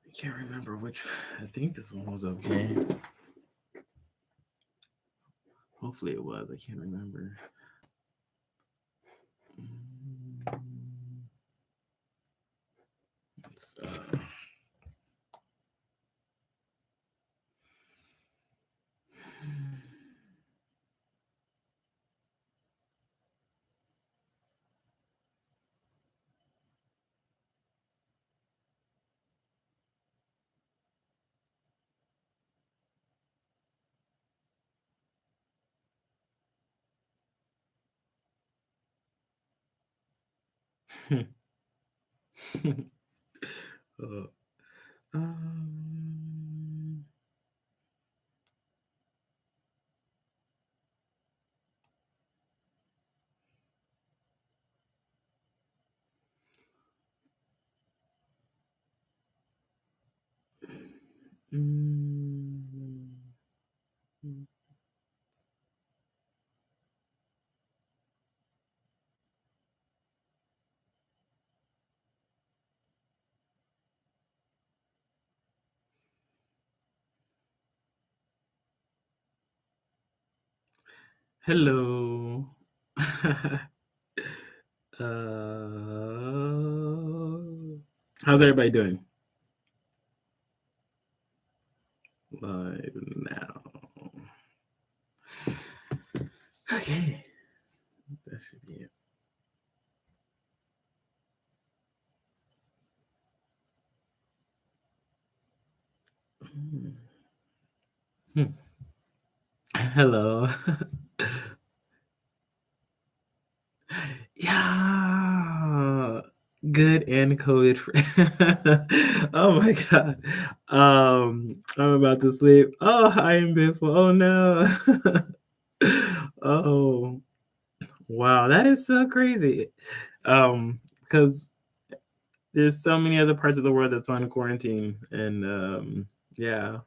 I can't remember which. I think this one was okay. Hopefully it was. I can't remember. It's, uh, um, mm, hello. How's everybody doing? Live now. Okay, that should be it. Hello. Yeah, good and COVID free. Oh my god. I'm about to sleep. Oh, I am beautiful. Oh no. Oh wow, that is so crazy. Because there's so many other parts of the world that's on quarantine, and yeah,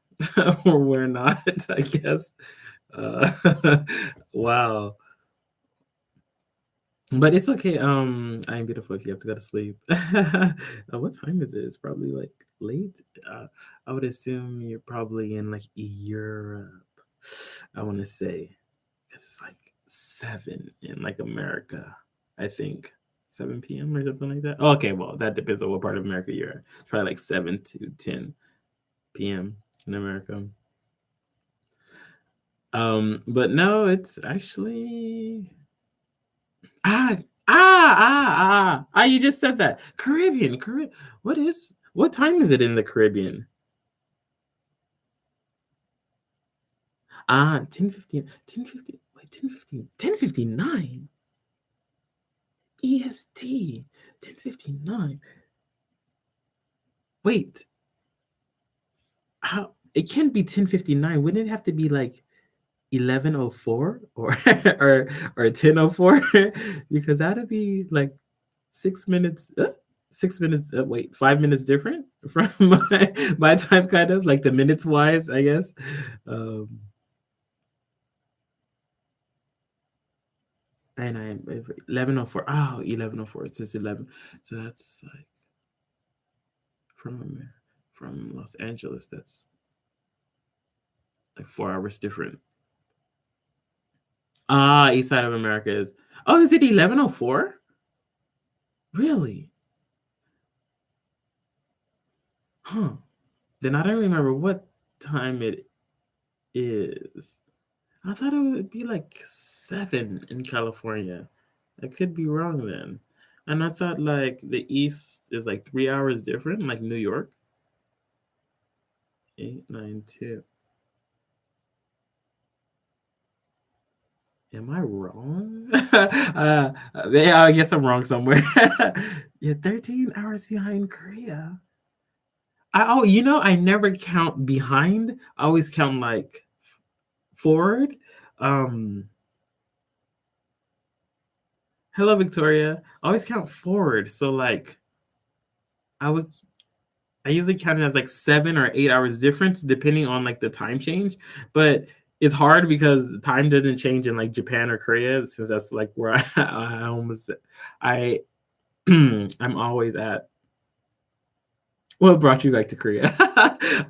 we're not. I guess. Uh, wow. But it's okay. I am beautiful if you have to go to sleep. What time is it? It's probably like late. I would assume you're probably in like Europe. I want to say it's like 7 in like America. I think 7 p.m. or something like that. Okay, well that depends on what part of America you're in. It's probably like 7 to 10 p.m. in America. But no, it's actually Ah, you just said that. Caribbean. What time is it in the Caribbean? 10:15. 10:15. Wait, 10:15. 10:59. EST. 10:59. Wait. How it can't be 10:59. Wouldn't it have to be like 11:04 or or 10:04? Because that'd be like 6 minutes. 6 minutes. Wait, 5 minutes different from my time, kind of like the minutes wise, I guess. Um, and I 11:04. Oh, 11:04. It says 11. So that's like from from Los Angeles. That's like 4 hours different. East side of America is. Oh, is it 11:04? Really? Huh. Then I don't remember what time it is. I thought it would be like 7 in California. I could be wrong then. And I thought like the East is like 3 hours different, like New York. 892. Am I wrong? Yeah, I guess I'm wrong somewhere. Yeah, 13 hours behind Korea. I never count behind. I always count like forward. Um, Hello, Victoria. I always count forward. So like I would I usually count it as like 7 or 8 hours difference depending on like the time change. But it's hard because the time doesn't change in like Japan or Korea since that's like where I I'm always at. What brought you back to Korea?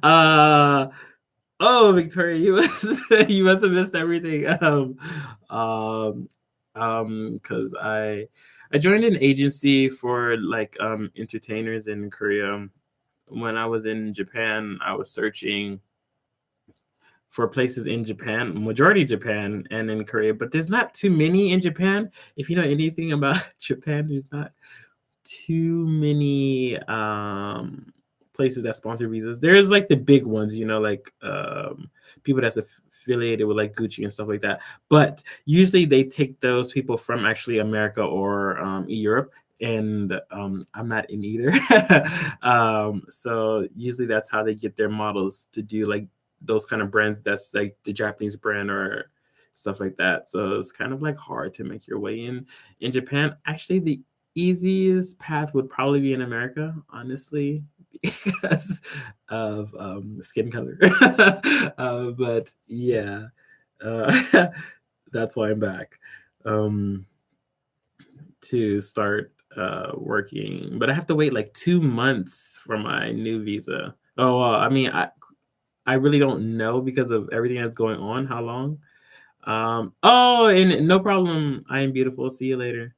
uh, oh, Victoria, you you must have missed everything. Um, because I joined an agency for like entertainers in Korea. When I was in Japan, I was searching for places in Japan, majority Japan and in Korea, but there's not too many in Japan. If you know anything about Japan, there's not too many places that sponsor visas. There's like the big ones, like people that's affiliated with like Gucci and stuff like that. But usually they take those people from actually America or Europe. And I'm not in either. So usually that's how they get their models to do like those kind of brands. That's like the Japanese brand or stuff like that. So it's kind of like hard to make your way in Japan. Actually, the easiest path would probably be in America, honestly, because of skin color. But yeah, uh, that's why I'm back to start working. But I have to wait like 2 months for my new visa. Oh, I mean, I really don't know because of everything that's going on. How long? Oh, and no problem. I am beautiful. See you later.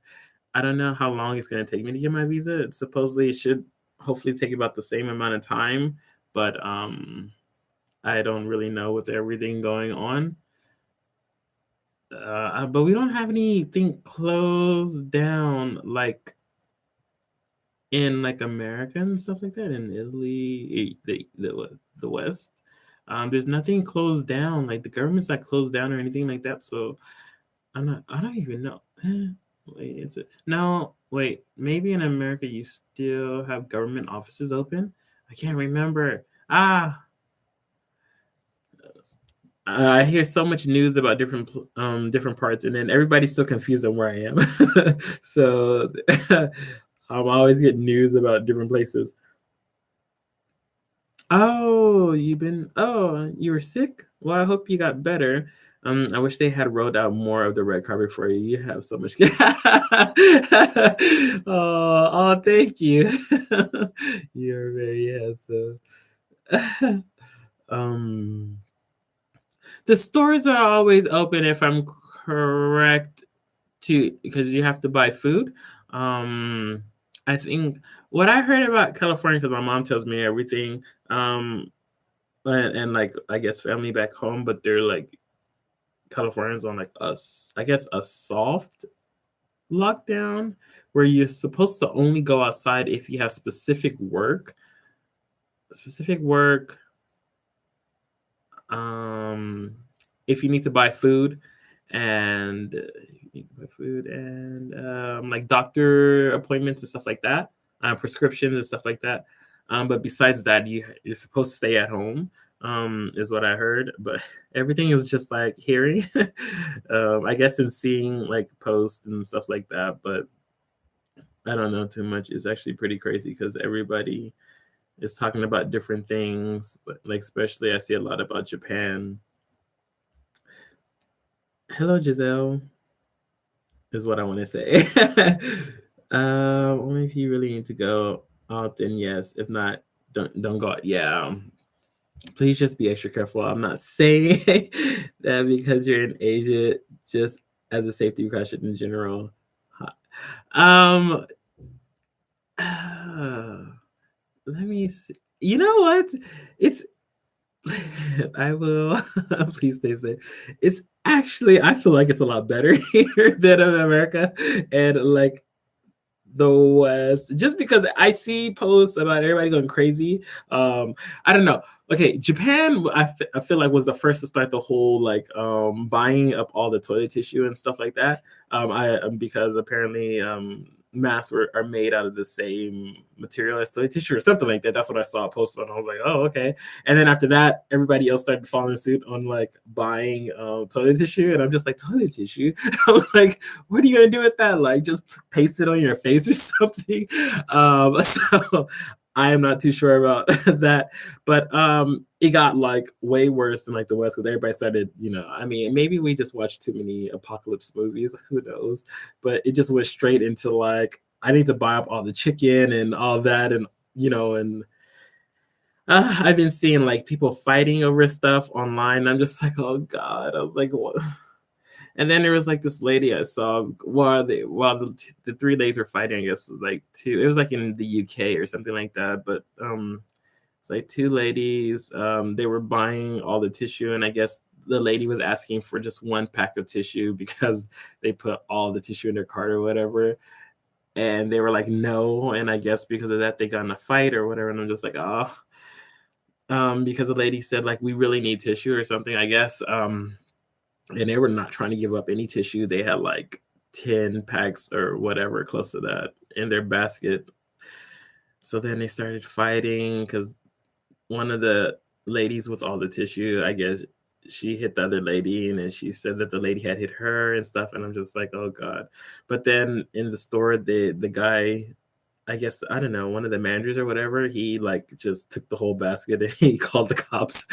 I don't know how long it's gonna take me to get my visa. It should hopefully take about the same amount of time, but I don't really know with everything going on. But we don't have anything closed down like in like America and stuff like that. In Italy, the West. There's nothing closed down. Like the government's not closed down or anything like that. So I don't even know. Wait, is it? No, wait. Maybe in America you still have government offices open. I can't remember. I hear so much news about different parts, and then everybody's so confused on where I am. So I'm always getting news about different places. Oh, you were sick? Well, I hope you got better. I wish they had rolled out more of the red carpet for you. You have so much. Oh, thank you. You're very handsome. um, the stores are always open if I'm correct to because you have to buy food. Um, I think what I heard about California because my mom tells me everything. And like I guess family back home, but they're like Californians on like us, I guess a soft lockdown where you're supposed to only go outside if you have specific work, um, if you need to buy food and like doctor appointments and stuff like that, prescriptions and stuff like that. But besides that, you're supposed to stay at home, is what I heard. But everything is just like hearing, I guess, and seeing like posts and stuff like that. But I don't know too much. It's actually pretty crazy because everybody is talking about different things. Like especially, I see a lot about Japan. Hello, Giselle, is what I want to say. Only if you really need to go out, then yes. If not, don't go out. Yeah. Please just be extra careful. I'm not saying that because you're in Asia, just as a safety precaution in general. Um, let me see. You know what? It's I will please stay safe. It's actually I feel like it's a lot better here than in America and like the West, just because I see posts about everybody going crazy. I don't know. Okay, Japan, I feel like was the first to start the whole like buying up all the toilet tissue and stuff like that. Because apparently masks are made out of the same material as toilet tissue or something like that. That's what I saw posted on. I was like, oh, okay. And then after that, everybody else started following suit on like buying toilet tissue, and I'm just like, toilet tissue. I'm like, what are you gonna do with that? Like, just paste it on your face or something? So I am not too sure about that, but it got like way worse than like the West because everybody started, I mean, maybe we just watched too many apocalypse movies, who knows? But it just went straight into like, I need to buy up all the chicken and all that, and I've been seeing like people fighting over stuff online. I'm just like, oh god. I was like, what? And then there was like this lady I saw while the three ladies were fighting. I guess it was like two. It was like in the UK or something like that. But it's like two ladies. They were buying all the tissue, and I guess the lady was asking for just one pack of tissue because they put all the tissue in their cart or whatever. And they were like, no. And I guess because of that, they got in a fight or whatever. And I'm just like, oh, because the lady said like, we really need tissue or something, I guess. And they were not trying to give up any tissue. They had like 10 packs or whatever close to that in their basket. So then they started fighting because one of the ladies with all the tissue, I guess she hit the other lady, and then she said that the lady had hit her and stuff. And I'm just like, oh god. But then in the store, the guy, I guess, I don't know, one of the managers or whatever, he like just took the whole basket and he called the cops.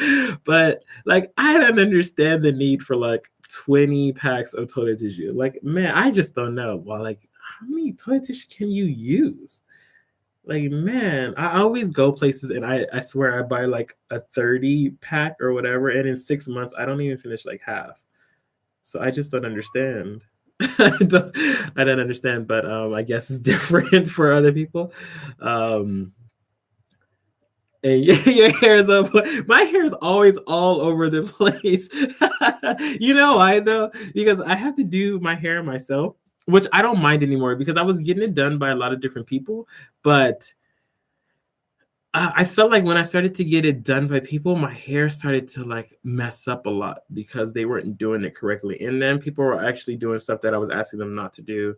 But like, I don't understand the need for like 20 packs of toilet tissue. Like, man, I just don't know. Well, like, how many toilet tissue can you use? Like, man, I always go places and I swear I buy like a 30 pack or whatever. And in 6 months, I don't even finish like half. So I just don't understand. I don't understand, but I guess it's different for other people. Um, and your hair is up. My hair is always all over the place. You know why though? Because I have to do my hair myself, which I don't mind anymore because I was getting it done by a lot of different people, but I felt like when I started to get it done by people, my hair started to like mess up a lot because they weren't doing it correctly. And then people were actually doing stuff that I was asking them not to do.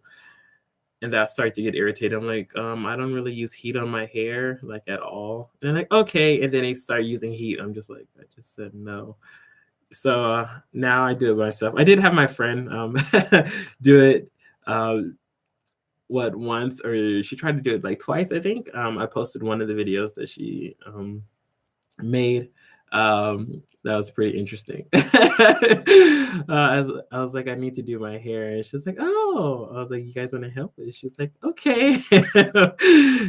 And that started to get irritated. I'm like, I don't really use heat on my hair, like at all. And they're like, okay. And then they start using heat. I'm just like, I just said no. So now I do it myself. I did have my friend do it. What, once, or she tried to do it like twice, I think. I posted one of the videos that she made. That was pretty interesting. I was like, I need to do my hair, and she's like, oh. I was like, you guys want to help? And she's like, okay.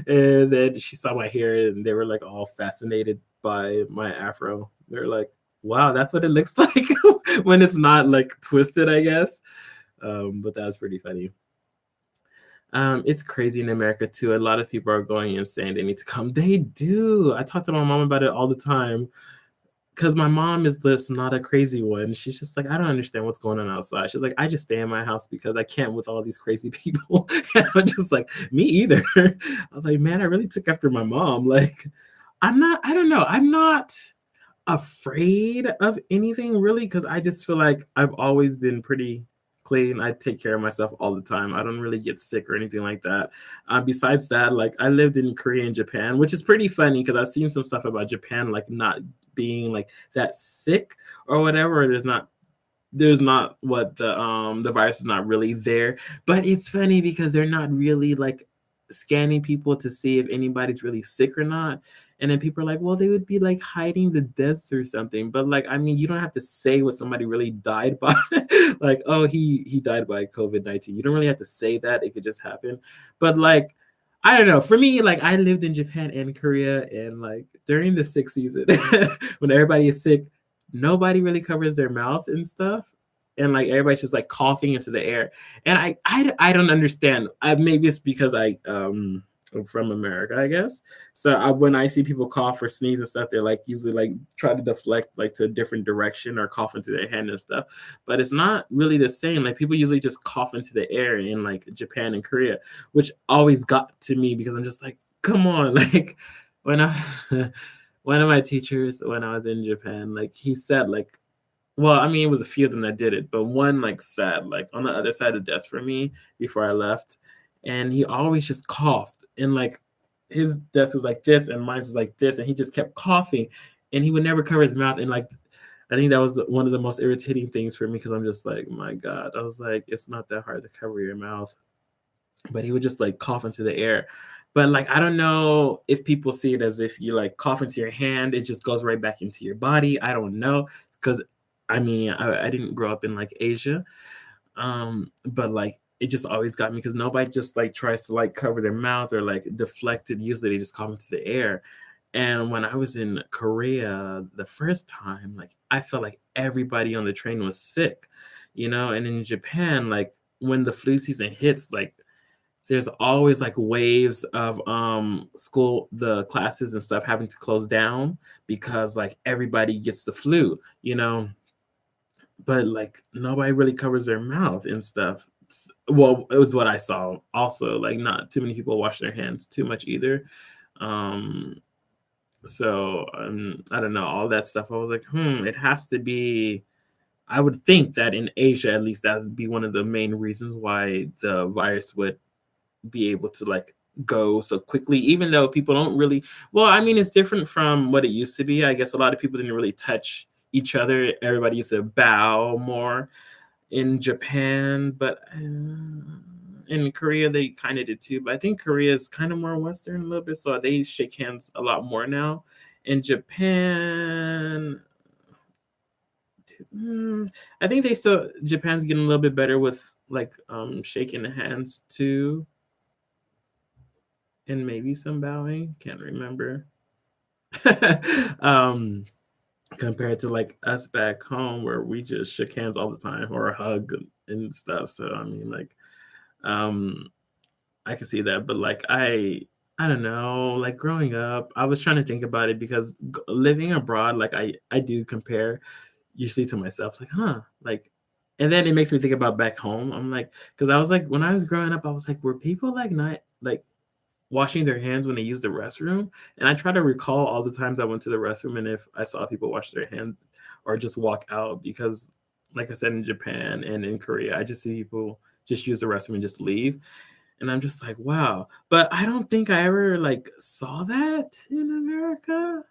And then she saw my hair, and they were like all fascinated by my afro. They're like, wow, that's what it looks like when it's not like twisted, I guess. But that was pretty funny. It's crazy in America too. A lot of people are going insane. They need to come. They do. I talk to my mom about it all the time because my mom is just not a crazy one. She's just like, I don't understand what's going on outside. She's like, I just stay in my house because I can't with all these crazy people. And I'm just like, me either. I was like, man, I really took after my mom. Like, I don't know. I'm not afraid of anything really because I just feel like I've always been pretty clean. I take care of myself all the time. I don't really get sick or anything like that. Besides that, like I lived in Korea and Japan, which is pretty funny because I've seen some stuff about Japan like not being like that sick or whatever. There's not what the virus is not really there. But it's funny because they're not really like scanning people to see if anybody's really sick or not. And then people are like, well, they would be like hiding the deaths or something. But like, I mean, you don't have to say what somebody really died by. Like, oh, he died by COVID-19. You don't really have to say that. It could just happen. But like, I don't know. For me, like I lived in Japan and Korea, and like during the sick season, when everybody is sick, nobody really covers their mouth and stuff. And like everybody's just like coughing into the air. And I don't understand. Maybe it's because I'm from America, I guess. So when I see people cough or sneeze and stuff, they're like usually like try to deflect like to a different direction or cough into their hand and stuff. But it's not really the same. Like people usually just cough into the air in like Japan and Korea, which always got to me because I'm just like, come on. Like when I one of my teachers when I was in Japan, like he said like, well, I mean, it was a few of them that did it, but one like sat like on the other side of the desk for me before I left, and he always just coughed, and like his desk was like this, and mine was like this, and he just kept coughing, and he would never cover his mouth, and like I think that was one of the most irritating things for me because I'm just like, my God, I was like, it's not that hard to cover your mouth, but he would just like cough into the air. But like I don't know if people see it as if you like cough into your hand, it just goes right back into your body. I don't know because I mean I didn't grow up in like Asia, but like it just always got me because nobody just like tries to like cover their mouth or like deflect it. Usually they just cough into the air. And when I was in Korea the first time, like I felt like everybody on the train was sick, and in Japan, like when the flu season hits, like there's always like waves of school the classes and stuff having to close down because like everybody gets the flu. But like nobody really covers their mouth and stuff. Well, it was what I saw also, like not too many people wash their hands too much either. um so I don't know, all that stuff. I was like, it has to be. I would think that in Asia, at least, that would be one of the main reasons why the virus would be able to like go so quickly, even though people don't really. Well, I mean, it's different from what it used to be. I guess a lot of people didn't really touch each other. Everybody used to bow more in Japan, but in Korea they kind of did too. But I think Korea is kind of more Western a little bit, so they shake hands a lot more now. In Japan, I think they still Japan's getting a little bit better with like shaking hands too, and maybe some bowing. Can't remember. um, Compared to like us back home where we just shook hands all the time or hug and stuff. So I mean, like, um, I can see that, but like I don't know, like growing up, I was trying to think about it because living abroad, like I do compare usually to myself, like, like, and then it makes me think about back home. I'm like, because I was like, when I was growing up, I was like, were people like not like washing their hands when they use the restroom? And I try to recall all the times I went to the restroom and if I saw people wash their hands or just walk out because, like I said, in Japan and in Korea, I just see people just use the restroom and just leave. And I'm just like, wow. But I don't think I ever like saw that in America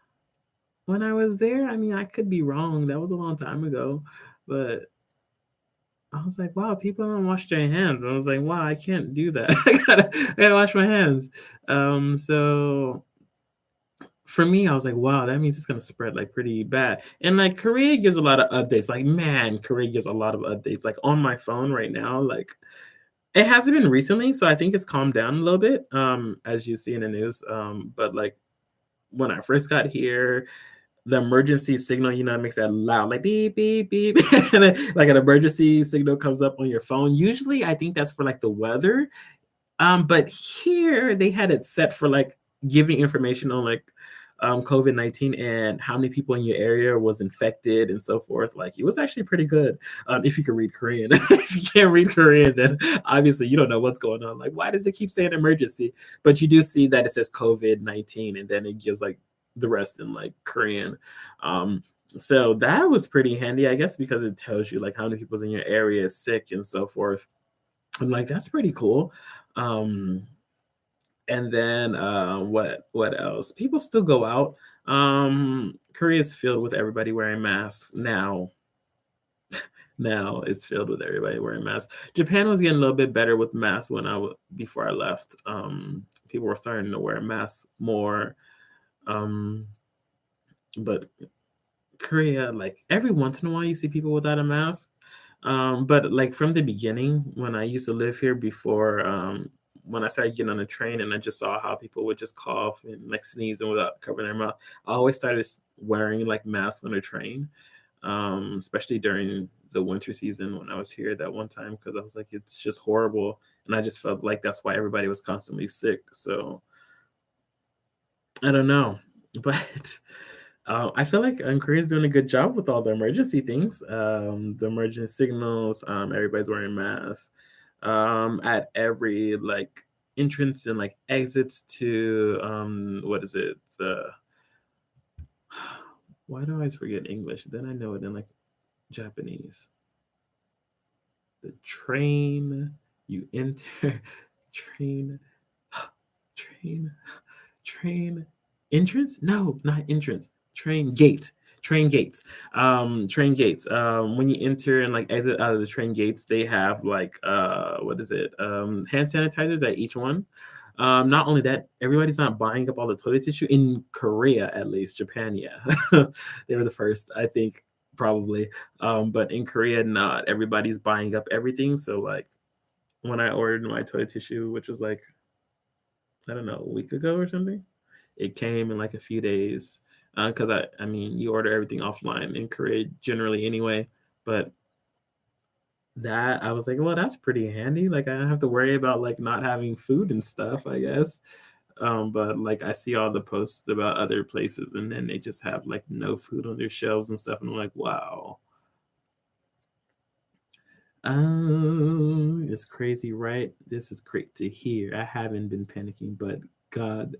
when I was there. I mean, I could be wrong. That was a long time ago. But I was like, wow, people don't wash their hands. I was like, wow, I can't do that. I gotta wash my hands. So for me, I was like, wow, that means it's gonna spread like pretty bad. And like Korea gives a lot of updates. Like, man, Korea gives a lot of updates. Like on my phone right now, like it hasn't been recently, so I think it's calmed down a little bit, as you see in the news. But like when I first got here, the emergency signal, it makes that loud, like beep, beep, beep. And like an emergency signal comes up on your phone. Usually, I think that's for like the weather. But here they had it set for like giving information on like COVID-19 and how many people in your area was infected and so forth. Like it was actually pretty good. If you can read Korean. If you can't read Korean, then obviously you don't know what's going on. Like, why does it keep saying emergency? But you do see that it says COVID-19 and then it gives like the rest in like Korean. So that was pretty handy, I guess, because it tells you like how many people's in your area is sick and so forth. I'm like, that's pretty cool. Um, and then what else? People still go out. Korea is filled with everybody wearing masks now. Now it's filled with everybody wearing masks. Japan was getting a little bit better with masks when before I left. People were starting to wear masks more. Um, but Korea, like every once in a while, you see people without a mask. But like from the beginning, when I used to live here before, when I started getting on the train and I just saw how people would just cough and like sneezing without covering their mouth, I always started wearing like masks on the train, especially during the winter season when I was here that one time because I was like, it's just horrible, and I just felt like that's why everybody was constantly sick. So I don't know, but I feel like Korea's doing a good job with all the emergency things, the emergency signals. Everybody's wearing masks at every like entrance and like exits to what is it? The Why do I always forget English? Then I know it in like Japanese. The train you enter, train, train train entrance? No, not entrance. Train gate. Train gates. Train gates. When you enter and like exit out of the train gates, they have like what is it? Hand sanitizers at each one. Not only that, everybody's not buying up all the toilet tissue in Korea, at least. Japan, yeah, they were the first, I think, probably. But in Korea, not everybody's buying up everything. So like when I ordered my toilet tissue, which was like I don't know a week ago or something, it came in like a few days. Because I mean, you order everything offline in Korea generally anyway. But that I was like, well, that's pretty handy. Like I don't have to worry about like not having food and stuff, I guess. But like I see all the posts about other places and then they just have like no food on their shelves and stuff. And I'm like, wow. It's crazy, right? This is great to hear. I haven't been panicking, but God,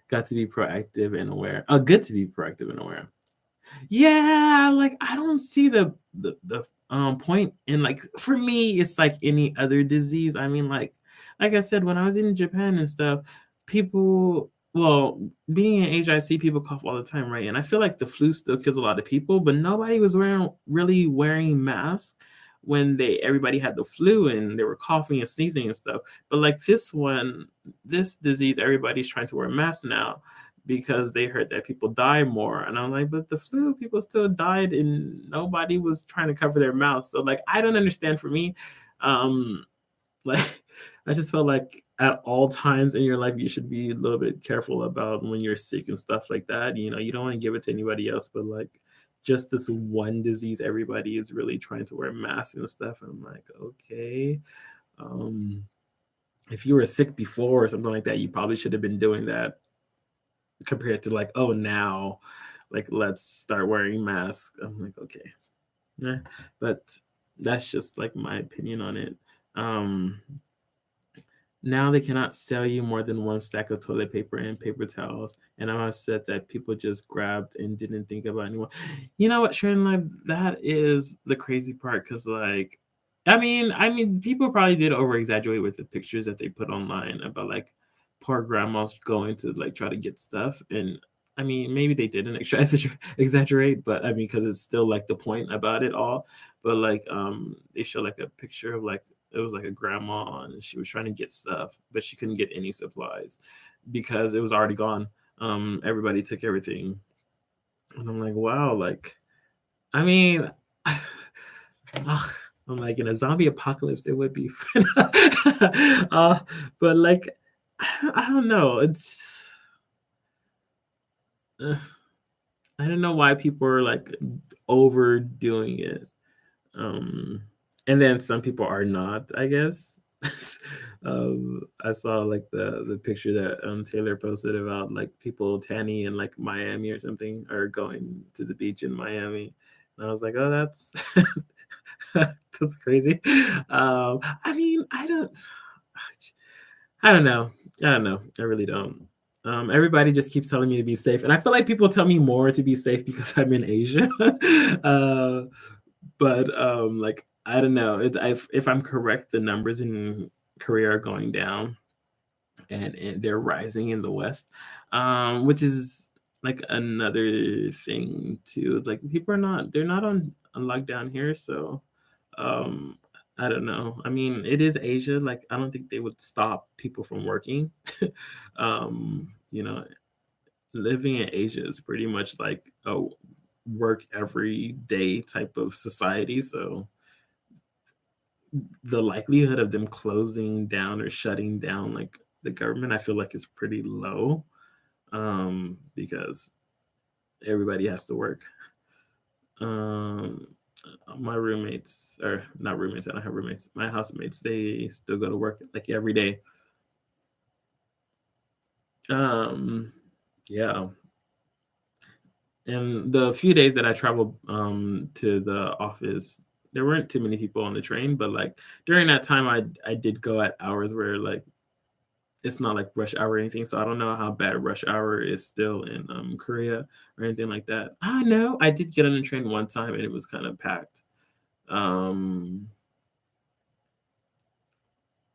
got to be proactive and aware. Good to be proactive and aware. Yeah, like I don't see the point in like for me it's like any other disease. I mean like I said when I was in Japan and stuff, people well, being in Asia, I see people cough all the time, right? And I feel like the flu still kills a lot of people, but nobody was wearing masks when they everybody had the flu and they were coughing and sneezing and stuff. But like this disease, everybody's trying to wear masks now because they heard that people die more. And I'm like, but the flu, people still died and nobody was trying to cover their mouth. So like, I don't understand for me. Um, like, I just felt like at all times in your life, you should be a little bit careful about when you're sick and stuff like that. You know, you don't want to give it to anybody else, but like just this one disease, everybody is really trying to wear masks and stuff. And I'm like, okay. Um, if you were sick before or something like that, you probably should have been doing that compared to like, oh, now, like, let's start wearing masks. I'm like, okay, yeah, but that's just like my opinion on it. Um, Now they cannot sell you more than one stack of toilet paper and paper towels. And I'm upset that people just grabbed and didn't think about anyone. You know what, Sharon Live, that is the crazy part because like I mean, people probably did over exaggerate with the pictures that they put online about like poor grandmas going to like try to get stuff. And I mean, maybe they didn't exaggerate, but I mean, because it's still like the point about it all. But like, they show like a picture of like it was like a grandma and she was trying to get stuff, but she couldn't get any supplies because it was already gone. Everybody took everything. And I'm like, wow, like, I mean, I'm like, in a zombie apocalypse, it would be, uh, but like, I don't know. Uh, I don't know why people are like overdoing it. Um, and then some people are not, I guess. I saw like the picture that Taylor posted about like people tanning in like Miami or something, or going to the beach in Miami. And I was like, oh, that's that's crazy. I mean, I don't know. I don't know. I really don't. Everybody just keeps telling me to be safe, and I feel like people tell me more to be safe because I'm in Asia. uh, but like I don't know. If I'm correct, the numbers in Korea are going down, and they're rising in the West, which is like another thing too. Like people are not they're not on lockdown here, so um, I don't know. I mean, it is Asia. Like I don't think they would stop people from working. You know, living in Asia is pretty much like a work every day type of society. So the likelihood of them closing down or shutting down like the government, I feel like is pretty low, because everybody has to work. Um, my roommates, or not roommates, I don't have roommates. My housemates, they still go to work like every day. Um, yeah, and the few days that I traveled to the office, there weren't too many people on the train, but like during that time, I did go at hours where like it's not like rush hour or anything. So I don't know how bad rush hour is still in Korea or anything like that. I know I did get on the train one time and it was kind of packed. Um,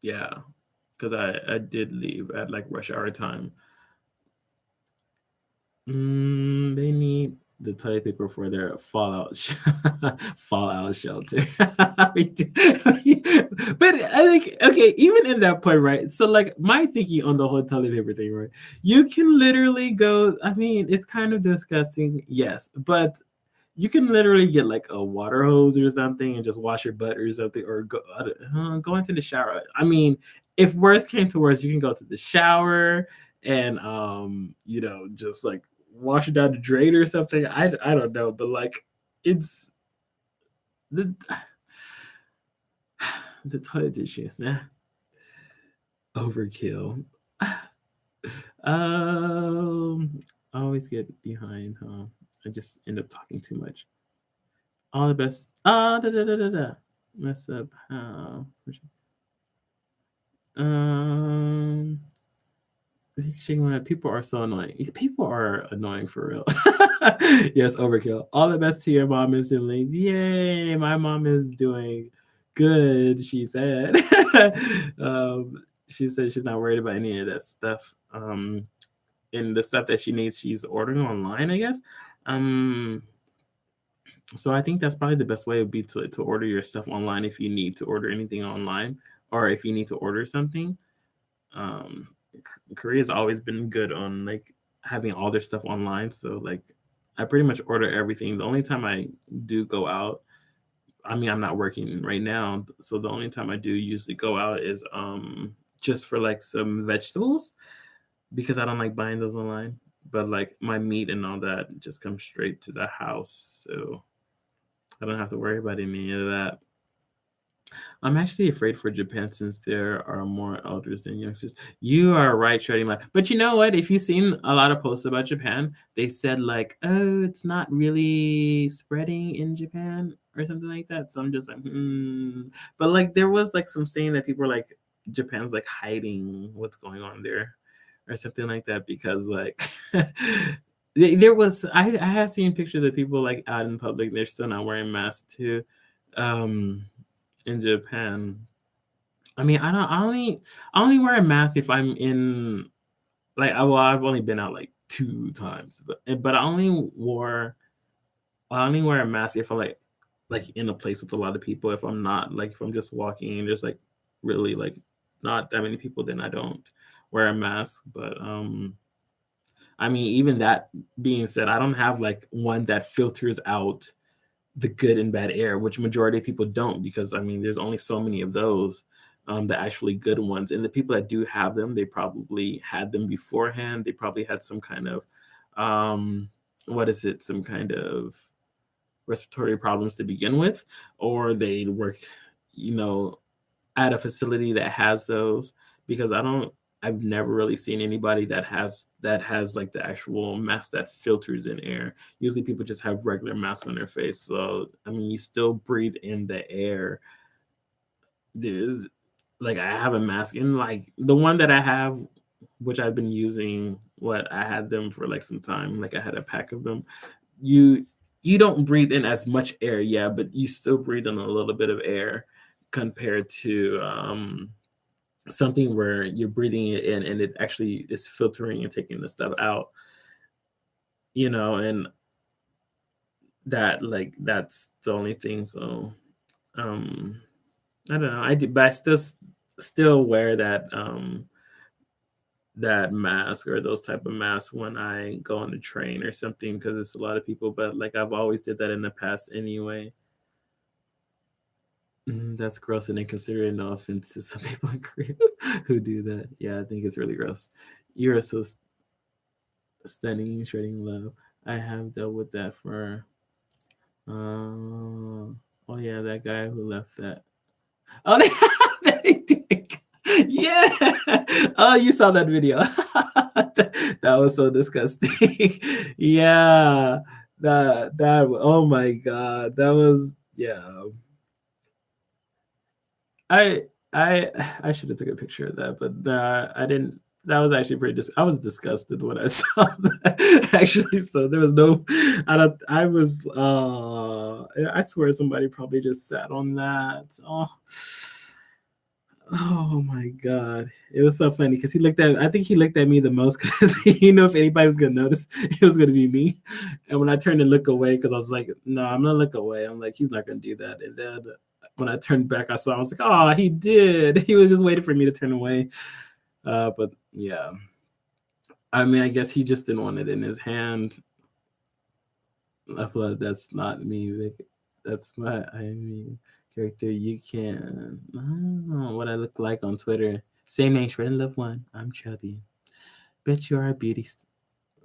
yeah, because I did leave at like rush hour time. They need the toilet paper for their fallout shelter. We do- but I think okay, even in that point, right? So like my thinking on the whole toilet paper thing, right? You can literally go. I mean, it's kind of disgusting, yes, but you can literally get like a water hose or something and just wash your butt or something, or go into the shower. I mean, if worst came to worst, you can go to the shower and just like wash it down the drain or something. I don't know, but like it's the the toilet tissue. Overkill. um, I always get behind, huh? I just end up talking too much. All the best. Da da da da da. Mess up. How? Um, shaking my head. People are so annoying. People are annoying for real. Yes, overkill. All the best to your mom and siblings. Yay! My mom is doing good. She said. She said she's not worried about any of that stuff. And the stuff that she needs, she's ordering online, I guess. Um, so I think that's probably the best way would be to order your stuff online if you need to order anything online, or if you need to order something. Um, Korea's always been good on like having all their stuff online. So like I pretty much order everything. The only time I do go out, I mean I'm not working right now, so the only time I do usually go out is just for like some vegetables because I don't like buying those online. But like my meat and all that just comes straight to the house. So I don't have to worry about any of that. I'm actually afraid for Japan since there are more elders than youngsters. You are right, Shreddy Mike. But you know what? If you've seen a lot of posts about Japan, they said like, "Oh, it's not really spreading in Japan" or something like that. So I'm just like, hmm. But like, there was like some saying that people were like, Japan's like hiding what's going on there, or something like that because like. There was I have seen pictures of people like out in public, they're still not wearing masks too. Um in Japan. I mean, I only wear a mask if I'm in like I've only been out like 2 times, but I only wear a mask if I'm like in a place with a lot of people. If I'm not like if I'm just walking and there's like really like not that many people, then I don't wear a mask. But I mean, even that being said, I don't have like one that filters out the good and bad air, which majority of people don't, because I mean, there's only so many of those, the actually good ones. And the people that do have them, they probably had them beforehand. They probably had some kind of, um, what is it, some kind of respiratory problems to begin with, or they worked, you know, at a facility that has those. Because I've never really seen anybody that has like the actual mask that filters in air. Usually people just have regular masks on their face. So I mean you still breathe in the air. There's like I have a mask and like the one that I have, which I've been using, what I had them for like some time, like I had a pack of them. You you don't breathe in as much air, yeah, but you still breathe in a little bit of air compared to something where you're breathing it in and it actually is filtering and taking the stuff out, and that's the only thing. So um I don't know. I do, but I still wear that mask or those type of masks when I go on the train or something because it's a lot of people. But like I've always did that in the past anyway. That's gross and inconsiderate. No offense to some people in Korea who do that. Yeah, I think it's really gross. You're so stunning, shredding love. I have dealt with that for. Oh yeah, that guy who left that. Oh, they did. Yeah. Oh, you saw that video. That was so disgusting. Yeah. That. Oh my god. That was yeah. I I I should have took a picture of that, but I didn't. That was actually pretty. I was disgusted when I saw that. Actually, so there was no. I don't. I was. I swear somebody probably just sat on that. Oh my god, it was so funny because he looked at. I think he looked at me the most because he knew if anybody was gonna notice, it was gonna be me. And when I turned to look away, because I was like, no, I'm gonna look away. I'm like, he's not gonna do that. And then when I turned back, I saw. I was like, oh, he did. He was just waiting for me to turn away. But yeah, I mean, I guess he just didn't want it in his hand. I feel like that's not me, Vic. That's my I mean character. You can. I don't know what I look like on Twitter. Same name, Shred and Love One. I'm chubby. bet you are a beauty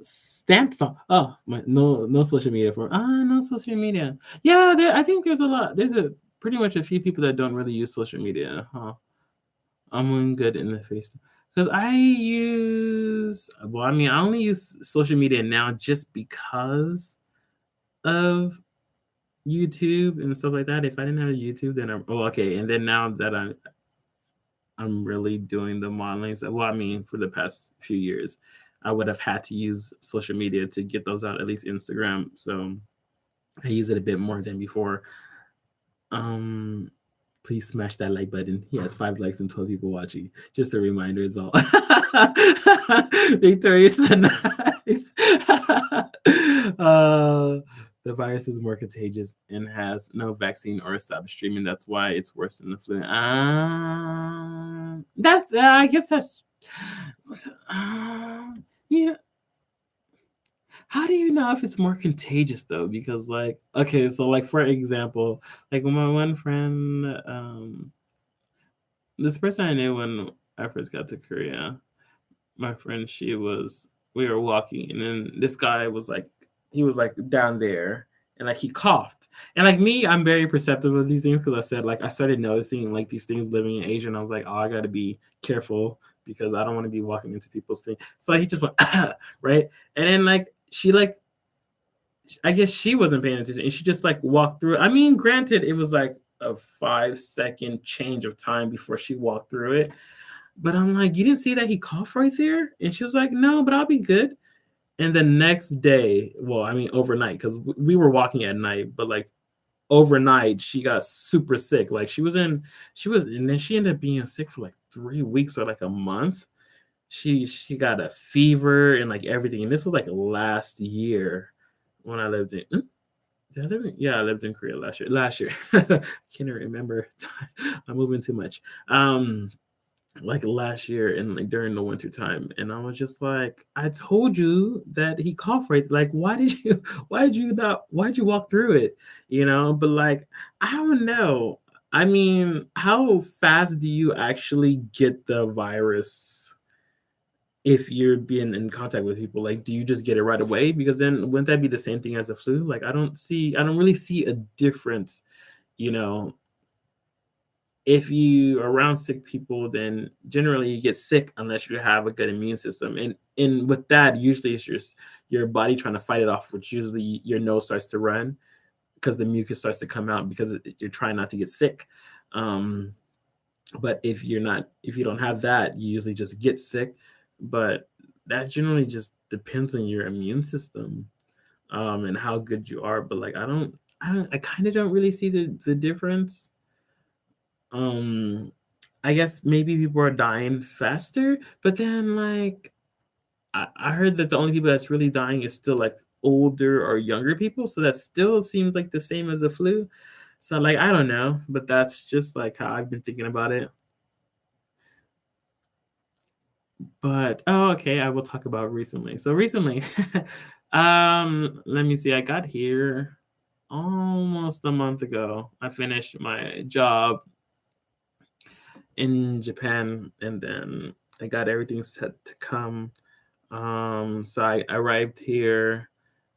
stamp song. Oh, no social media for no social media. Yeah, I think there's a lot. There's a pretty much a few people that don't really use social media. Huh? I'm doing good in the face because I use. Well, I mean, I only use social media now just because of YouTube and stuff like that. If I didn't have YouTube, then okay. And then now that I'm really doing the modeling. So, well, I mean, for the past few years, I would have had to use social media to get those out, at least Instagram. So I use it a bit more than before. Um, Please smash that like button. He has 5 likes and 12 people watching. Just a reminder is all. Victoria said nice. The virus is more contagious and has no vaccine or established treatment. That's why it's worse than the flu. That's I guess that's yeah. How do you know if it's more contagious though? Because like, okay, so like for example, like when my one friend, this person I knew when I first got to Korea, my friend, we were walking, and then this guy was like, he was like down there, and like he coughed, and like me, I'm very perceptive of these things because I said like I started noticing like these things living in Asia, and I was like, oh, I got to be careful because I don't want to be walking into people's things. So he just went right, and then like she like I guess she wasn't paying attention and she just like walked through. I mean, granted, it was like a 5 second change of time before she walked through it. But I'm like, you didn't see that he coughed right there? And she was like, no, but I'll be good. And the next day, well, I mean, overnight, because we were walking at night, but like overnight, she got super sick. Like and then she ended up being sick for like 3 weeks or like a month. She got a fever and like everything. And this was like last year when I lived in. Did I live in, yeah, I lived in Korea last year. Last year, can't even remember. I'm moving too much. Like last year and like during the winter time, and I was just like, I told you that he coughed right. Like, why did you walk through it? But like, I don't know. I mean, how fast do you actually get the virus if you're being in contact with people? Like, do you just get it right away? Because then wouldn't that be the same thing as the flu? Like, I don't really see a difference, you know. If you are around sick people, then generally you get sick unless you have a good immune system. And with that, usually it's your body trying to fight it off, which usually your nose starts to run because the mucus starts to come out because you're trying not to get sick. Um, but if you don't have that, you usually just get sick. But that generally just depends on your immune system, and how good you are. But like I kind of don't really see the difference. Um, I guess maybe people are dying faster, but then like I heard that the only people that's really dying is still like older or younger people, so that still seems like the same as the flu. So like I don't know, but that's just like how I've been thinking about it. But oh, okay, I will talk about recently. So recently, let me see. I got here almost a month ago. I finished my job in Japan, and then I got everything set to come. So I arrived here,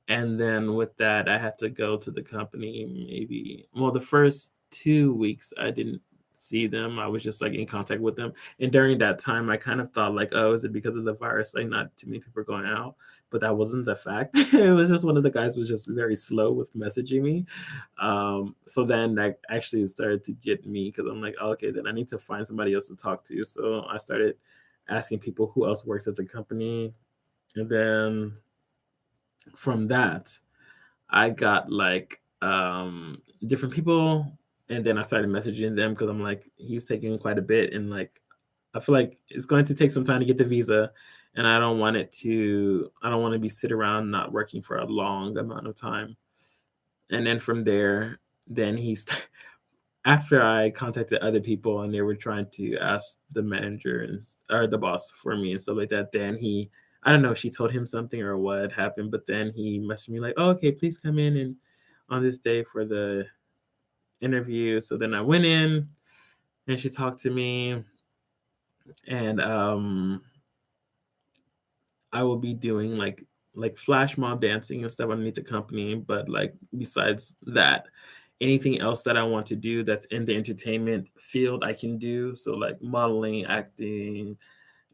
and then with that, I had to go to the company. Maybe well, the first 2 weeks I didn't see them. I was just like in contact with them, and during that time, I kind of thought like, oh, is it because of the virus? Like, not too many people are going out, but that wasn't the fact. It was just one of the guys was just very slow with messaging me. So then that actually started to get me because I'm like, oh, okay, then I need to find somebody else to talk to. So I started asking people who else works at the company, and then from that, I got like different people, and then I started messaging them because I'm like, he's taking quite a bit, and like I feel like it's going to take some time to get the visa, and I don't want to be sit around not working for a long amount of time. And then from there, then after I contacted other people and they were trying to ask the manager or the boss for me and stuff like that, then I don't know if she told him something or what happened, but then he messaged me like, oh, okay, please come in and on this day for the interview. So then I went in and she talked to me, and I will be doing like flash mob dancing and stuff underneath the company, but like besides that, anything else that I want to do that's in the entertainment field, I can do. So like modeling, acting,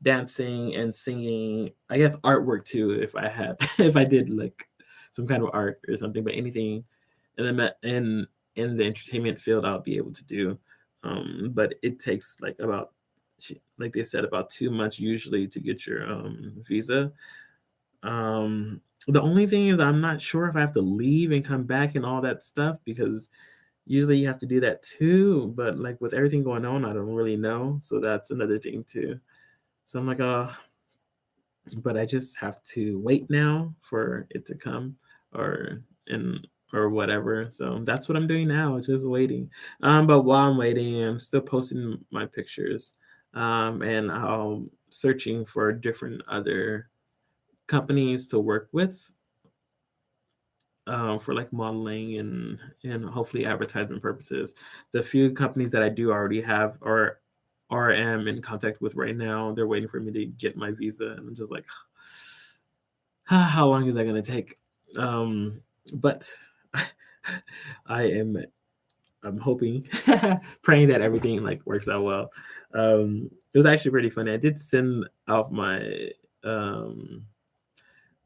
dancing, and singing. I guess artwork too, if I had, if I did like some kind of art or something. But anything in the entertainment field, I'll be able to do. But it takes like about, like they said, about 2 months usually to get your visa. Um, the only thing is I'm not sure if I have to leave and come back and all that stuff because usually you have to do that too. But like with everything going on, I don't really know. So that's another thing too. So I'm like, but I just have to wait now for it to come or and or whatever. So that's what I'm doing now, just waiting. But while I'm waiting, I'm still posting my pictures. And I'm searching for different other companies to work with for like modeling and hopefully advertisement purposes. The few companies that I do already have or am in contact with right now, they're waiting for me to get my visa, and I'm just like, how long is that gonna take? But I am I'm hoping, praying that everything like works out well. It was actually pretty funny. I did send out my um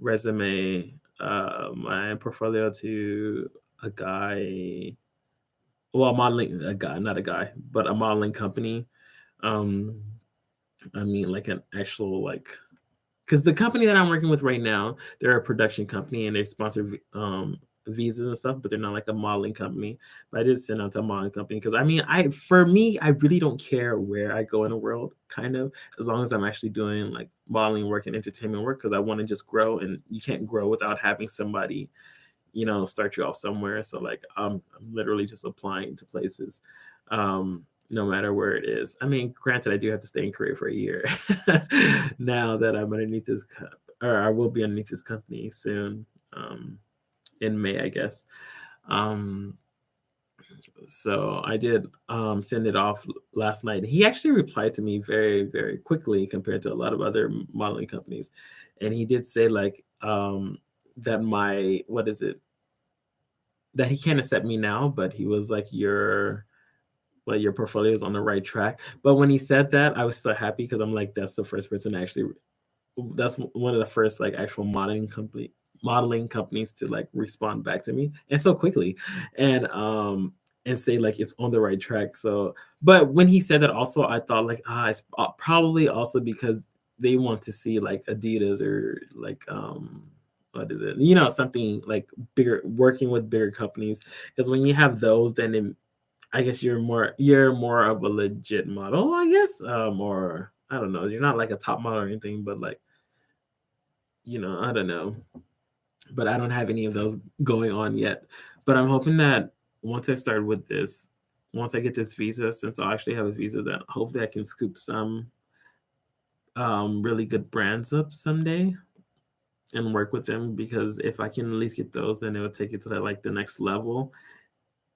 resume, my portfolio to a guy, well, modeling a guy, not a guy, but a modeling company. Um, I mean, like an actual like, because the company that I'm working with right now, they're a production company and they sponsor visas and stuff, but they're not like a modeling company. But I did send out to a modeling company because I mean, for me, I really don't care where I go in the world, kind of, as long as I'm actually doing like modeling work and entertainment work, because I want to just grow, and you can't grow without having somebody, start you off somewhere. So like I'm literally just applying to places, no matter where it is. I mean, granted, I do have to stay in Korea for a year now that I'm underneath or I will be underneath this company soon, in May, I guess. Um, so I did send it off last night. He actually replied to me very, very quickly compared to a lot of other modeling companies, and he did say like that my what is it that he can't accept me now, but he was like, your portfolio is on the right track. But when he said that, I was still happy because I'm like, that's the first person to actually, that's one of the first like actual modeling companies to like respond back to me and so quickly, and say like it's on the right track. So, but when he said that, also I thought like, it's probably also because they want to see like Adidas or like what is it, something like bigger, working with bigger companies, because when you have those, then I guess you're more of a legit model, I guess, or I don't know. You're not like a top model or anything, but like, I don't know. But I don't have any of those going on yet. But I'm hoping that once I start with this, once I get this visa, since I actually have a visa, that hopefully I can scoop some really good brands up someday and work with them, because if I can at least get those, then it will take it to like the next level.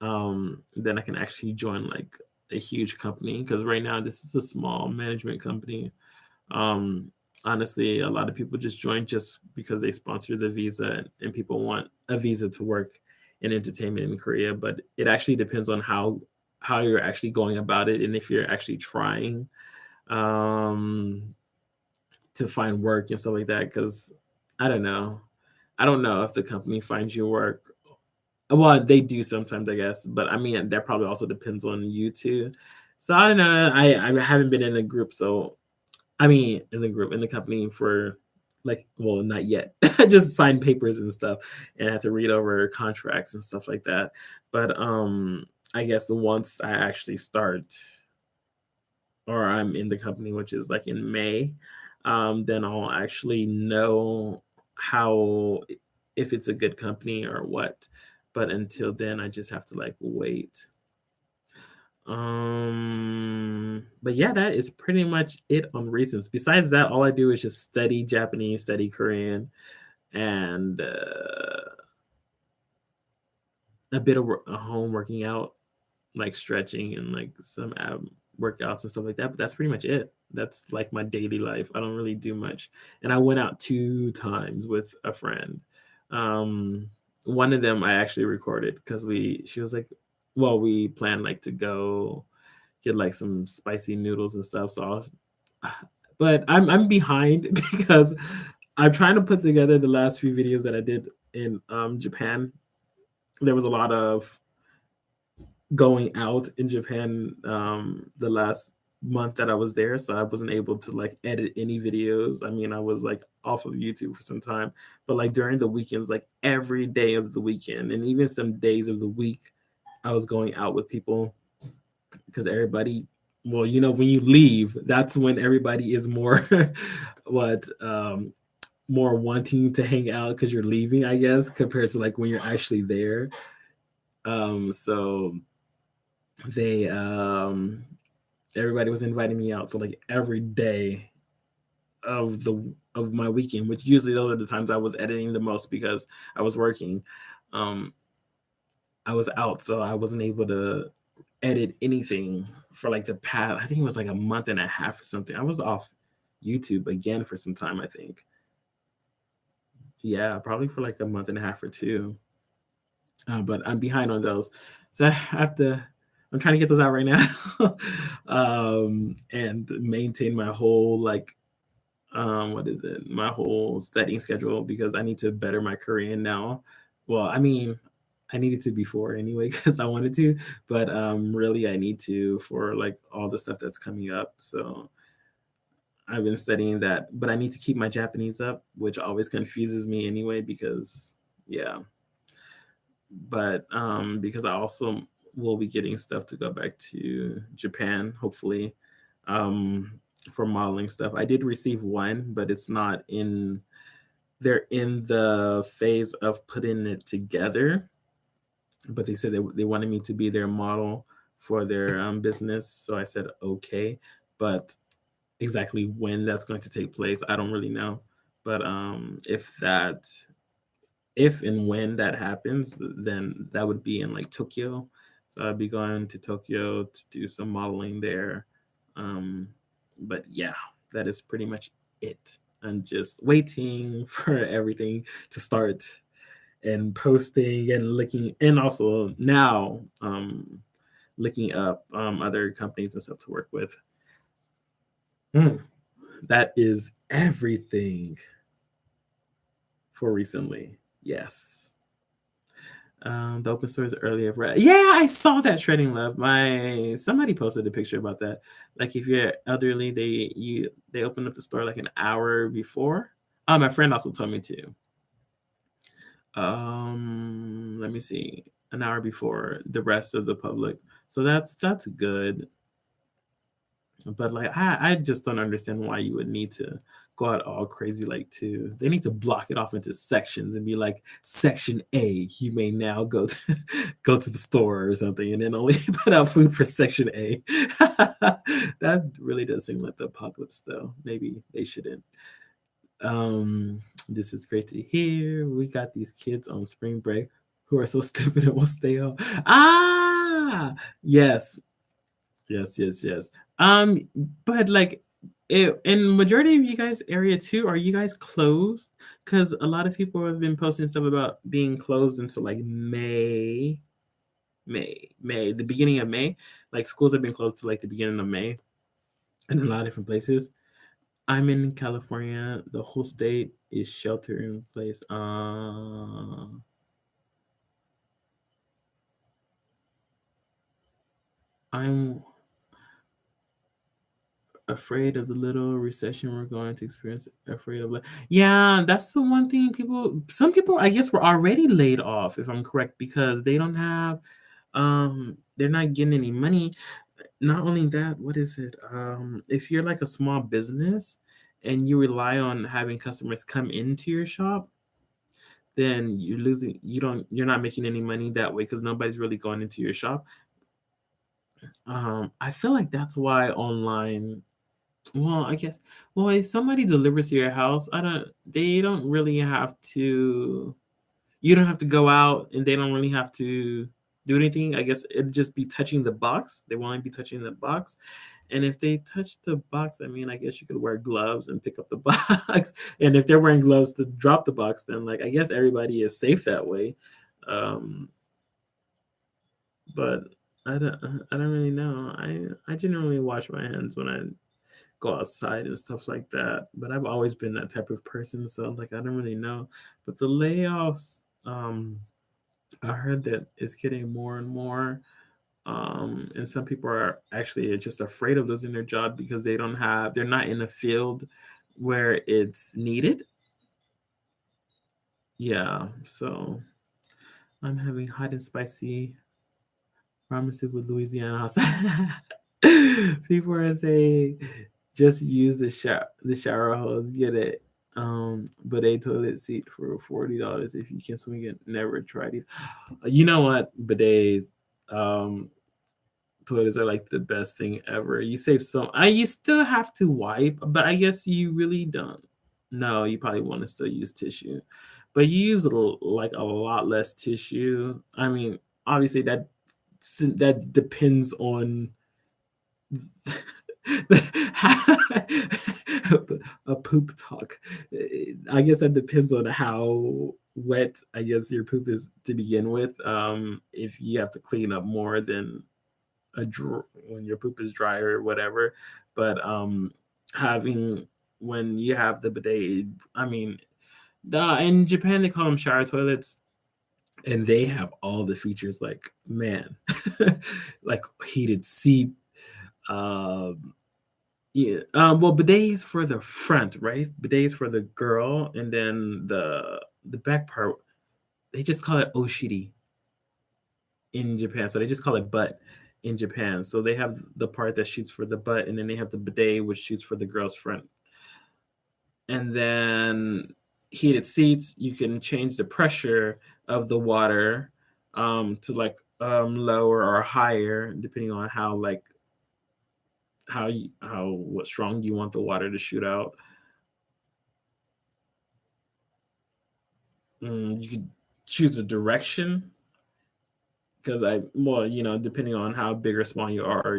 Then I can actually join like a huge company, because right now this is a small management company. Um, Honestly, a lot of people just join just because they sponsor the visa, and people want a visa to work in entertainment in Korea. But it actually depends on how you're actually going about it, and if you're actually trying um, to find work and stuff like that. Because I don't know, I don't know if the company finds you work. Well, they do sometimes, I guess, but I mean that probably also depends on you too. So I don't know. I haven't been in a group, so I mean, in the company for like, well, not yet. I just signed papers and stuff and I have to read over contracts and stuff like that. But I guess once I actually start, or I'm in the company, which is like in May, then I'll actually know how, if it's a good company or what. But until then, I just have to like wait. But yeah, that is pretty much it on reasons. Besides that, all I do is just study Japanese, study Korean, and a bit of home working out, like stretching and like some workouts and stuff like that. But that's pretty much it. That's like my daily life. I don't really do much. And I went out 2 times with a friend. Um, one of them I actually recorded because she was like, well, we planned like to go get like some spicy noodles and stuff. So I was, but I'm behind because I'm trying to put together the last few videos that I did in Japan. There was a lot of going out in Japan the last month that I was there, so I wasn't able to like edit any videos. I mean, I was like off of YouTube for some time, but like during the weekends, like every day of the weekend, and even some days of the week, I was going out with people because everybody. Well, when you leave, that's when everybody is more what more wanting to hang out because you're leaving, I guess, compared to like when you're actually there. So they everybody was inviting me out, so like every day of my weekend, which usually those are the times I was editing the most because I was working. um I was out, so I wasn't able to edit anything for like the past, I think it was like a month and a half or something. I was off YouTube again for some time, I think. Yeah, probably for like a month and a half or two. But I'm behind on those, so I have to. I'm trying to get those out right now, and maintain my whole like what is it? My whole studying schedule because I need to better my Korean now. Well, I mean, I needed to before anyway because I wanted to, but really I need to for like all the stuff that's coming up. So I've been studying that, but I need to keep my Japanese up, which always confuses me anyway because yeah, but because I also will be getting stuff to go back to Japan, hopefully, for modeling stuff. I did receive one, but it's not in. They're in the phase of putting it together, but they said they wanted me to be their model for their business. So I said okay, but exactly when that's going to take place, I don't really know. But if and when that happens, then that would be in like Tokyo. So I'd be going to Tokyo to do some modeling there. Um, but yeah, that is pretty much it. I'm just waiting for everything to start and posting and looking, and also now looking up other companies and stuff to work with. Mm, that is everything for recently. Yes. The open source earlier. Yeah, I saw that shredding love. Somebody posted a picture about that. Like if you're elderly, they open up the store like an hour before. My friend also told me to. Let me see, an hour before the rest of the public. So that's good. But like I just don't understand why you would need to go out all crazy like they need to block it off into sections and be like section A, you may now go to go to the store or something, and then only put out food for section A. That really does seem like the apocalypse though. Maybe they shouldn't. This is great to hear. We got these kids on spring break who are so stupid and will stay home. Ah, yes, yes. Um, but like, in majority of you guys' area too, are you guys closed? Because a lot of people have been posting stuff about being closed until like May, the beginning of May. Like schools have been closed to like the beginning of May, in a lot of different places. I'm in California. The whole state is shelter in place. I'm afraid of the little recession we're going to experience. Afraid of yeah, that's the one thing some people I guess were already laid off, if I'm correct, because they don't have they're not getting any money. Not only that, what is it? If you're like a small business and you rely on having customers come into your shop, then you're not making any money that way because nobody's really going into your shop. I feel like that's why online. Well, I guess. Well, if somebody delivers to your house, they don't really have to. You don't have to go out, and they don't really have to. do anything. I guess it'd just be touching the box. They won't be touching the box. And if they touch the box, I mean, I guess you could wear gloves and pick up the box. And if they're wearing gloves to drop the box, then like I guess everybody is safe that way. Um, but I don't really know. I generally wash my hands when I go outside and stuff like that. But I've always been that type of person, so like I don't really know. But the layoffs, I heard that it's getting more and more. And some people are actually just afraid of losing their job because they're not in a field where it's needed. Yeah, so I'm having hot and spicy ramen soup with Louisiana hot sauce. People are saying just use the shower hose, get it. Bidet toilet seat for $40 if you can swing it. Never tried it. You know what? Bidets. Um, Toilets are like the best thing ever. You save so you still have to wipe, but I guess you really don't. No, you probably want to still use tissue, but you use like a lot less tissue. I mean, obviously that depends on a poop talk. I guess that depends on how wet I guess your poop is to begin with. If you have to clean up more than when your poop is dry or whatever. But having when you have the bidet, I mean, in Japan they call them shower toilets, and they have all the features. Like man, like heated seat. Um, yeah. Well, bidets for the front, right? Bidets for the girl, and then the back part. They just call it oshiri in Japan. So they just call it butt in Japan. So they have the part that shoots for the butt, and then they have the bidet, which shoots for the girl's front. And then heated seats, you can change the pressure of the water to like lower or higher, depending on how like how what strong you want the water to shoot out. You could choose the direction because well, depending on how big or small you are,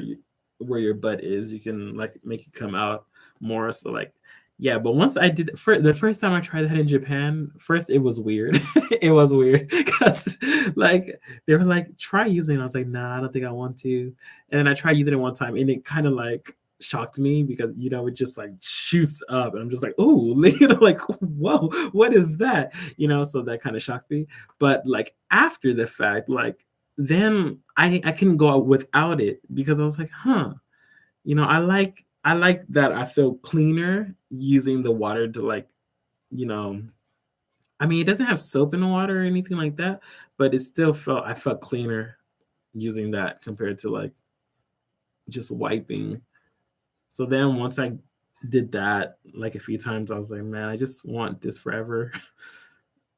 where your butt is, you can like make it come out more. So like, yeah. But once I did for the first time I tried that in Japan, first it was weird. It was weird because like they were like try using it. I was like, nah, I don't think I want to. And then I tried using it one time, and it kind of like shocked me because it just like shoots up, and I'm just like, oh, like whoa, what is that? So that kind of shocked me. But like after the fact, like then I couldn't go out without it because I was like, huh, I like that I feel cleaner using the water to like, you know, I mean, it doesn't have soap in the water or anything like that, but I felt cleaner using that compared to like just wiping. So then once I did that like a few times, I was like, man, I just want this forever.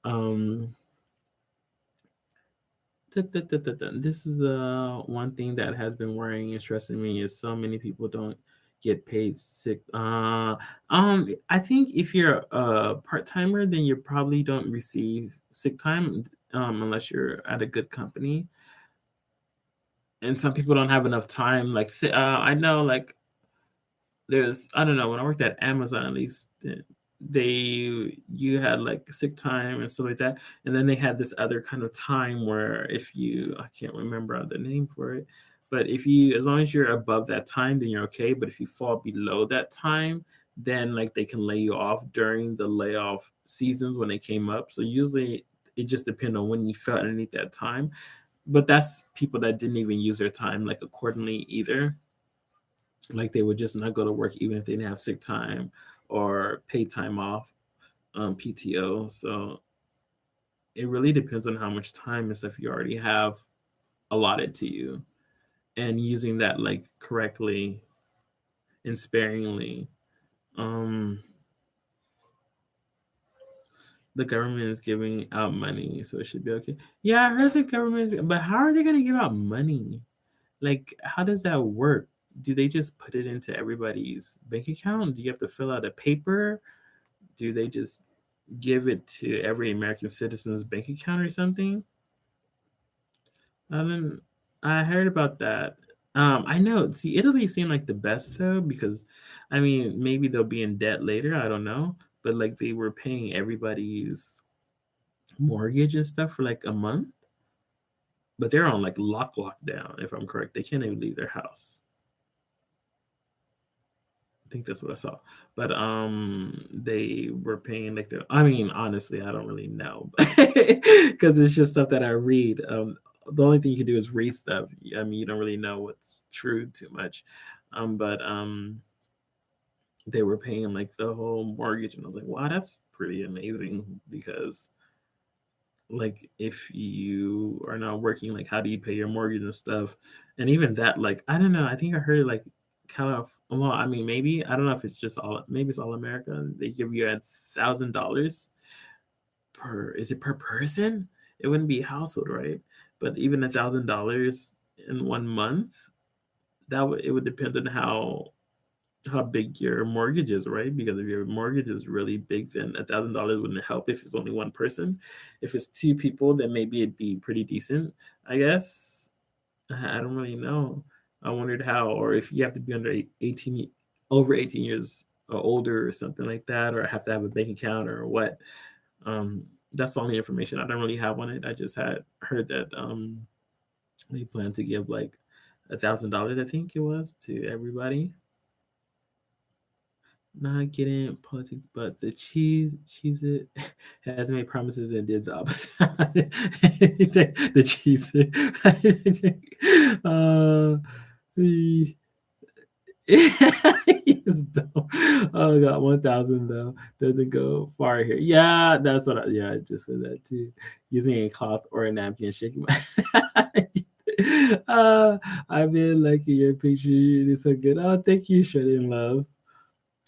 um This is the one thing that has been worrying and stressing me is so many people don't get paid sick. I think if you're a part timer, then you probably don't receive sick time, unless you're at a good company. And some people don't have enough time. Like, I know, like I don't know, when I worked at Amazon, at least you had like sick time and stuff like that, and then they had this other kind of time where if I can't remember the name for it, but as long as you're above that time, then you're okay. But if you fall below that time, then like they can lay you off during the layoff seasons when they came up. So usually it just depends on when you fell underneath that time. But that's people that didn't even use their time like accordingly either. Like they would just not go to work even if they didn't have sick time or paid time off, PTO. So it really depends on how much time and stuff you already have allotted to you, and using that like correctly and sparingly. Um, the government is giving out money, so it should be okay. Yeah, I heard the government, but how are they going to give out money? Like, how does that work? Do they just put it into everybody's bank account? Do you have to fill out a paper? Do they just give it to every American citizen's bank account or something? I didn't. I heard about that. I know. See, Italy seemed like the best though, because, I mean, maybe they'll be in debt later. I don't know, but like they were paying everybody's mortgage and stuff for like a month, but they're on like lockdown. If I'm correct, they can't even leave their house. I think that's what I saw. But they were paying like the. I mean, honestly, I don't really know because it's just stuff that I read. The only thing you can do is read stuff. I mean, you don't really know what's true too much. But they were paying like the whole mortgage, and I was like, wow, that's pretty amazing because like if you are not working, like how do you pay your mortgage and stuff? And even that, like I don't know, I think I heard like kind of, well, I mean, maybe I don't know if it's just all, maybe it's all America. They give you $1,000 per, is it per person? It wouldn't be a household, right? But even $1,000 in 1 month, that would, it would depend on how big your mortgage is, right? Because if your mortgage is really big, then $1,000 wouldn't help if it's only one person. If it's two people, then maybe it'd be pretty decent, I guess. I don't really know. I wondered how, or if you have to be under 18, over 18 years or older or something like that, or have to have a bank account or what. That's the only information I don't really have on it. I just had heard that they plan to give like $1,000, I think it was, to everybody. Not getting politics, but the cheese it has made promises and did the opposite. The cheese it. The it's dumb. Oh god, 1,000 though doesn't go far here. Yeah, that's what. Yeah, I just said that too. Using a cloth or a napkin, shaking my. uh, I've been liking your picture. It's so good. Oh, thank you, Shredding Love.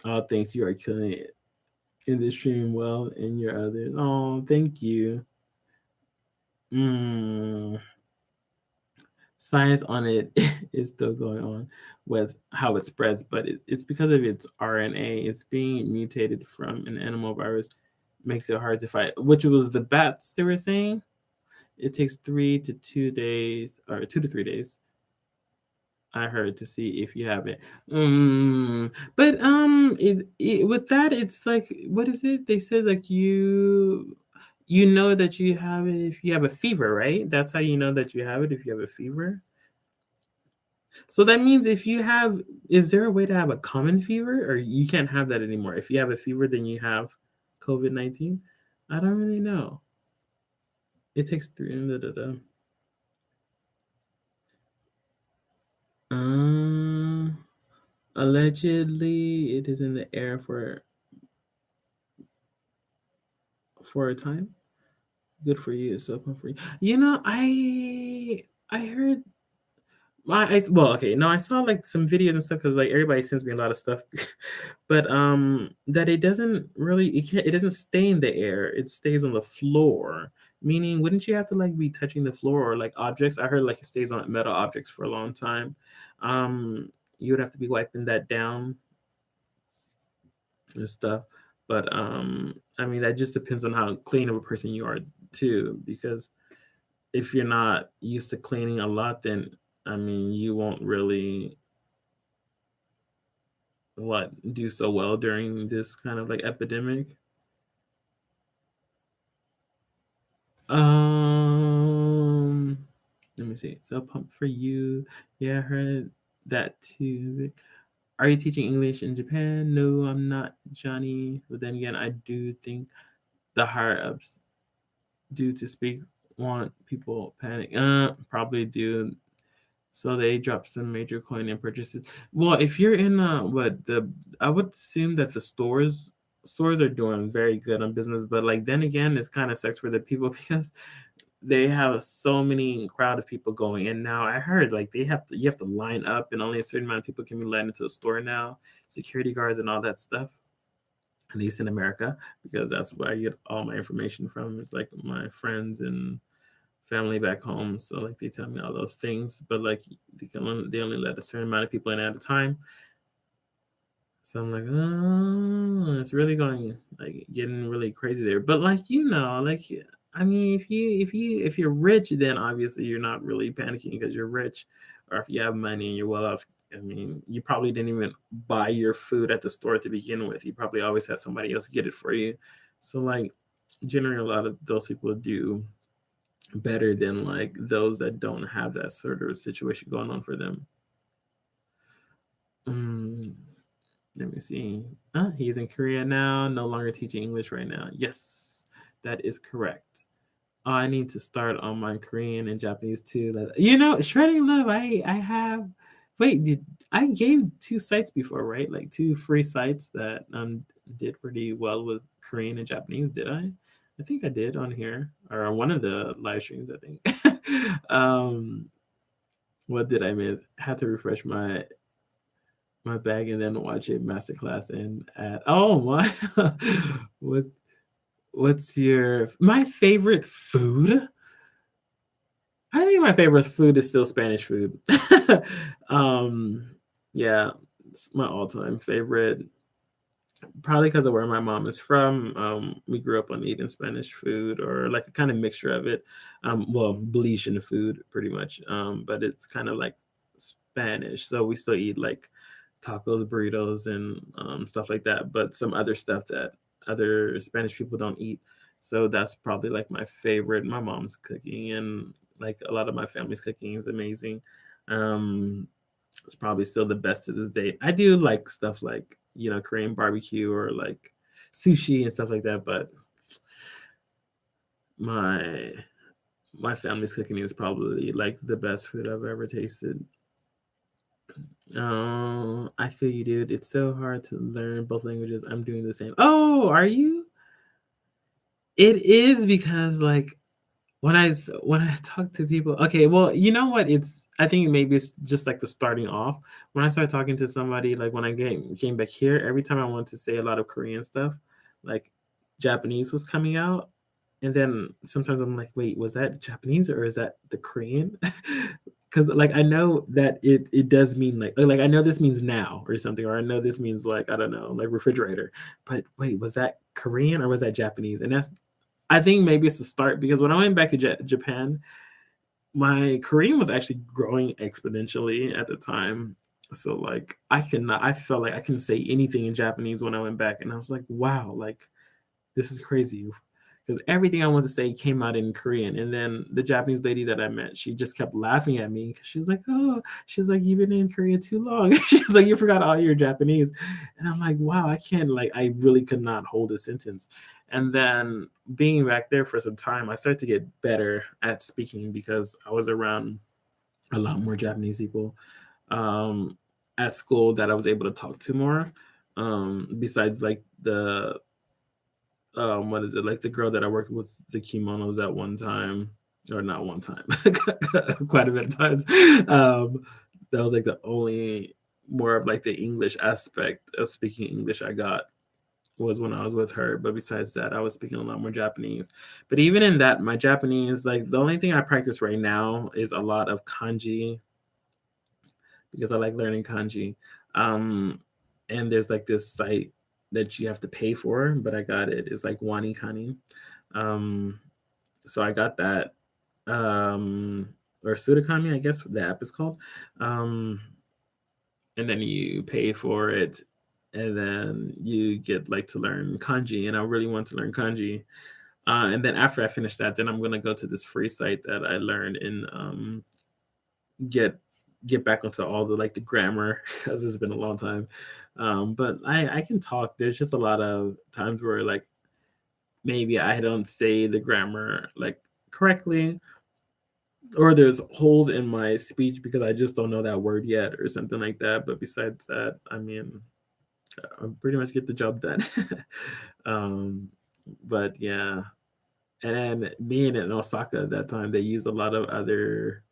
Oh, thanks. You are killing it in the stream well and your others. Oh, thank you. Mm, science on it is still going on with how it spreads, but it's because of its RNA. It's being mutated from an animal virus, makes it hard to fight, which was the bats they were saying. It takes 3 to 2 days or 2 to 3 days, I heard, to see if you have it. But with that, it's like, what is it? They said like you know that you have it if you have a fever, right? That's how you know that you have it if you have a fever. So that means if you have, is there a way to have a common fever, or you can't have that anymore? If you have a fever, then you have COVID-19. I don't really know. It takes three. Da, da, da. Uh, allegedly, it is in the air for a time. Good for you. So pumped for you. You know, I heard well, okay, no, I saw like some videos and stuff because like everybody sends me a lot of stuff, but that it doesn't really, it doesn't stay in the air. It stays on the floor. Meaning, wouldn't you have to like be touching the floor or like objects? I heard like it stays on metal objects for a long time. You would have to be wiping that down and stuff. But I mean, that just depends on how clean of a person you are too, because if you're not used to cleaning a lot, then I mean, you won't really what do so well during this kind of like epidemic. Um, Let me see. So pump for you. Yeah, I heard that too. Are you teaching English in Japan? No, I'm not, Johnny. But then again, I do think the higher ups do to speak want people panic. Probably do. So they dropped some major coin and purchases. Well, if you're in what the, I would assume that the stores are doing very good on business, but like then again, it's kind of sucks for the people because they have so many crowd of people going in now. I heard like you have to line up, and only a certain amount of people can be let into a store now. Security guards and all that stuff. At least in America, because that's where I get all my information from. It's like my friends and family back home. So like they tell me all those things, but like they only let a certain amount of people in at a time. So I'm like, oh, it's really going like getting really crazy there. But like like I mean, if you're rich, then obviously you're not really panicking because you're rich, or if you have money and you're well off. I mean, you probably didn't even buy your food at the store to begin with. You probably always had somebody else get it for you. So like, generally, a lot of those people do better than like those that don't have that sort of situation going on for them. Mm, let me see. He's in Korea now, no longer teaching English right now. Yes, that is correct. Oh, I need to start on my Korean and Japanese too. Shredding Love. I have. Wait, did I gave two sites before, right? Like two free sites that did pretty well with Korean and Japanese. Did I? I think I did on here or on one of the live streams. I think. What did I miss? Had to refresh my bag and then watch a masterclass and add. Oh my! what What's your my favorite food? I think my favorite food is still Spanish food. um, yeah, it's my all-time favorite. Probably because of where my mom is from. We grew up on eating Spanish food or like a kind of mixture of it. Well, Belizean food, pretty much. But it's kind of like Spanish, so we still eat like tacos, burritos, and stuff like that. But some other stuff that other Spanish people don't eat. So that's probably like my favorite. My mom's cooking and like a lot of my family's cooking is amazing. Um, it's probably still the best to this date. I do like stuff like Korean barbecue or like sushi and stuff like that, but my my family's cooking is probably like the best food I've ever tasted. I feel you, dude. It's so hard to learn both languages. I'm doing the same. Oh, are you? It is because like when I talk to people, okay, well, you know what? I think maybe it's just like the starting off. When I started talking to somebody, like when I came back here, every time I wanted to say a lot of Korean stuff, like Japanese was coming out, and then sometimes I'm like, wait, was that Japanese or is that the Korean? Because like I know that it does mean like I know this means now or something, or I know this means like I don't know, like refrigerator. But wait, was that Korean or was that Japanese? And that's I think maybe it's a start because when I went back to Japan, my Korean was actually growing exponentially at the time. So like I felt like I couldn't say anything in Japanese when I went back, and I was like, wow, like this is crazy because everything I wanted to say came out in Korean. And then the Japanese lady that I met, she just kept laughing at me because she was like, "Oh, she's like, you've been in Korea too long." She's like, "You forgot all your Japanese," and I'm like, "Wow, I can't like, I really could not hold a sentence." And then being back there for some time, I started to get better at speaking because I was around a lot more Japanese people um, at school that I was able to talk to more. Besides like the what is it, like the girl that I worked with the kimonos that one time, or not one time, quite a bit of times. That was like the only more of like the English aspect of speaking English I got was when I was with her. But besides that, I was speaking a lot more Japanese. But even in that, my Japanese, like the only thing I practice right now is a lot of kanji because I like learning kanji. Um, and there's like this site that you have to pay for, but I got it. It's like Wani Kani. Um, so I got that. Or Sudakami, I guess the app is called. Um, and then you pay for it, and then you get like to learn kanji. And I really want to learn kanji. And then after I finish that, then I'm gonna go to this free site that I learned and get get back onto all the like the grammar because it's been a long time. But I can talk. There's just a lot of times where like maybe I don't say the grammar like correctly, or there's holes in my speech because I just don't know that word yet or something like that. But besides that, I mean, I pretty much get the job done. um, but yeah, and then being in Osaka at that time, they use a lot of other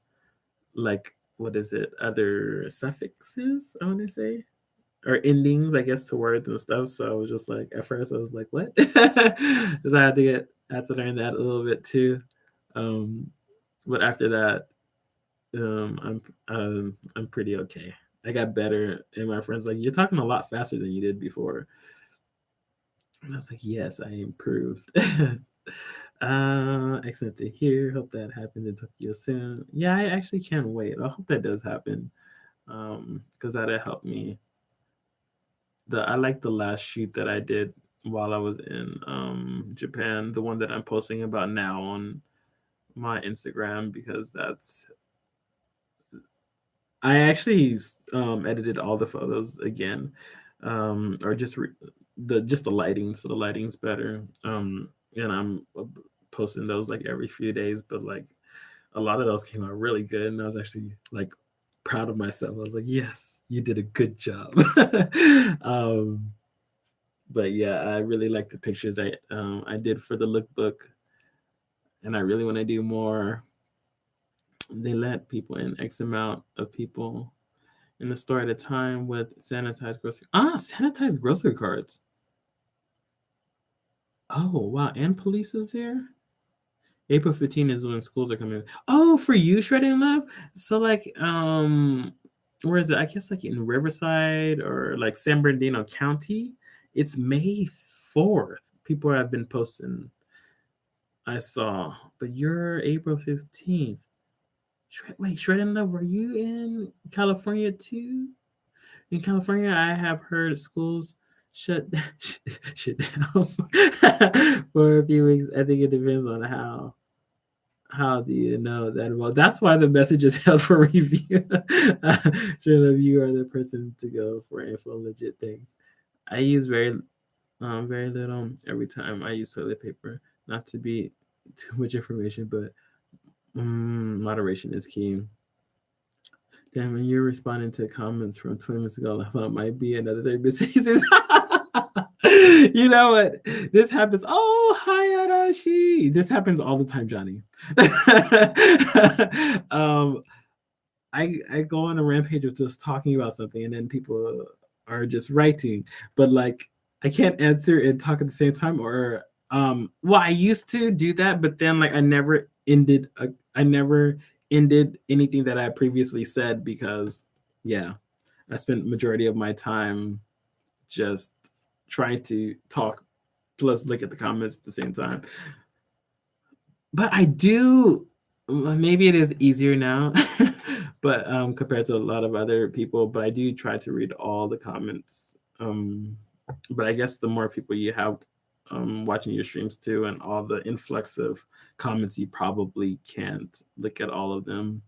like what is it? Other suffixes, I want to say, or endings, I guess, to words and stuff. So I was just like, at first, I was like, "What?" Because I had to learn that a little bit too. Um, but after that, I'm pretty okay. I got better, and my friends like, "You're talking a lot faster than you did before." And I was like, "Yes, I improved." Excellent to hear. Hope that happens in Tokyo soon. Yeah, I actually can't wait. I hope that does happen. Because that'll help me. I like the last shoot that I did while I was in Japan, the one that I'm posting about now on my Instagram, because that's I actually edited all the photos again, or just the lighting, so the lighting's better. And I'm posting those like every few days, but like a lot of those came out really good, and I was actually like proud of myself. I was like, yes, you did a good job. um, but yeah, I really like the pictures I did for the lookbook, and I really want to do more. They let people in X amount of people in the store at a time with sanitized grocery carts. Oh wow, and police is there. April 15th is when schools are coming. Oh, for you, Shredding Love. So like, where is it? I guess like in Riverside or like San Bernardino County. It's May 4th. People have been posting. I saw, but you're April 15th. Wait, Shredding Love, were you in California too? In California, I have heard schools shut shut down for a few weeks. I think it depends on how do you know that? Well, that's why the message is held for review. Sure, you are the person to go for info, legit things. I use very little every time I use toilet paper. Not to be too much information, but moderation is key. Damn, when you're responding to comments from 20 minutes ago, I thought it might be another 30 season. You know what? This happens. Oh, hi, Arashi. This happens all the time, Johnny. um, I go on a rampage of just talking about something, and then people are just writing, but like I can't answer and talk at the same time. Or well, I used to do that, but then like I never ended anything that I previously said because yeah, I spent majority of my time just trying to talk plus look at the comments at the same time. But I do maybe it is easier now, but compared to a lot of other people, but I do try to read all the comments. But I guess the more people you have watching your streams too, and all the influx of comments, you probably can't look at all of them.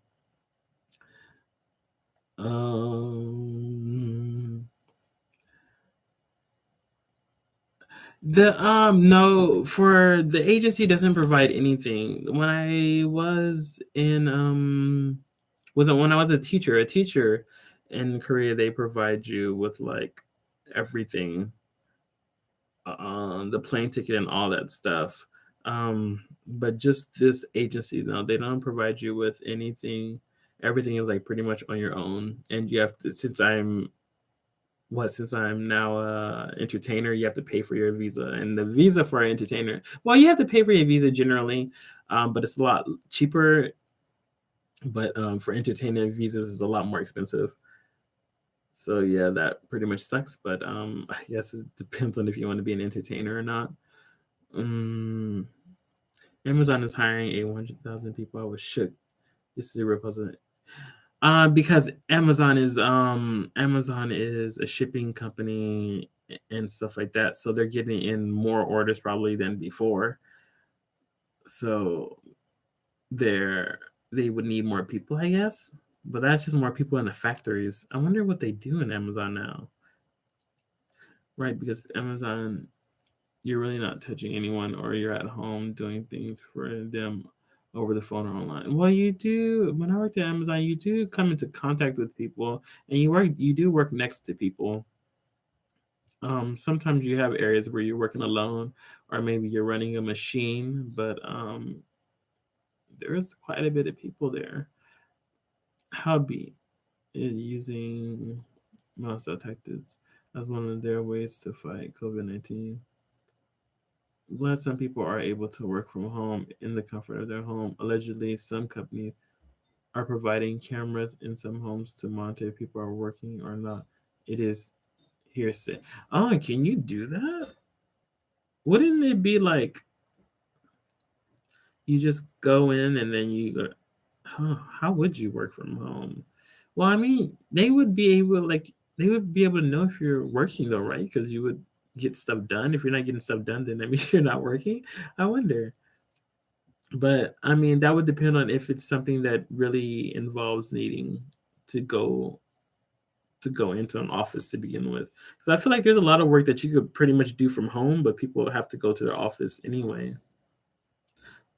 The no, for the agency doesn't provide anything. When I was in wasn't when I was a teacher in Korea, they provide you with like everything, the plane ticket and all that stuff. But just this agency, no, they don't provide you with anything. Everything is like pretty much on your own, and you have to. Since I'm now a entertainer, you have to pay for your visa, and the visa for an entertainer, well, you have to pay for your visa generally, but it's a lot cheaper. But for entertainer, visas is a lot more expensive. So yeah, that pretty much sucks. But I guess it depends on if you want to be an entertainer or not. Um, Amazon is hiring 100,000 people. I was shook. This is a real puzzle. Because Amazon is a shipping company and stuff like that, so they're getting in more orders probably than before. So they would need more people, I guess. But that's just more people in the factories. I wonder what they do in Amazon now, right? Because Amazon, you're really not touching anyone, or you're at home doing things for them over the phone or online. Well, you do. When I worked at Amazon, you do come into contact with people, and you do work next to people. Sometimes you have areas where you're working alone, or maybe you're running a machine, but there's quite a bit of people there. Hobby is using mouse detectives as one of their ways to fight COVID-19. Glad some people are able to work from home in the comfort of their home. Allegedly, some companies are providing cameras in some homes to monitor if people are working or not. It is hearsay. Oh, can you do that? Wouldn't it be like You just go in and then you go, how would you work from home? Well, I mean, they would be able to know if you're working though, right? Because you would get stuff done. If you're not getting stuff done, then that means you're not working. I wonder. But I mean, that would depend on if it's something that really involves needing to go to go into an office to begin with. Because I feel like there's a lot of work that you could pretty much do from home, but people have to go to their office anyway.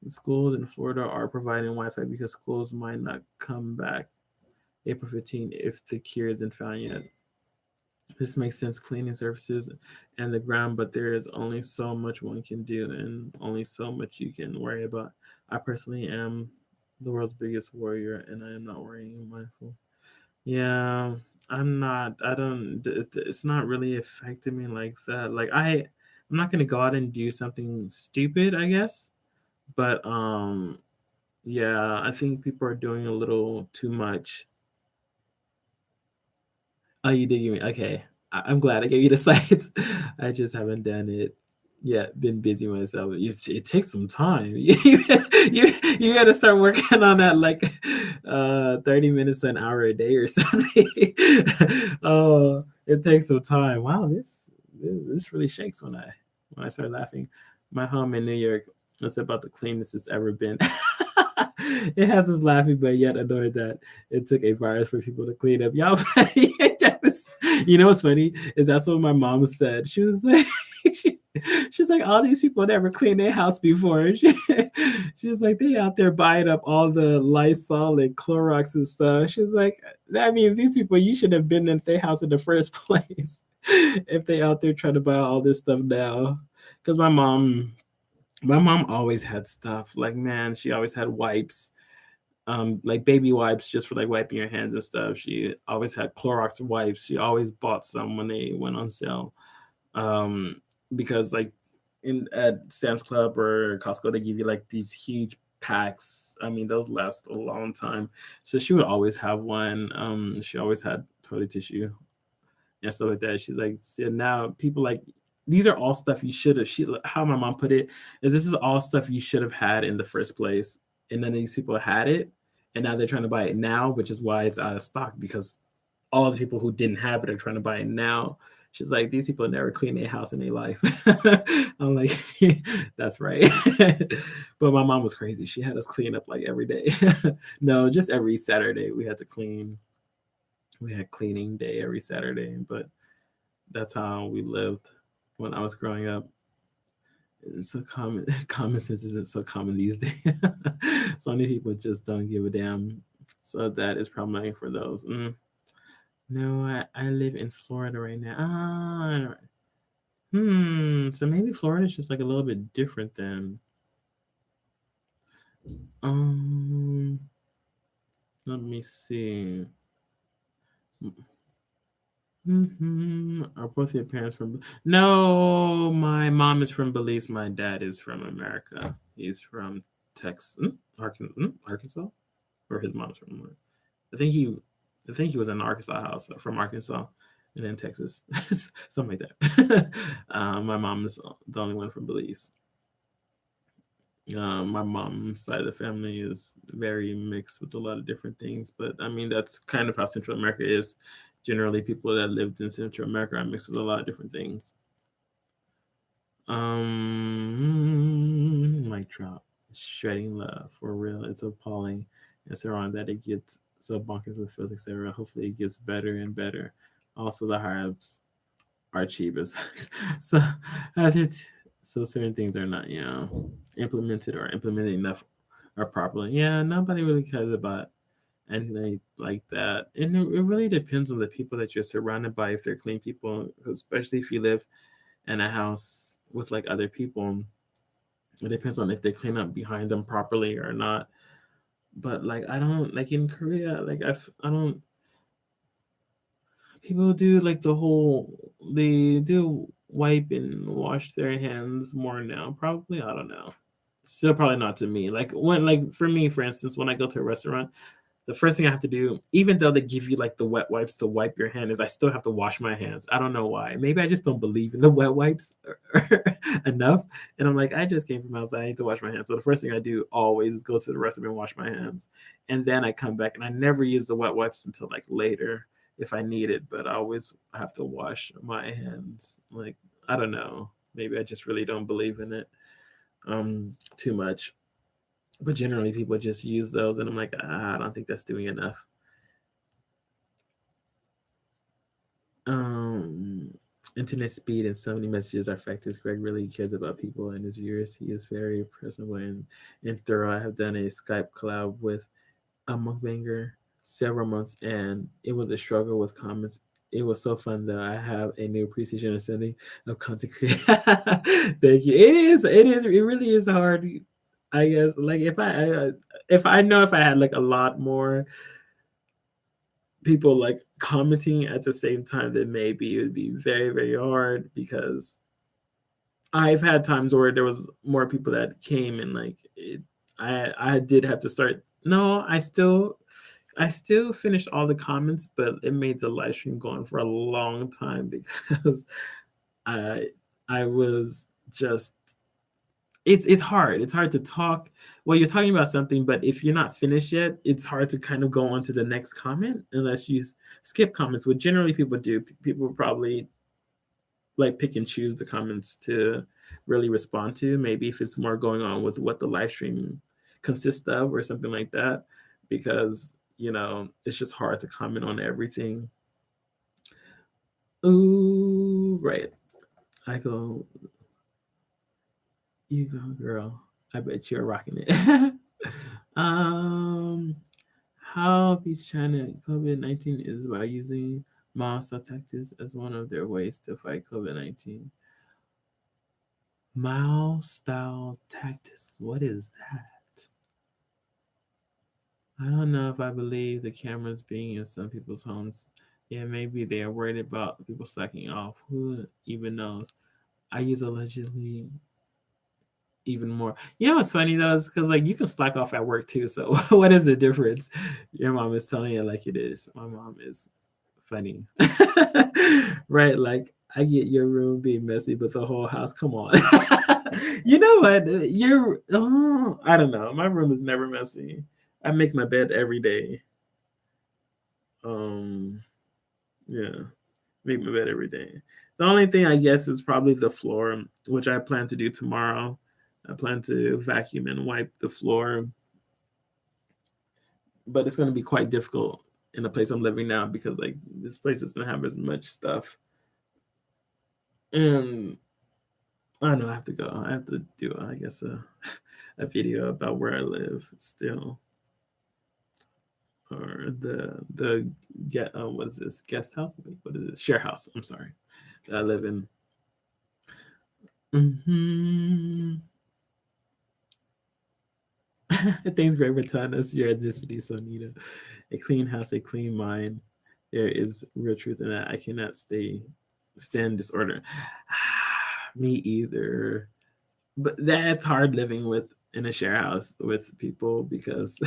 Schools in Florida are providing Wi-Fi because schools might not come back April 15th if the cure isn't found yet. This makes sense, cleaning surfaces and the ground, but there is only so much one can do and only so much you can worry about. I personally am the world's biggest warrior and I am not worrying mindful. Yeah, I'm not. I don't. It's not really affecting me like that. I'm not gonna go out and do something stupid, I guess. But yeah, I think people are doing a little too much. Oh, you did give me okay. I'm glad I gave you the sites. I just haven't done it. Yeah, been busy myself. It takes some time. You got to start working on that like 30 minutes to an hour a day or something. Oh, it takes some time. Wow, this really shakes when I start laughing. My home in New York, it's about the cleanest it's ever been. It has us laughing, but yet annoyed that it took a virus for people to clean up. Y'all, you know what's funny is that's what my mom said. She was like, she, she's like, all these people never cleaned their house before. She was like, they out there buying up all the Lysol and Clorox and stuff. She was like, that means these people, you should have been in their house in the first place if they out there trying to buy all this stuff now. Because my mom always had stuff. Like, man, she always had wipes, like baby wipes just for like wiping your hands and stuff. She always had Clorox wipes. She always bought some when they went on sale. Um, because like in at Sam's Club or Costco, they give you like these huge packs. I mean, those last a long time. So she would always have one. She always had toilet tissue and stuff like that. She's like, so now people like these are all stuff you should have. She how my mom put it is this is all stuff you should have had in the first place, and then these people had it, and now they're trying to buy it now, which is why it's out of stock because all the people who didn't have it are trying to buy it now. She's like, these people never clean their house in their life. I'm like, that's right. But my mom was crazy. She had us clean up like every day. No, just every Saturday we had to clean. We had cleaning day every Saturday, but that's how we lived when I was growing up. It's so common. Common sense isn't so common these days. So many people just don't give a damn. So that is problematic for those. No, I live in Florida right now. So maybe Florida is just like a little bit different than. Um, Let me see. Are both your parents from? No, my mom is from Belize. My dad is from America. He's from Texas, Arkansas, or his mom's from. I think he, I think he was in an Arkansas house from Arkansas, and then Texas, something like that. My mom is the only one from Belize. My mom's side of the family is very mixed with a lot of different things, but I mean that's kind of how Central America is. Generally, people that lived in Central America are mixed with a lot of different things. Mic drop. Shredding love for real. It's appalling. It's around that it gets so bonkers with Felix era. Hopefully, it gets better and better. Also, the higher-ups are cheap as so. As it, so certain things are not, implemented or implemented enough or properly. Yeah, nobody really cares about anything like that, and it really depends on the people that you're surrounded by. If they're clean people, especially if you live in a house with like other people, it depends on if they clean up behind them properly or not. But like I don't like in Korea, like I don't people do like they do wipe and wash their hands more now. Probably, I don't know. Still probably not to me. Like when like for me, for instance, when I go to a restaurant, the first thing I have to do, even though they give you like the wet wipes to wipe your hand, is I still have to wash my hands. I don't know why. Maybe I just don't believe in the wet wipes enough. And I'm like, I just came from outside. I need to wash my hands. So the first thing I do always is go to the restroom and wash my hands. And then I come back, and I never use the wet wipes until like later if I need it. But I always have to wash my hands. Like, I don't know. Maybe I just really don't believe in it too much. But generally, people just use those, and I'm like, I don't think that's doing enough. Internet speed and so many messages are factors. Greg really cares about people and his viewers. He is very personable and thorough. I have done a Skype collab with a mukbanger several months, and it was a struggle with comments. It was so fun though. I have a new appreciation and sending of content creation. Thank you. It really is hard. I guess like if I know if I had like a lot more people like commenting at the same time, then maybe it would be very, very hard, because I've had times where there was more people that came, and like I did have to start. No, I still finished all the comments, but it made the live stream go on for a long time because I was just it's hard. It's hard to talk. Well, you're talking about something, but if you're not finished yet, it's hard to kind of go on to the next comment unless you skip comments, which generally people do. People probably like pick and choose the comments to really respond to. Maybe if it's more going on with what the live stream consists of or something like that, because it's just hard to comment on everything. Ooh, right. I go, you go, girl. I bet you're rocking it. How China COVID-19 is by using milestone tactics as one of their ways to fight COVID-19. Milestone tactics. What is that? I don't know if I believe the cameras being in some people's homes. Yeah, maybe they are worried about people slacking off. Who even knows? I use allegedly even more. You know what's funny though is because like you can slack off at work too. So what is the difference? Your mom is telling it like it is. My mom is funny, right? Like I get your room being messy, but the whole house. Come on. You know what? I don't know. My room is never messy. I make my bed every day. Yeah, make my bed every day. The only thing I guess is probably the floor, which I plan to do tomorrow. I plan to vacuum and wipe the floor, but it's going to be quite difficult in the place I'm living now because like this place doesn't have as much stuff. And I don't know, I have to go. I have to do, I guess, a video about where I live still, or the get what is this, guest house? Wait, what is it? Share house. I'm sorry, that I live in. Thanks, Greg, for telling us your ethnicity, Sonita. A clean house, a clean mind. There is real truth in that. I cannot stand disorder. Me either. But that's hard living in a share house with people because,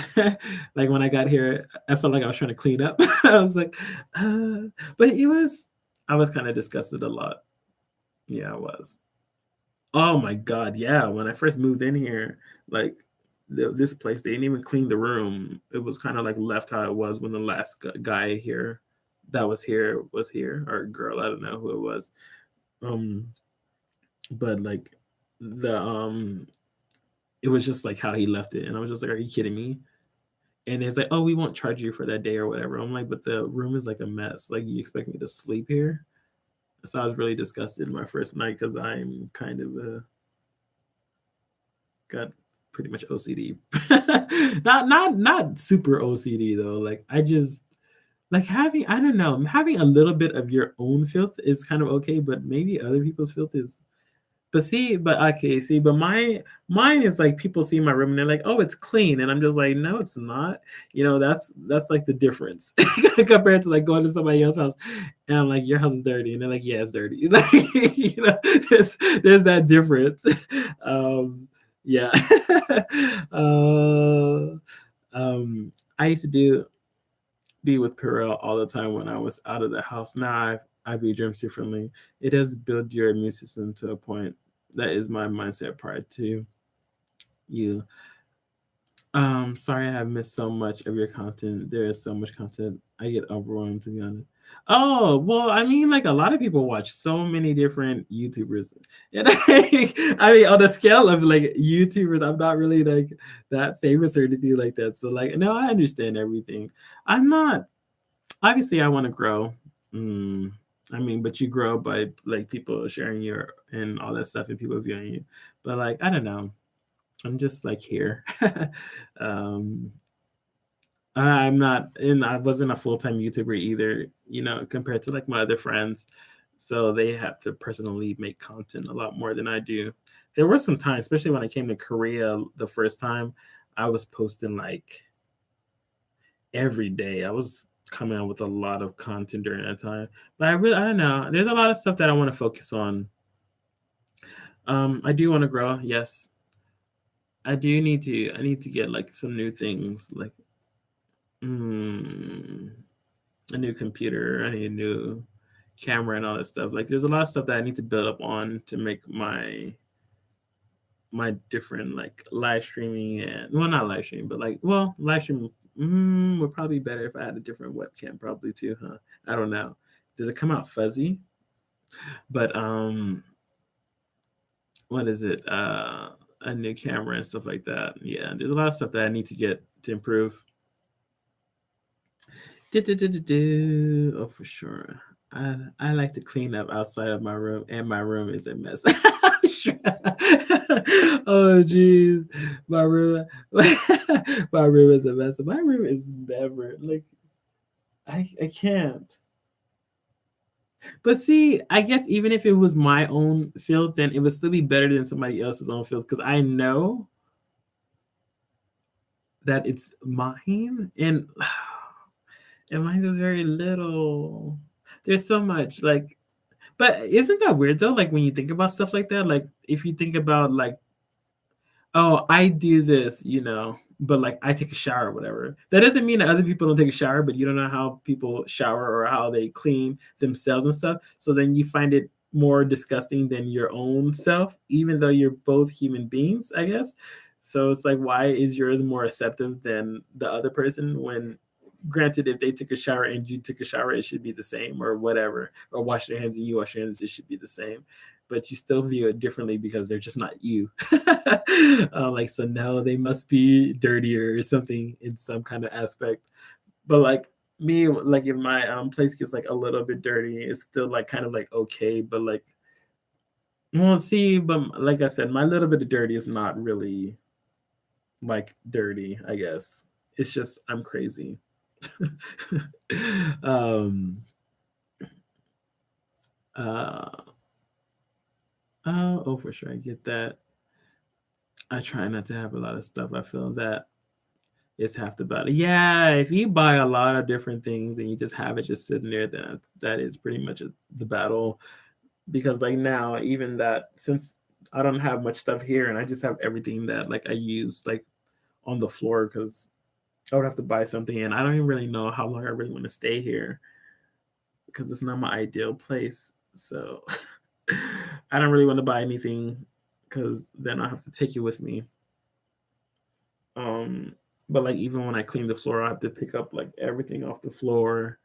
like, when I got here, I felt like I was trying to clean up. I was like, but I was kind of disgusted a lot. Yeah, I was. Oh my God, yeah. When I first moved in here, like, this place, they didn't even clean the room. It was kind of like left how it was when the last guy here that was here or girl, I don't know who it was. But like it was just like how he left it, and I was just like, are you kidding me? And it's like, oh, we won't charge you for that day or whatever. I'm like, but the room is like a mess. Like, you expect me to sleep here? So I was really disgusted my first night because I'm kind of got pretty much OCD. not super OCD though. Like, I just like having, I don't know, having a little bit of your own filth is kind of okay, but maybe other people's filth is. But mine is like people see my room and they're like, oh, it's clean, and I'm just like, no, it's not. That's like the difference compared to like going to somebody else's house and I'm like, your house is dirty, and they're like, yeah, it's dirty. Like, there's that difference. Yeah. I used to be with Purell all the time when I was out of the house. Now I view germs differently. It does build your immune system to a point. That is my mindset prior to you. Sorry I have missed so much of your content. There is so much content. I get overwhelmed, to be honest. Oh, well, I mean, like a lot of people watch so many different YouTubers. And I mean, on the scale of like YouTubers, I'm not really like that famous or anything like that. So like, no, I understand everything. I'm not, obviously I want to grow. Mm, I mean, but you grow by like people sharing your and all that stuff and people viewing you. But like, I don't know. I'm just like here. um, I'm not, and I wasn't a full time YouTuber either, compared to like my other friends. So they have to personally make content a lot more than I do. There were some times, especially when I came to Korea the first time, I was posting like every day. I was coming out with a lot of content during that time. But I don't know. There's a lot of stuff that I want to focus on. I do want to grow, yes. I need to get like some new things, like mm, a new computer, I need a new camera and all that stuff. Like there's a lot of stuff that I need to build up on to make my different like live streaming and well not live streaming, but like live streaming would probably be better if I had a different webcam probably too, huh? I don't know. Does it come out fuzzy? But what is it? A new camera and stuff like that. Yeah, there's a lot of stuff that I need to get to improve. Oh, for sure. I like to clean up outside of my room, and my room is a mess. Oh, jeez, my room, my room is a mess. My room is never like I can't. But see, I guess even if it was my own field, then it would still be better than somebody else's own field because I know that it's mine, and mine is very little. There's so much like, but isn't that weird though? Like when you think about stuff like that, like if you think about like, oh, I do this, but like I take a shower or whatever. That doesn't mean that other people don't take a shower, but you don't know how people shower or how they clean themselves and stuff. So then you find it more disgusting than your own self, even though you're both human beings, I guess. So it's like, why is yours more acceptive than the other person when granted, if they took a shower and you took a shower, it should be the same or whatever. Or wash their hands and you wash your hands, it should be the same. But you still view it differently because they're just not you. Like, so now they must be dirtier or something in some kind of aspect. But like me, like if my place gets like a little bit dirty, it's still like kind of like okay. But like, well, see, but like I said, my little bit of dirty is not really like dirty, I guess. It's just I'm crazy. um uh oh, for sure I get that. I try not to have a lot of stuff. I feel that is half the battle. Yeah, if you buy a lot of different things and you just have it just sitting there, then that is pretty much the battle. Because like now, even that, since I don't have much stuff here and I just have everything that like I use like on the floor because I would have to buy something and I don't even really know how long I really want to stay here because it's not my ideal place. So I don't really want to buy anything because then I have to take it with me. Um, but like even when I clean the floor, I have to pick up like everything off the floor,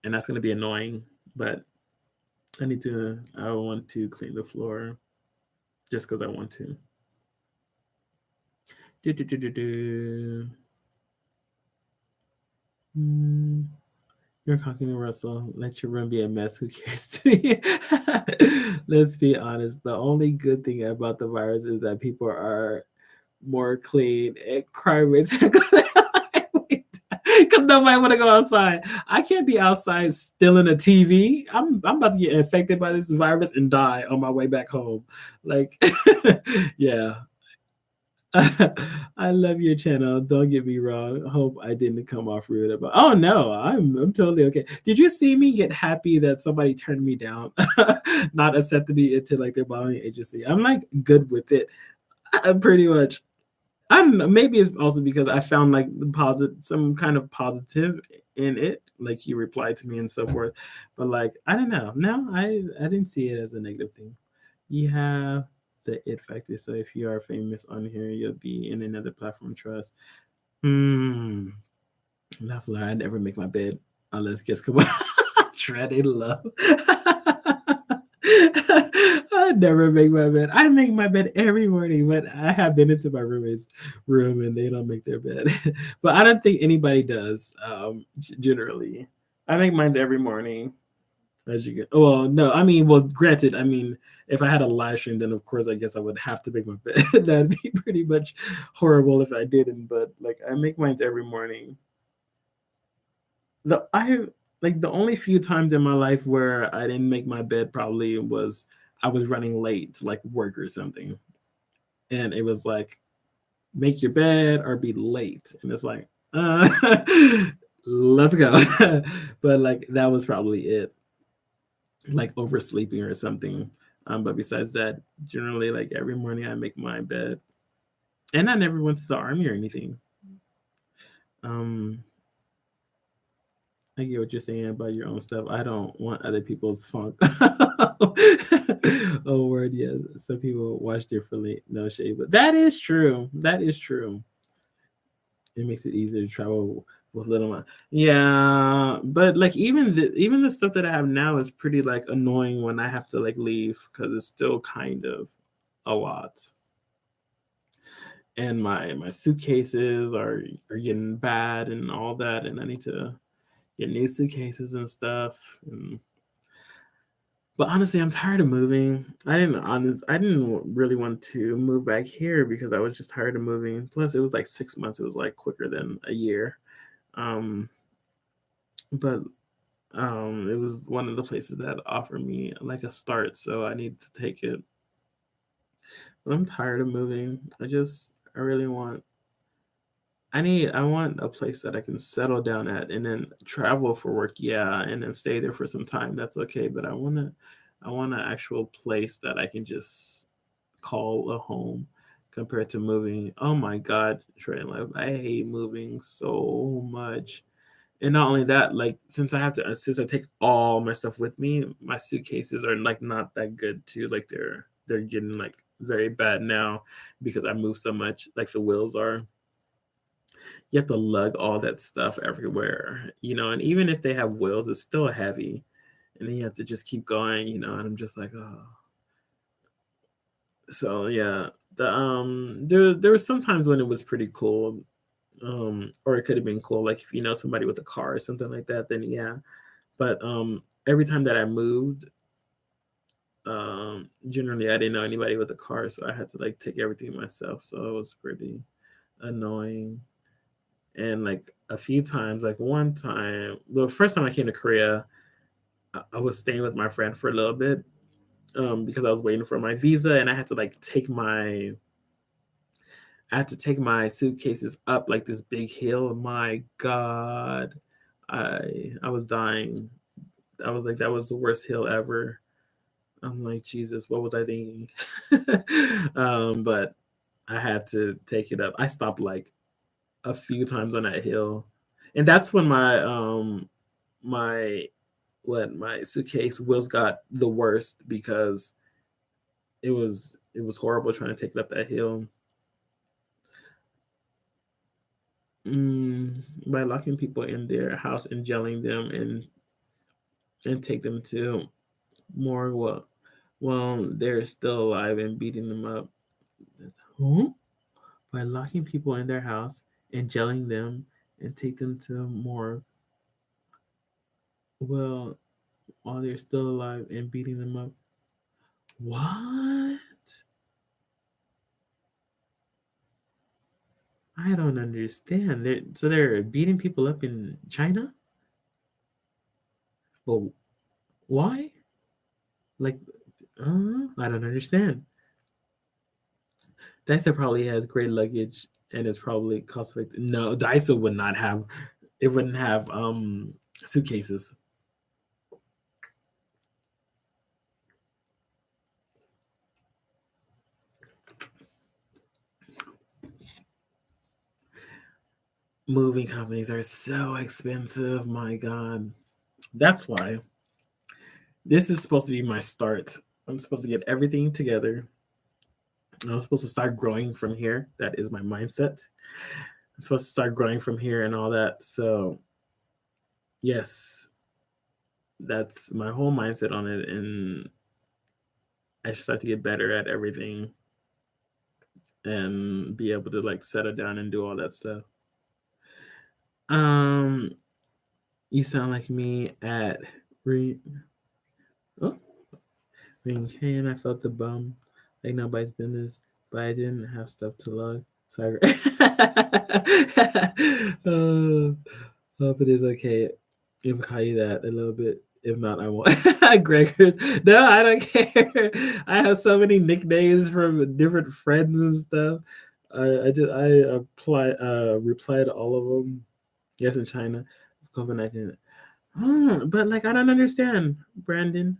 and that's gonna be annoying. But I want to clean the floor just because I want to. Do, do, do, do, do. You're talking to Russell. Let your room be a mess. Who cares to you? Let's be honest. The only good thing about the virus is that people are more clean and crime rates because nobody want to go outside. I can't be outside stealing a TV. I'm about to get infected by this virus and die on my way back home. Like, yeah. I love your channel. Don't get me wrong. Hope I didn't come off rude about. Oh no, I'm totally okay. Did you see me get happy that somebody turned me down, not accepted me into like their modeling agency? I'm like good with it, pretty much. I don't know. Maybe it's also because I found like the positive, some kind of positive in it. Like he replied to me and so forth. But like I don't know. No, I didn't see it as a negative thing. You have the it factor. So if you are famous on here, you'll be in another platform trust. Hmm. Love lie. I never make my bed unless guests come shredded love. I never make my bed. I make my bed every morning, but I have been into my roommate's room and they don't make their bed. But I don't think anybody does. Generally, I make mine every morning. As you get, well, no, I mean, well, granted, I mean, if I had a live stream, then of course, I guess I would have to make my bed. That'd be pretty much horrible if I didn't. But like, I make mine every morning. The I like the only few times in my life where I didn't make my bed probably was I was running late to like work or something, and it was like make your bed or be late, and it's like uh, let's go. But like that was probably it, like oversleeping or something. But besides that, generally like every morning I make my bed, and I never went to the army or anything. Um, I get what you're saying about your own stuff. I don't want other people's funk. Oh, word, yes. Some people watch differently. No shade, but that is true. That is true. It makes it easier to travel with little one. Yeah, but like even the stuff that I have now is pretty like annoying when I have to like leave because it's still kind of a lot. And my suitcases are getting bad and all that, and I need to get new suitcases and stuff. And, but honestly, I'm tired of moving. I didn't really want to move back here because I was just tired of moving. Plus, it was like 6 months. It was like quicker than a year. Um, but it was one of the places that offered me like a start, so I need to take it. But I'm tired of moving. I really want I want a place that I can settle down at and then travel for work, yeah, and then stay there for some time. That's okay, but I want an actual place that I can just call a home compared to moving. Oh my god, Trey, like I hate moving so much. And not only that, like since I take all my stuff with me, my suitcases are like not that good too. Like they're getting like very bad now because I move so much. Like the wheels are, you have to lug all that stuff everywhere, and even if they have wheels, it's still heavy. And then you have to just keep going, and I'm just like, oh. So yeah, there were some times when it was pretty cool, or it could have been cool, like if you know somebody with a car or something like that, then yeah. But every time that I moved, generally I didn't know anybody with a car, so I had to like take everything myself. So it was pretty annoying. And like a few times, like one time, the first time I came to Korea, I was staying with my friend for a little bit, because I was waiting for my visa, and I had to take my suitcases up like this big hill. My God, I was dying. I was like, that was the worst hill ever. I'm like, Jesus, what was I thinking? But I had to take it up. I stopped like a few times on that hill, and that's when my my suitcase wheels got the worst because it was horrible trying to take it up that hill. Mm, by locking people in their house and jailing them and take them to more well they're still alive and beating them up. Huh? By locking people in their house and jailing them and take them to more well while they're still alive and beating them up. What? I don't understand. They're beating people up in China? But why? Like, I don't understand. Dyson probably has great luggage and it's probably cost effective. No, Dyson would not have. It wouldn't have suitcases. moving companies are so expensive. My God. That's why this is supposed to be my start. I'm supposed to get everything together. I'm supposed to start growing from here. That is my mindset. I'm supposed to start growing from here and all that. So, yes, that's my whole mindset on it. And I should start to get better at everything and be able to like settle down and do all that stuff. Um, you sound like me at re. Oh, ring hand. I felt the bum, like nobody's business, but I didn't have stuff to log. Sorry. uh, Hope it is okay if I call you that a little bit. If not, I won't. Gregors. No, I don't care. I have so many nicknames from different friends and stuff. I reply to all of them. Yes, in China, COVID-19. But like I don't understand, Brandon.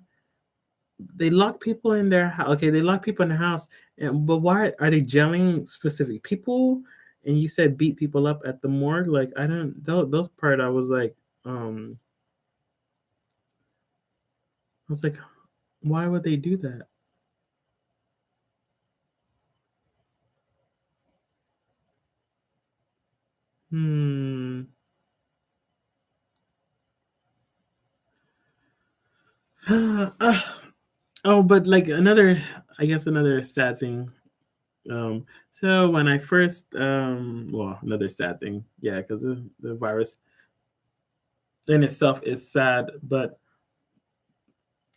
They lock people in their house. Okay, they lock people in the house, but why are they jailing specific people? And you said beat people up at the morgue. Like I don't those part. I was like, why would they do that? Hmm. Oh, but like another, I guess another sad thing. So when I first, well, another sad thing, yeah, because the virus in itself is sad. But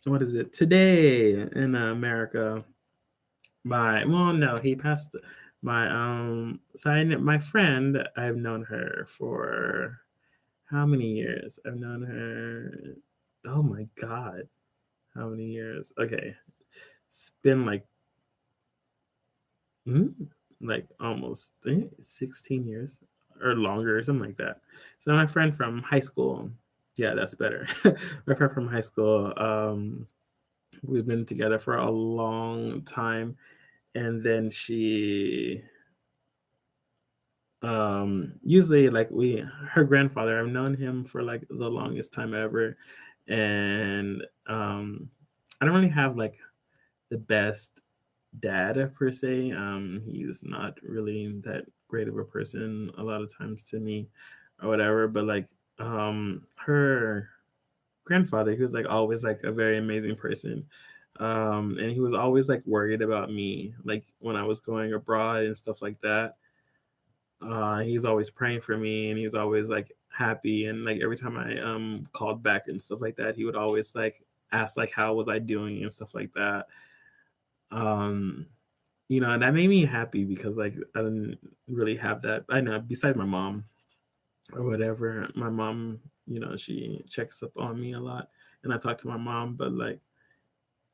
what is it today in America? No, he passed. My friend, I've known her for how many years? I've known her. Oh my god, how many years? Okay, it's been mm, like almost 16 years or longer, or something like that. So my friend from high school, yeah, that's better. My friend from high school, we've been together for a long time, and then she usually like we her grandfather, I've known him for like the longest time ever, and I don't really have like the best dad per se. He's not really that great of a person a lot of times to me or whatever, but like her grandfather, he was like always like a very amazing person. And he was always like worried about me, like when I was going abroad and stuff like that. He's always praying for me, and he's always like happy, and like every time I called back and stuff like that, he would always like ask like how was I doing and stuff like that. um and that made me happy because like I didn't really have that. I know, besides my mom or whatever, my mom, she checks up on me a lot, and I talk to my mom, but like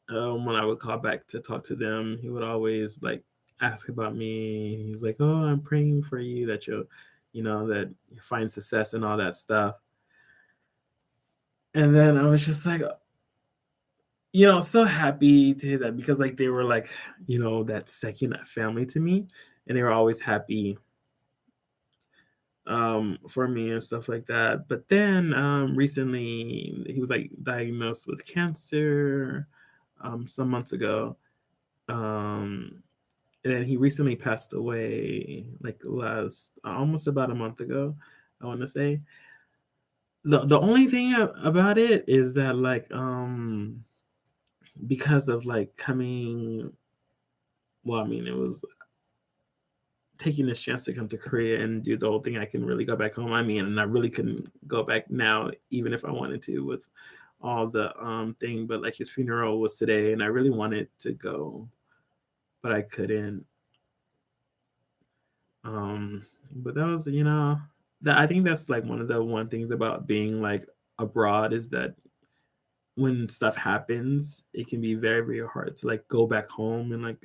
when I would call back to talk to them, he would always like ask about me. He's like, "Oh, I'm praying for you that that you find success and all that stuff." And then I was just like, so happy to hear that because like they were like, that second family to me, and they were always happy for me and stuff like that. But then recently he was like diagnosed with cancer some months ago. Um and then he recently passed away like last almost about a month ago, I want to say. The only thing about it is that like because of like coming, well, I mean, it was taking this chance to come to Korea and do the whole thing. I can really go back home. I mean, and I really couldn't go back now even if I wanted to with all the thing, but like his funeral was today and I really wanted to go, but I couldn't. Um, but that was, that I think that's like one of the one things about being like abroad is that when stuff happens, it can be very, very hard to like go back home and like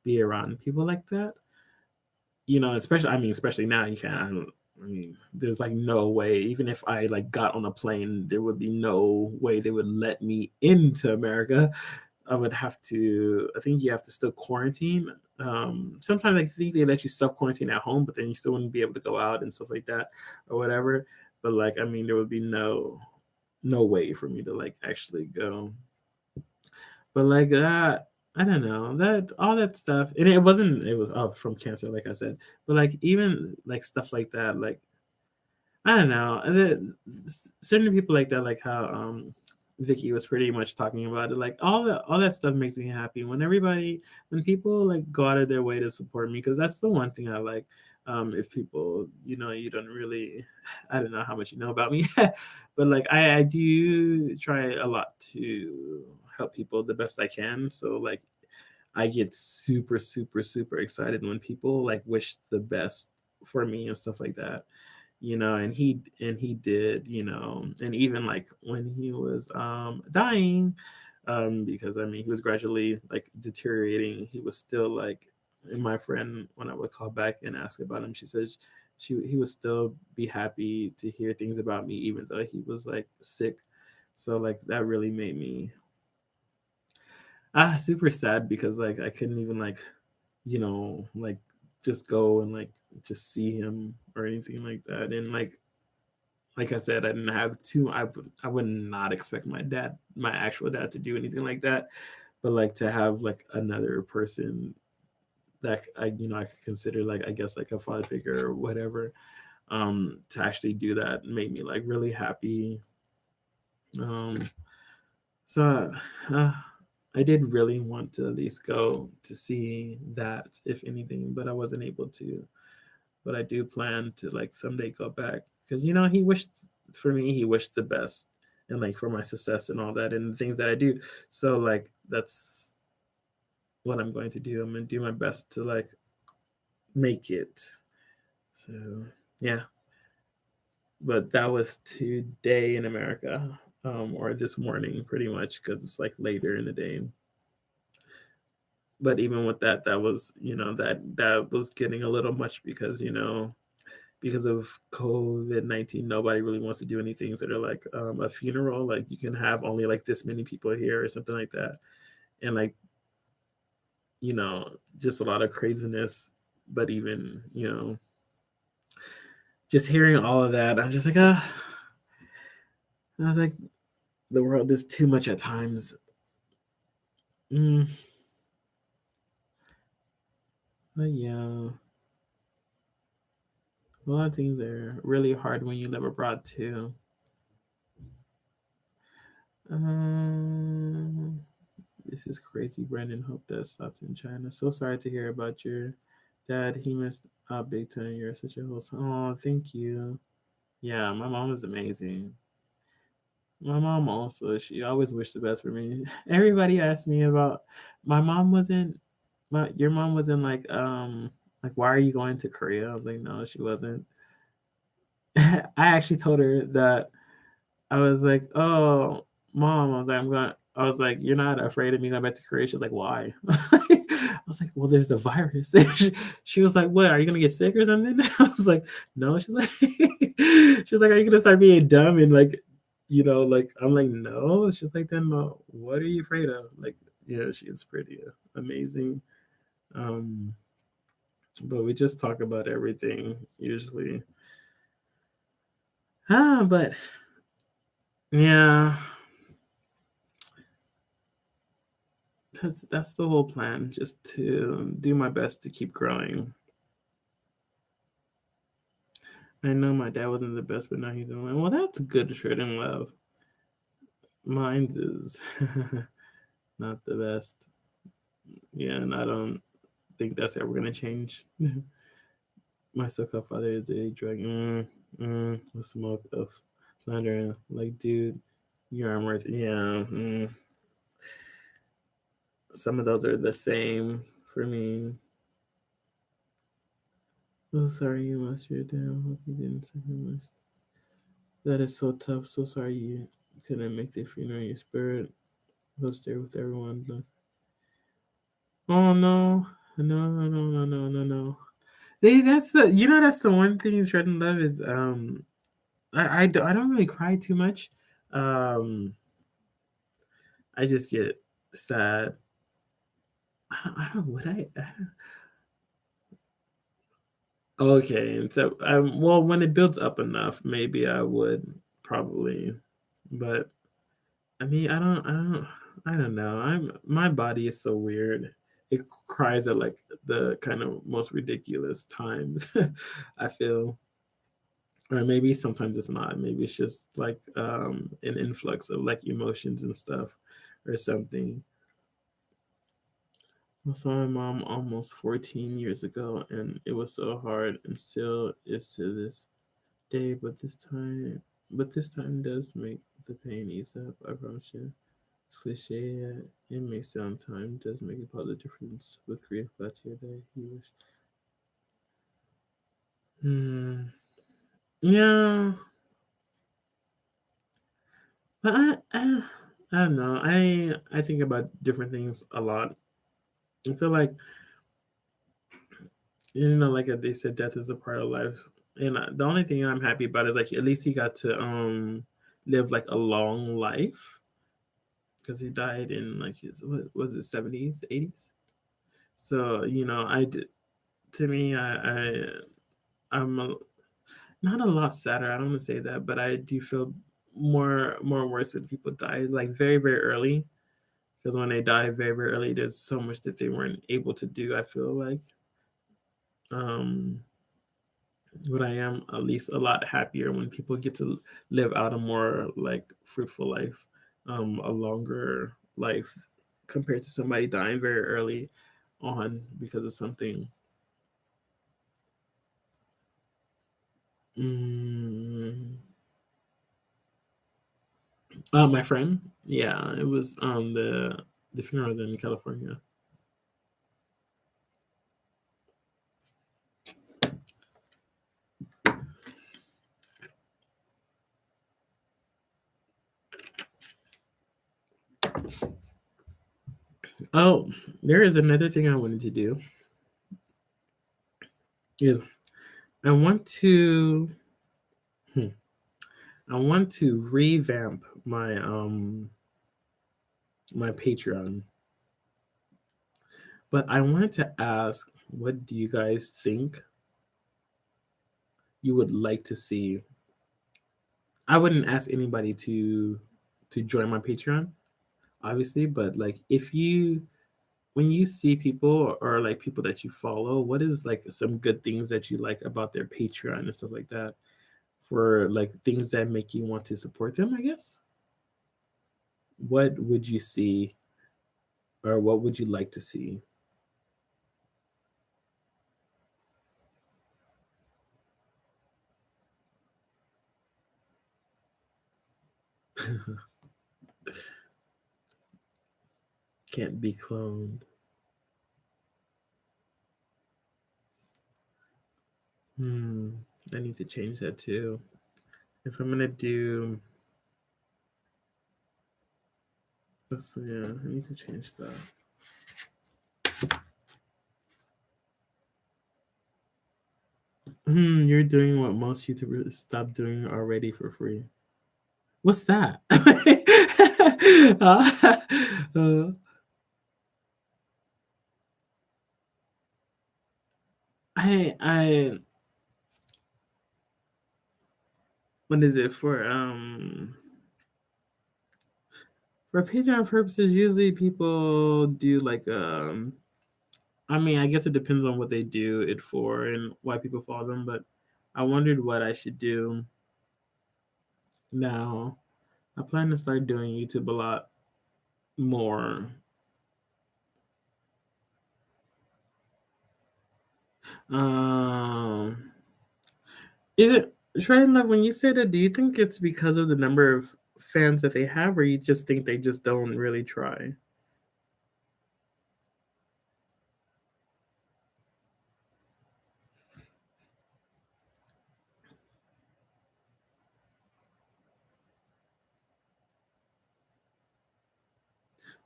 be around people like that. Especially now you can't. I mean, there's like no way. Even if I like got on a plane, there would be no way they would let me into America. I would have to. I think you have to still quarantine. Sometimes I think they let you self quarantine at home, but then you still wouldn't be able to go out and stuff like that or whatever. But like, I mean, there would be no way for me to like actually go. But like that, I don't know that all that stuff, and it wasn't. It was from cancer, like I said. But like even like stuff like that, like I don't know. Certain people like that, like how Vicky was pretty much talking about it. Like all that stuff makes me happy when people like go out of their way to support me, because that's the one thing I like. If people, you don't really, I don't know how much you know about me, but like I do try a lot to help people the best I can. So like I get super, super, super excited when people like wish the best for me and stuff like that, and he did, and even like when he was dying, because I mean he was gradually like deteriorating, he was still like, and my friend, when I would call back and ask about him, she said he would still be happy to hear things about me even though he was like sick. So like that really made me super sad, because like I couldn't even like, like just go and like just see him or anything like that. And like I said, I didn't have to. I would not expect my actual dad, to do anything like that. But like to have like another person that I could consider, like, I guess like a father figure or whatever, to actually do that made me like really happy. Um, so uh, I did really want to at least go to see that, if anything, but I wasn't able to. But I do plan to like someday go back, because he wished the best, and like for my success and all that and the things that I do. So like that's what I'm going to do. I'm gonna do my best to like make it. So yeah, but that was today in America, or this morning, pretty much, because it's like later in the day. But even with that, that was that was getting a little much, because because of COVID-19, nobody really wants to do any things that are like a funeral. Like you can have only like this many people here or something like that, and like you know, just a lot of craziness. But even just hearing all of that, I'm just like, I was like, the world is too much at times. Mm, but yeah, a lot of things are really hard when you live abroad too. Um, this is crazy, Brandon. Hope that stopped in China. So sorry to hear about your dad. He missed big time. You're such a host. Oh, thank you. Yeah, my mom is amazing. My mom also, she always wished the best for me. Everybody asked me about my mom wasn't your mom wasn't like, why are you going to Korea? I was like, no, she wasn't. I actually told her that. I was like, oh, mom, I was like, you're not afraid of me going back to Korea? She was like, why? I was like, well, there's the virus. She was like, what? Are you gonna get sick or something? I was like, no. She's like, she was like, are you gonna start being dumb and like, like I'm like, no. She's like, then what are you afraid of? Like, yeah, she is pretty amazing. Um, but we just talk about everything usually. But yeah, that's the whole plan. Just to do my best to keep growing. I know my dad wasn't the best, but now he's in line. Well, that's good shit in love. Mine's is not the best. Yeah, and I don't think that's ever gonna change. My so-called father is a drug. The smoke of slander. Like, dude, you aren't worth. Yeah. Some of those are the same for me. Oh, sorry you lost your dad. Hope you didn't suffer much. That is so tough. So sorry you couldn't make the funeral. Your spirit was there with everyone. Oh no, no. That's that's the one thing Shred and Love is I don't really cry too much. Um, I just get sad. I don't would I okay, and so, well, when it builds up enough, maybe I would probably, but I mean, I don't know. My body is so weird. It cries at like the kind of most ridiculous times. I feel, or maybe sometimes it's not. Maybe it's just like an influx of like emotions and stuff, or something. I saw my mom almost 14 years ago, and it was so hard, and still is to this day. But this time does make the pain ease up. I promise you. It's cliche, it may sound time does make a positive difference with grief. That's your day. You wish. Hmm. Yeah, but I don't know. I think about different things a lot. I feel like like they said, death is a part of life, and the only thing I'm happy about is like at least he got to live like a long life because he died in like his what was it 70s 80s. So I did to me I'm not a lot sadder. I don't want to say that, but I do feel more worse when people die like very very early because when they die very very early, there's so much that they weren't able to do. I feel like, um, but I am at least a lot happier when people get to live out a more like fruitful life, a longer life compared to somebody dying very early on because of something. Mm, my friend, yeah, it was the funeral was in California. Oh, there is another thing I wanted to do is I want to hmm, I want to revamp my Patreon. But I wanted to ask, what do you guys think you would like to see? I wouldn't ask anybody to join my Patreon, obviously, but like if you when you see people or like people that you follow, what is like some good things that you like about their Patreon and stuff like that? For like things that make you want to support them, I guess. What would you see or what would you like to see? Can't be cloned. Hmm. I need to change that too. If I'm gonna do, let's see, yeah, I need to change that. You're doing what most YouTubers stop doing already for free. What's that? uh, I what is it for Patreon purposes? Usually people do like I mean, I guess it depends on what they do it for and why people follow them, but I wondered what I should do now. I plan to start doing YouTube a lot more. Um, is it Shredded Love? When you say that, do you think it's because of the number of fans that they have, or you just think they just don't really try?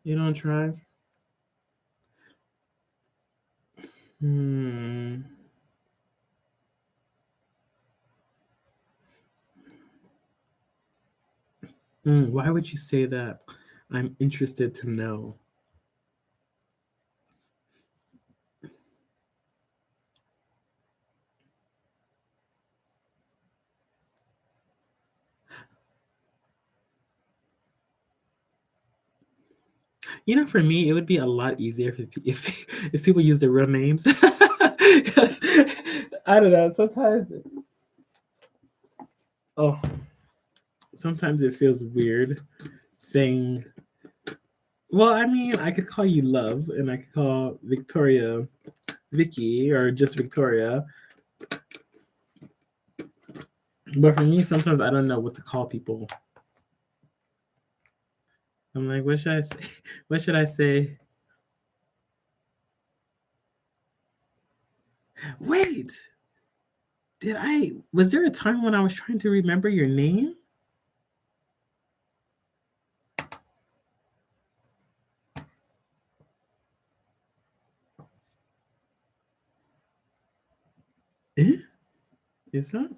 You don't try. Hmm. Why would you say that? I'm interested to know. For me, it would be a lot easier if people use their real names. 'Cause, I don't know. Oh, sometimes it feels weird saying. Well, I mean, I could call you Love, and I could call Victoria Vicky, or just Victoria. But for me, sometimes I don't know what to call people. I'm like, what should I say? What should I say? Wait, was there a time when I was trying to remember your name? Eh? Is that?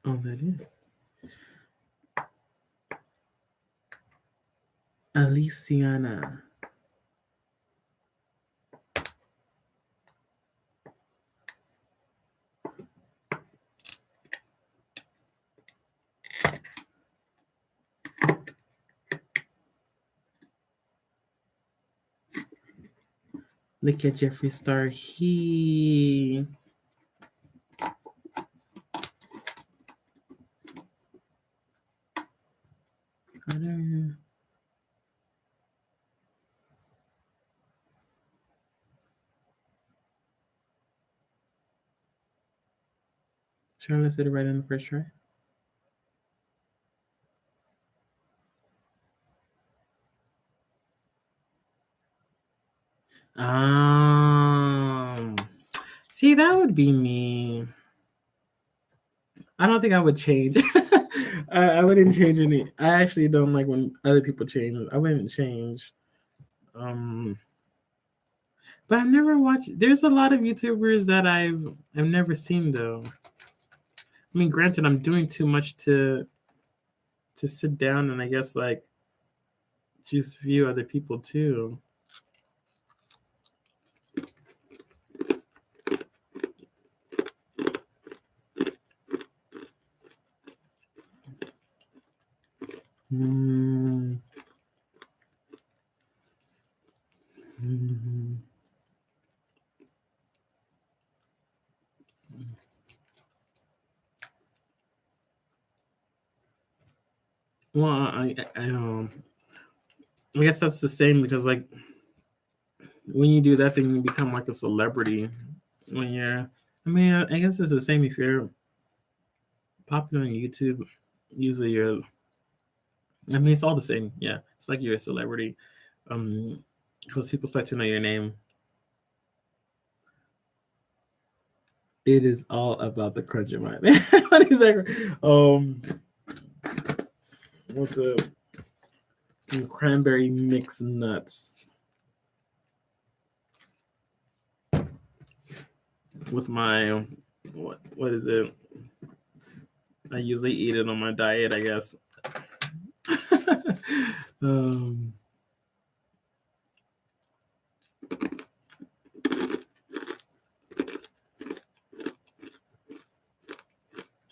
Oh, that is. Aliciana. Look at Jeffree Star. I don't. Charlotte said it right in the first try. See, that would be me. I don't think I would change. I wouldn't change any. I actually don't like when other people change. I wouldn't change. But I've never watched. There's a lot of YouTubers that I've never seen though. I mean, granted, I'm doing too much to sit down and I guess like just view other people too. Mm. Mm. Well, I guess that's the same because like when you do that thing, you become like a celebrity. When you're, I mean, I guess it's the same if you're popular on YouTube. Usually, you're. I mean, it's all the same. Yeah, it's like you're a celebrity. Because people start to know your name. It is all about the crunch in my man. Exactly. What's up? Some cranberry mixed nuts with my what is it? I usually eat it on my diet, I guess. um,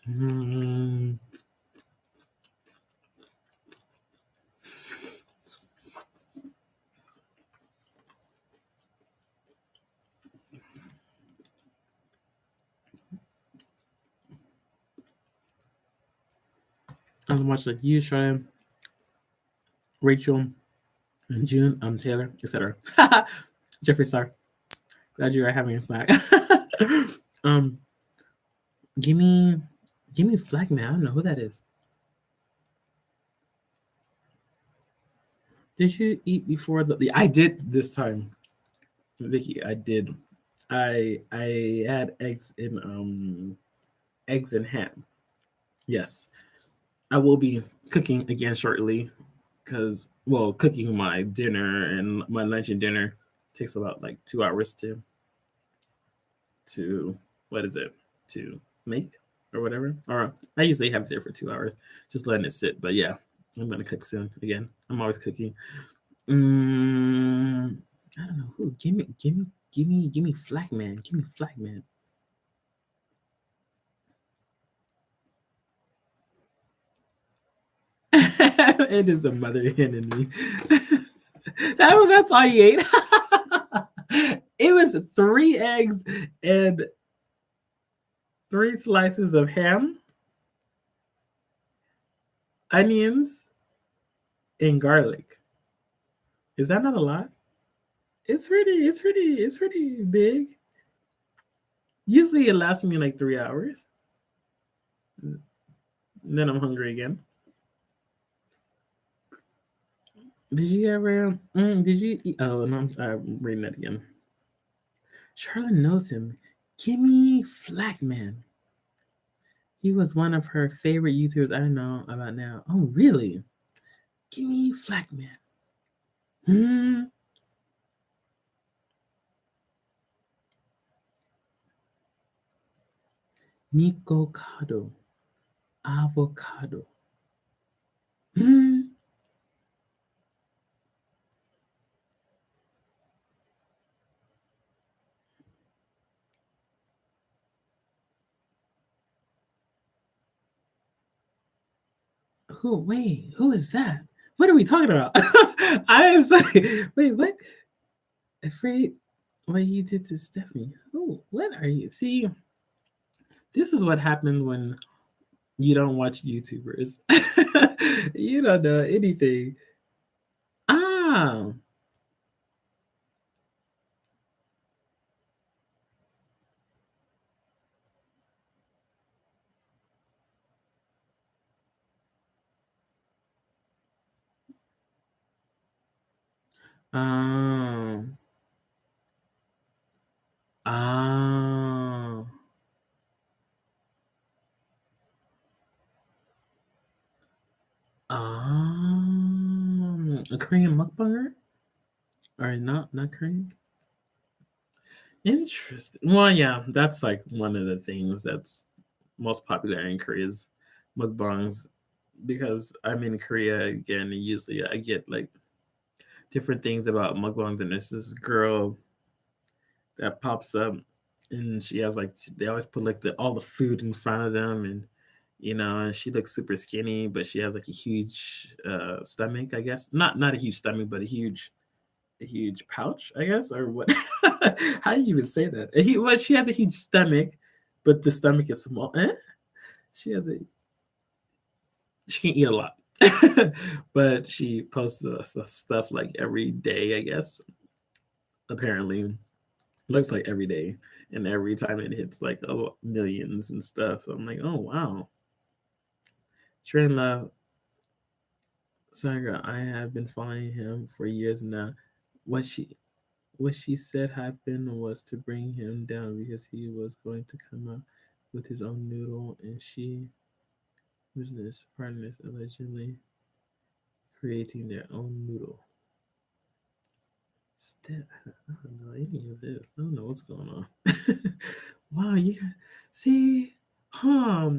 mm, I'm watching like you, Shia, Rachel, and June, Taylor, etc. Jeffree Star. Glad you are having a snack. um, give me Flag Man. I don't know who that is. Did you eat before the? I did this time, Vicky. I did. I had eggs and ham. Yes, I will be cooking again shortly because cooking my dinner and my lunch and dinner takes about like 2 hours to what is it to make or whatever. Or I usually have it there for 2 hours, just letting it sit. But yeah, I'm gonna cook soon again. I'm always cooking. I don't know who. Give me Flag Man. Give me Flag Man. It is the mother hen in me. That's all you ate. It was 3 eggs and 3 slices of ham, onions, and garlic. Is that not a lot? It's pretty big. Usually it lasts me like 3 hours. Then I'm hungry again. Did you ever? Did you eat? Oh no, I'm reading that again. Charlotte knows him. Kimmy Flackman. He was one of her favorite YouTubers. I don't know about now. Oh really? Kimmy Flackman. Hmm. Nikocado. Avocado. Hmm. Who? Wait. Who is that? What are we talking about? I am sorry. Wait. What? Afraid what you did to Stephanie. Oh, what are you? See, this is what happens when you don't watch YouTubers. You don't know anything. Ah, um, ah, a Korean mukbanger, or not Korean. Interesting. Well, yeah, that's like one of the things that's most popular in Korea's mukbangs because I'm in Korea again. And usually, I get like different things about mukbangs, and there's this girl that pops up, and she has like they always put like all the food in front of them, and and she looks super skinny, but she has like a huge stomach, I guess. Not a huge stomach, but a huge pouch, I guess, or what? How do you even say that? Well, she has a huge stomach, but the stomach is small. She has a she can eat a lot, but she posts stuff like every day, I guess. Apparently, looks like every day, and every time it hits like millions and stuff. So I'm like, oh wow, Train Love Saga. I have been following him for years now. What she what she said happened was to bring him down because he was going to come out with his own noodle, and she business partners allegedly creating their own noodle. I don't know any of this. I don't know what's going on. Wow, you got see, I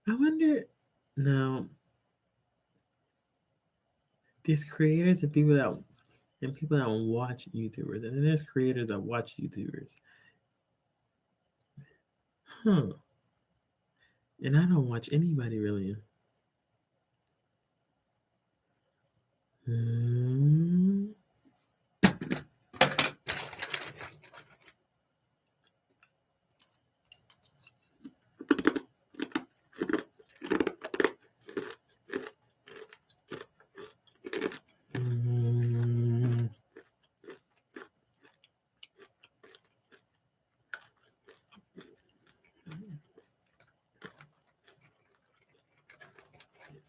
wonder now. There's creators and people that watch YouTubers, and then there's creators that watch YouTubers. Huh? And I don't watch anybody really. Hmm.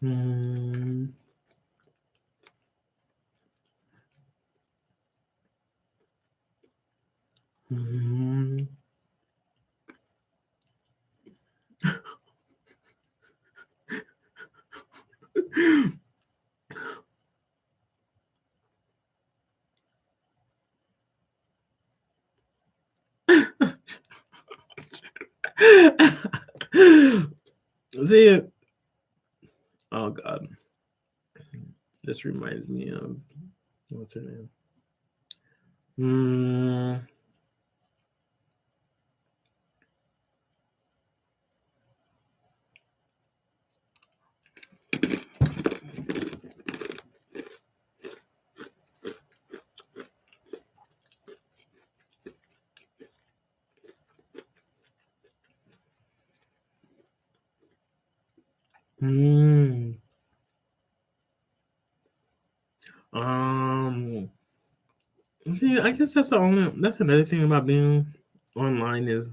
Hmm. Hmm. Hmm. See, oh god, this reminds me of what's her name? Hmm. Mm. Um. See, I guess that's another thing about being online is,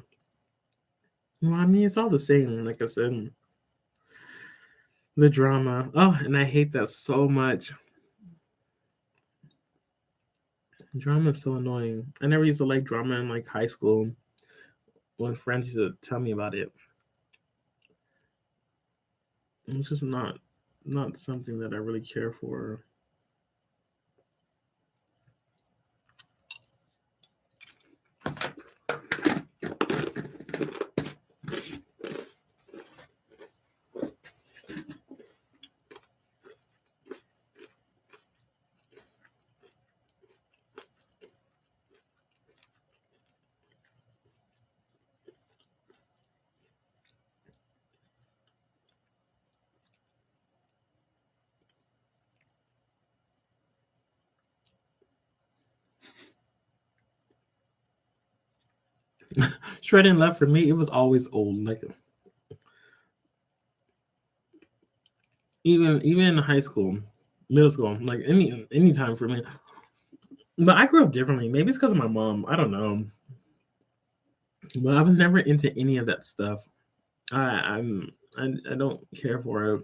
I mean, it's all the same. Like I said, the drama. Oh, and I hate that so much. Drama is so annoying. I never used to like drama in like high school when friends used to tell me about it. It's just not something that I really care for. Straight and left for me, it was always old. Like even in high school, middle school, like any time for me. But I grew up differently. Maybe it's because of my mom. I don't know. But I was never into any of that stuff. I don't care for it.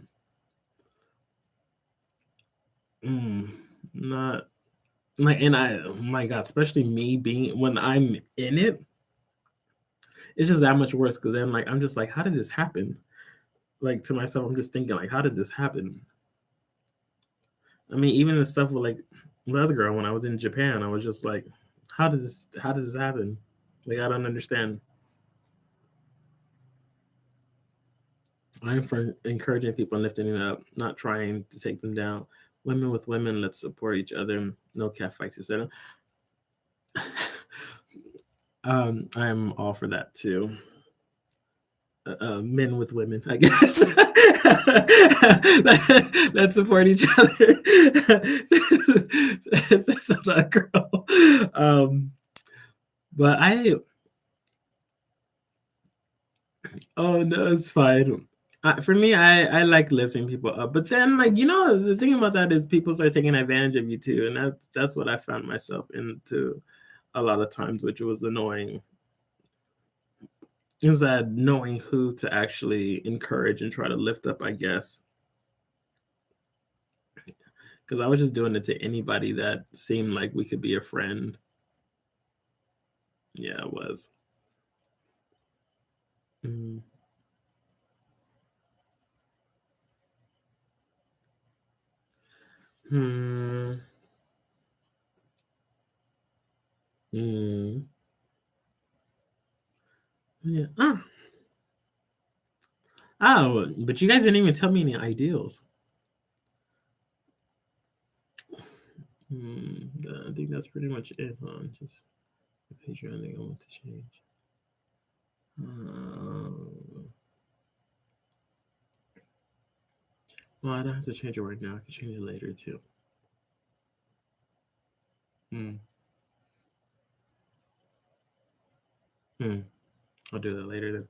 Mm, not like, and oh my god, especially me being when I'm in it, it's just that much worse because then like I'm just like, how did this happen? Like to myself, I'm just thinking like, how did this happen? I mean, even the stuff with like the other girl when I was in Japan, I was just like, how did this happen? Like I don't understand. I'm for encouraging people and lifting them up, not trying to take them down. Women with women, let's support each other. No cat fights, etc. I'm all for that too. Men with women, I guess, that support each other. Says that girl. But oh no, it's fine. For me, I like lifting people up, but then like the thing about that is people start taking advantage of you too, and that's what I found myself into a lot of times, which was annoying. Is that knowing who to actually encourage and try to lift up, I guess, because I was just doing it to anybody that seemed like we could be a friend. Yeah, it was. Mm. Hmm. Mm. Yeah. Oh, but you guys didn't even tell me any ideals. I think that's pretty much it, huh? Just the Patreon thing I want to change. Well, I don't have to change it right now. I can change it later too. Hmm. Hmm. I'll do that later then.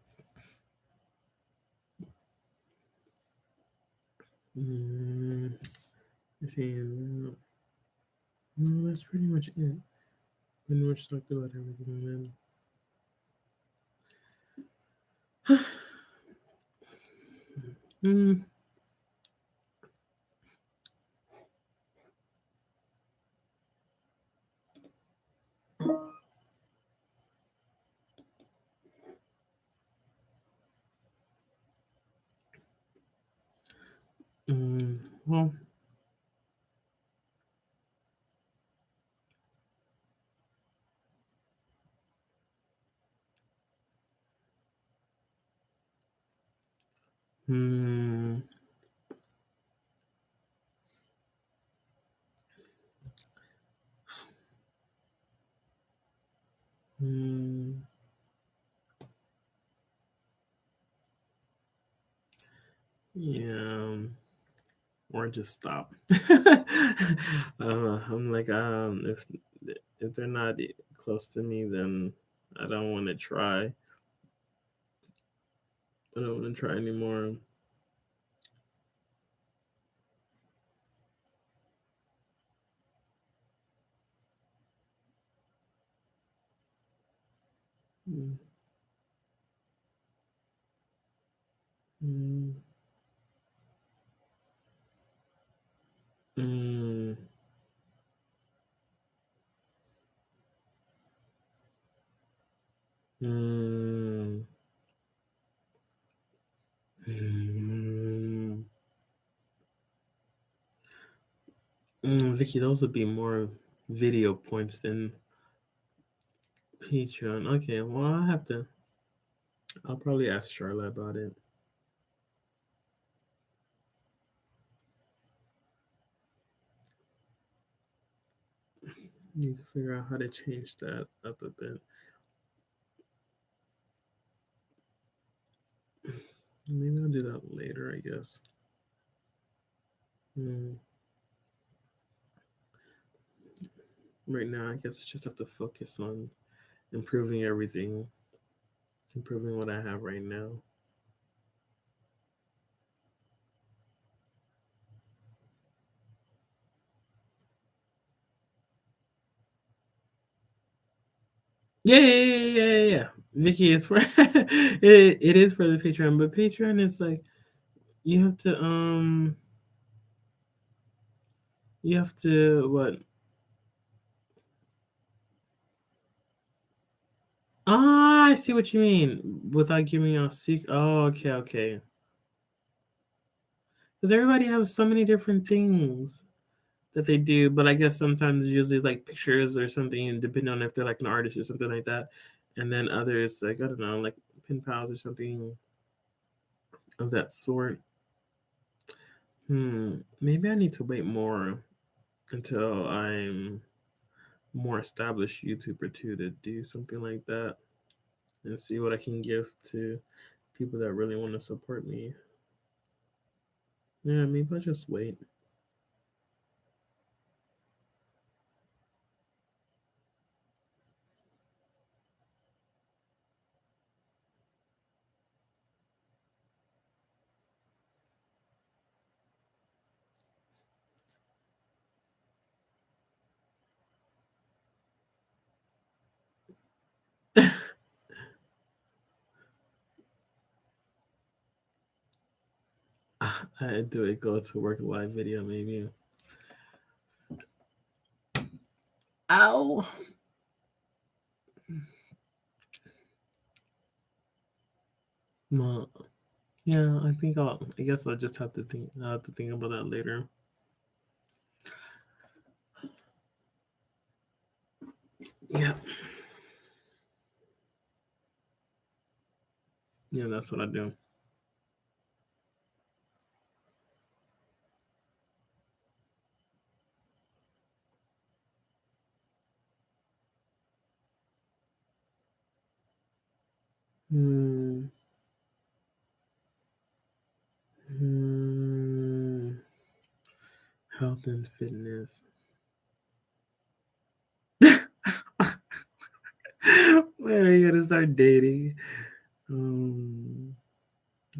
Mm, let's see. No, that's pretty much it. Pretty much talked about everything then. Mm, well, mm, mm, yeah, or just stop. I'm like, if they're not close to me, then I don't want to try. I don't want to try anymore. Mm, mm, mm, mm. Vicky, those would be more video points than Patreon. Okay, well, I'll probably ask Charlotte about it. Need to figure out how to change that up a bit. Maybe I'll do that later, I guess. Mm. Right now, I guess I just have to focus on improving everything, improving what I have right now. Yeah, yeah, yeah, yeah, yeah, yeah. Vicky is for it is for the Patreon, but Patreon is like you have to you have to what? Ah, I see what you mean. Without giving a secret. Oh, okay, okay. Because everybody has so many different things that they do, but I guess sometimes usually like pictures or something, and depending on if they're like an artist or something like that, and then others like I don't know, like pen pals or something of that sort. Maybe I need to wait more until I'm more established YouTuber too to do something like that and see what I can give to people that really want to support me. Yeah, maybe I'll just wait. I do a go to work live video maybe. Ow. Ma. Yeah, I guess I'll just have to think. I'll have to think about that later. Yeah, yeah, that's what I do. Hmm. Hmm. Health and fitness. When are you gonna start dating? Um,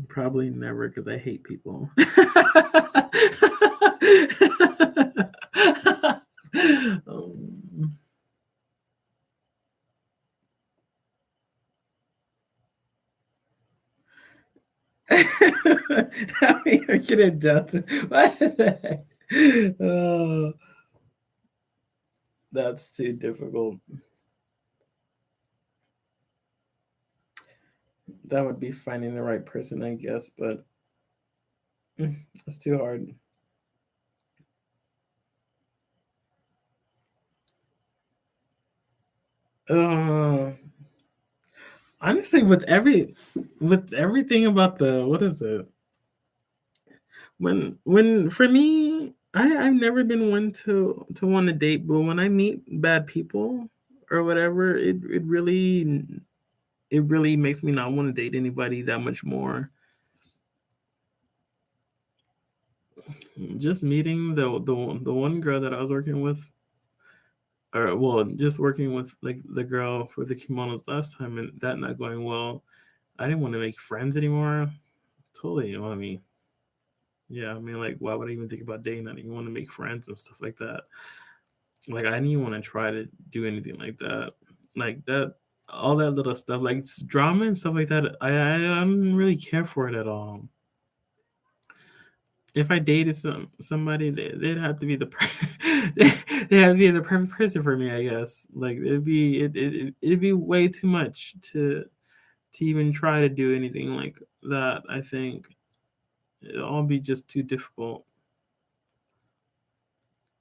Probably never because I hate people. um, How are you gonna Delta? What the heck? Oh, that's too difficult. That would be finding the right person, I guess, but it's too hard. Uh, Honestly, with everything about the what is it? When for me, I've never been one to want to date, but when I meet bad people or whatever, it really makes me not want to date anybody that much more. Just meeting the one girl that I was working with, or well, just working with like the girl for the kimonos last time, and that not going well. I didn't want to make friends anymore. Totally, you know what I mean? Yeah, I mean, like, why would I even think about dating? I didn't even want to make friends and stuff like that. Like, I didn't even want to try to do anything like that. Like that. all that little stuff, like drama and stuff like that. I don't really care for it at all. If I dated somebody, they'd have to be they have to be the perfect person for me, I guess. Like it'd be way too much to even try to do anything like that. I think it'll all be just too difficult.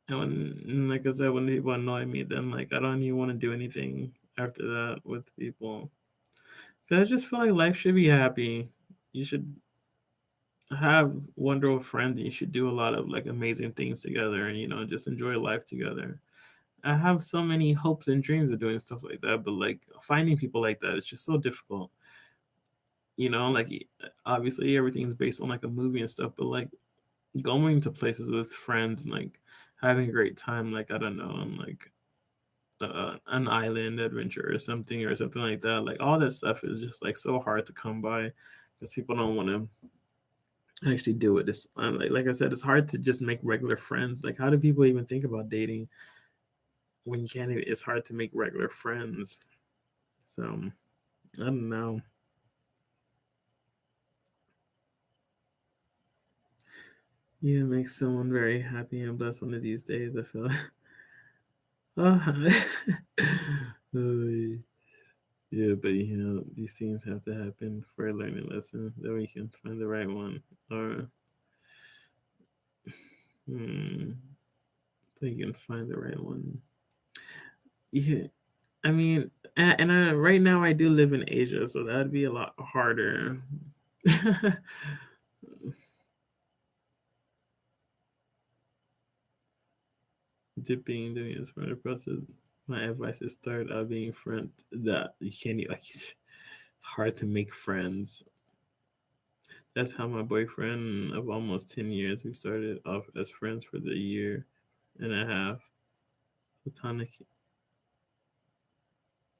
And like I said, when people annoy me, then like I don't even want to do anything after that with people. Cause I just feel like life should be happy. You should have wonderful friends. And you should do a lot of like amazing things together, and just enjoy life together. I have so many hopes and dreams of doing stuff like that, but like finding people like that is just so difficult. Like obviously everything's based on like a movie and stuff, but like going to places with friends and like having a great time, like I don't know, on like an island adventure or something like that. Like all that stuff is just like so hard to come by because people don't want to actually do it. It's like I said, it's hard to just make regular friends. Like how do people even think about dating when you can't even? It's hard to make regular friends. So I don't know. Yeah, make someone very happy and blessed one of these days. I feel. Oh, uh, yeah, but these things have to happen for a learning lesson that we can find the right one. Or hmm, so you can find the right one. Yeah, I mean, right now I do live in Asia, so that'd be a lot harder. Dipping doing this for the process. My advice is start out being friend that you can't like. It's hard to make friends. That's how my boyfriend of almost 10 years. We started off as friends for the year and a half. Platonic.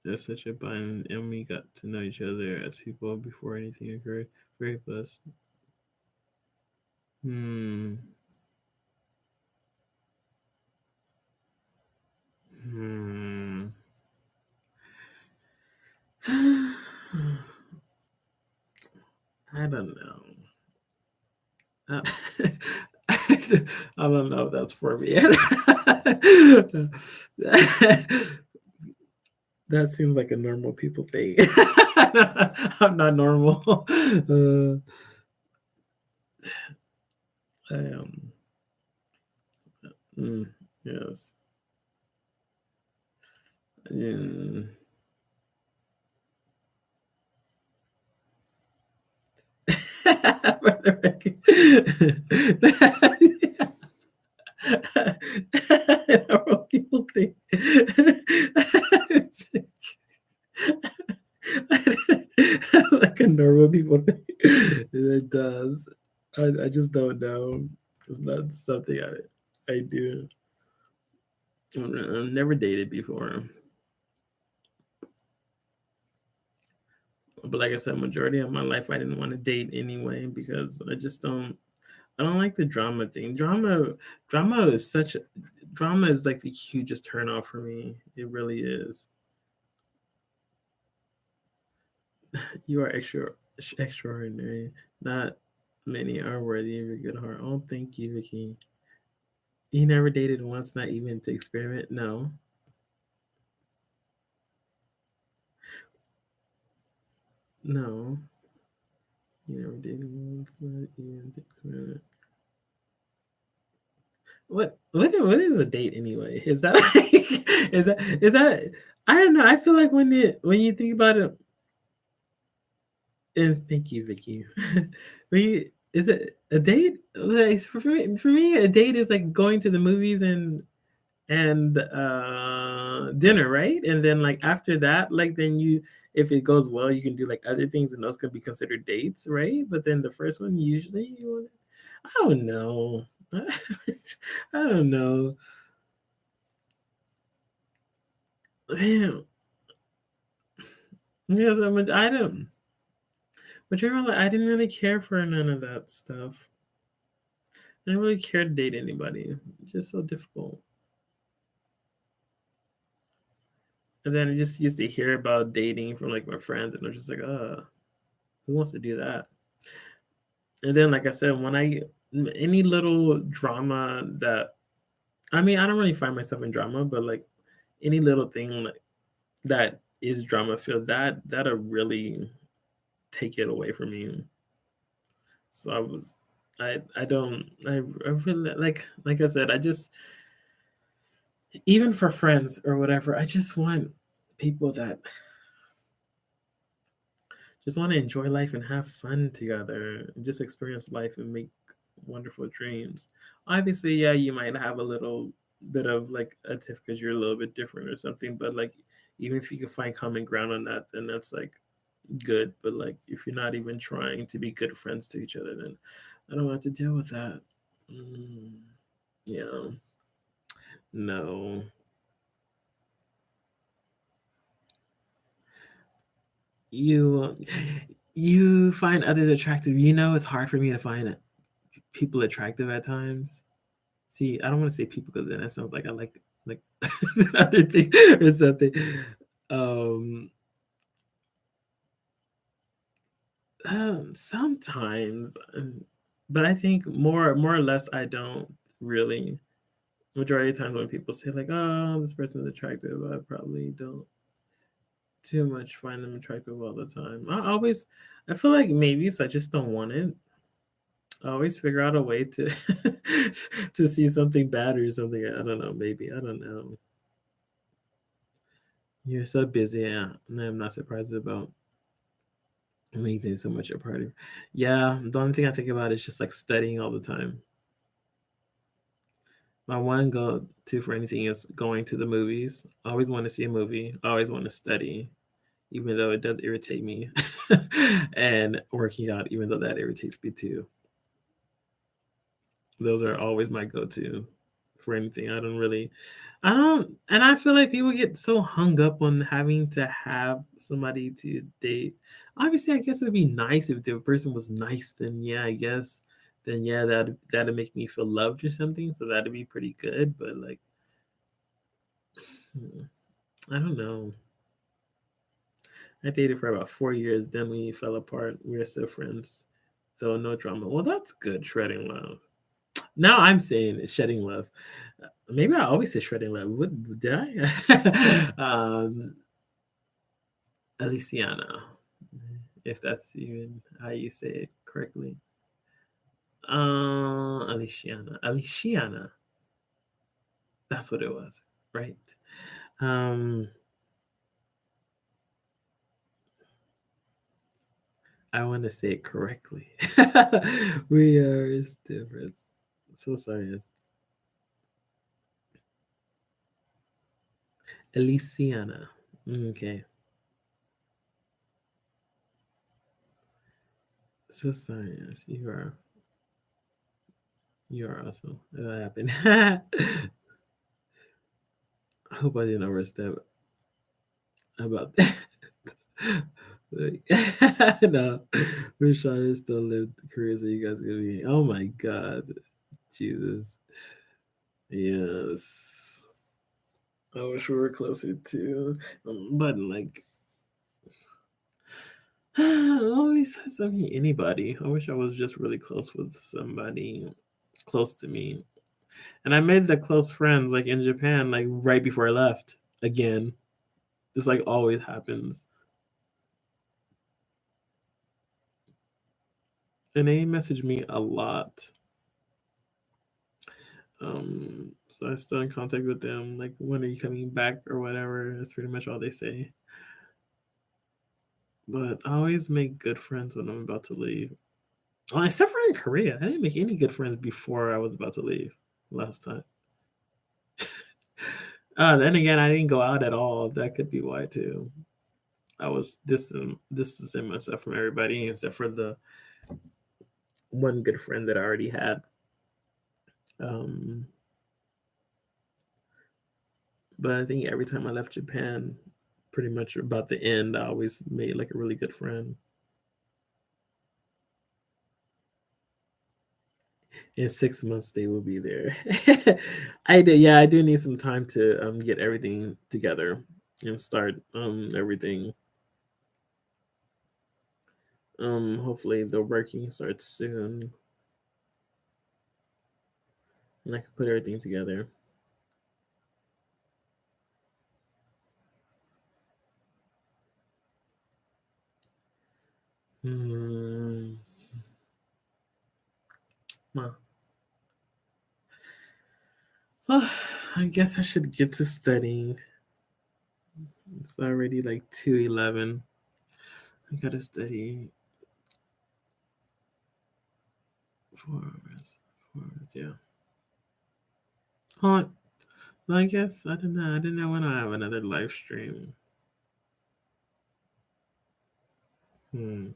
That's such a bond, and we got to know each other as people before anything occurred. Very blessed. Hmm. Hmm. I don't know. Uh, I don't know if that's for me. That seems like a normal people thing. I'm not normal. I mm, yes. Mm. For the record. Normal people think. Like a normal people think. It does. I just don't know. It's not something I do. I've never dated before. But like I said, majority of my life I didn't want to date anyway because I don't like the drama thing. Drama is such drama is like the hugest turn off for me. It really is. You are extraordinary. Not many are worthy of your good heart. Oh, thank you, Vicky. You never dated once, not even to experiment? No. No. You never dated once, not even to experiment. What is a date anyway? Is that like, is that I don't know. I feel like when you think about it, and thank you, Vicky. when you is it a date? Like, for me, a date is like going to the movies and dinner, right? And then like after that, like then you if it goes well, you can do like other things, and those could be considered dates, right? But then the first one usually you want. I don't know. I don't know. Man, yes, I don't. But you're right, I didn't really care for none of that stuff. I didn't really care to date anybody. It's just so difficult. And then I just used to hear about dating from like my friends, and I'm just like, who wants to do that? And then, like I said, when any little drama that, I mean, I don't really find myself in drama, but like any little thing like that is drama filled, that'll really take it away from me. So I don't, I really like I said, I just, even for friends or whatever, I just want people that just want to enjoy life and have fun together and just experience life and make wonderful dreams. Obviously, yeah, you might have a little bit of like a tiff because you're a little bit different or something, but like even if you can find common ground on that, then that's like good. But like if you're not even trying to be good friends to each other, then I don't want to deal with that. Mm, yeah, no. You you find others attractive. You know it's hard for me to find people attractive at times. See, I don't want to say people because then that sounds like I like other thing or something. Um, sometimes, but I think more or less I don't really. Majority of times when people say like, "Oh, this person's attractive," I probably don't too much find them attractive all the time. I feel like maybe it's I just don't want it. I always figure out a way to to see something bad or something. I don't know. Maybe I don't know. You're so busy. Yeah, and I'm not surprised about making so much a party. Yeah, the only thing I think about is just like studying all the time. My one go to for anything is going to the movies. I always want to see a movie. I always want to study, even though it does irritate me, and working out, even though that irritates me too. Those are always my go-to for anything. I don't, and I feel like people get so hung up on having to have somebody to date. Obviously, I guess it would be nice if the person was nice, then yeah, I guess, then yeah, that'd make me feel loved or something. So that'd be pretty good. But like, hmm, I don't know. I dated for about 4 years, then we fell apart. We are still friends, though no drama. Well, that's good, shredding love. Now I'm saying shedding love. Maybe I always say shredding love. What did I? Aliciana, if that's even how you say it correctly. Aliciana. That's what it was, right? Um, I want to say it correctly. We are different. So sorry. It's Aliciana. Okay. So sorry. Yes, you are awesome. That happened. I hope I didn't overstep about that. Like, no, wish I still lived the careers that you guys give me. Oh my god, Jesus, yes. I wish we were closer to, but like, always I mean anybody. I wish I was just really close with somebody close to me, and I made the close friends like in Japan, like right before I left again. Just like always happens. And they message me a lot. So I'm still in contact with them. Like, when are you coming back or whatever? That's pretty much all they say. But I always make good friends when I'm about to leave. Oh, except for in Korea, I didn't make any good friends before I was about to leave last time. Then again, I didn't go out at all. That could be why too. I was distancing myself from everybody except for the one good friend that I already had. Um, but I think every time I left Japan, pretty much about the end, I always made like a really good friend. In 6 months, they will be there. I do, yeah, I do need some time to get everything together. and start everything. Hopefully the working starts soon, and I can put everything together. Hmm. Well, well, I guess I should get to studying. It's already like 2:11. I gotta study 4 hours. 4 hours, yeah. Oh, well, I guess I don't know. I didn't know when I have another live stream. Hmm.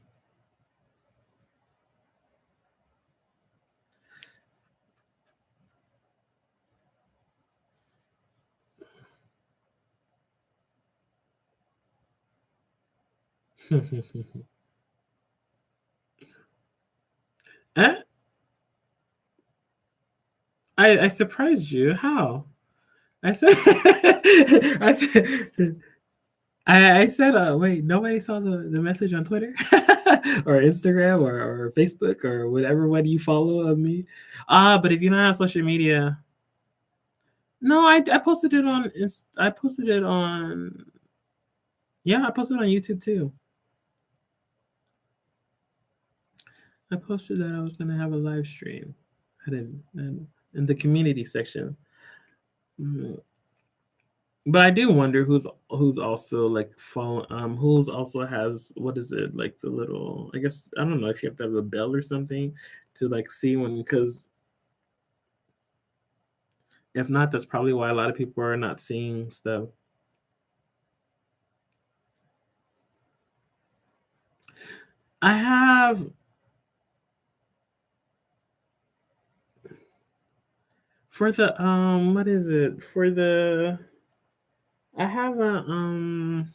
Eh? I surprised you. How? I said I said I said wait, nobody saw the message on Twitter or Instagram or Facebook or whatever one you follow of me. But if you don't have social media, no, I posted it on I posted it on, yeah, I posted it on YouTube too. I posted that I was gonna have a live stream in the community section. Mm. But I do wonder who's also like follow who's also has, what is it, like the little, I guess I don't know if you have to have a bell or something to like see when, because if not, that's probably why a lot of people are not seeing stuff. I have for the what is it, for the, I have a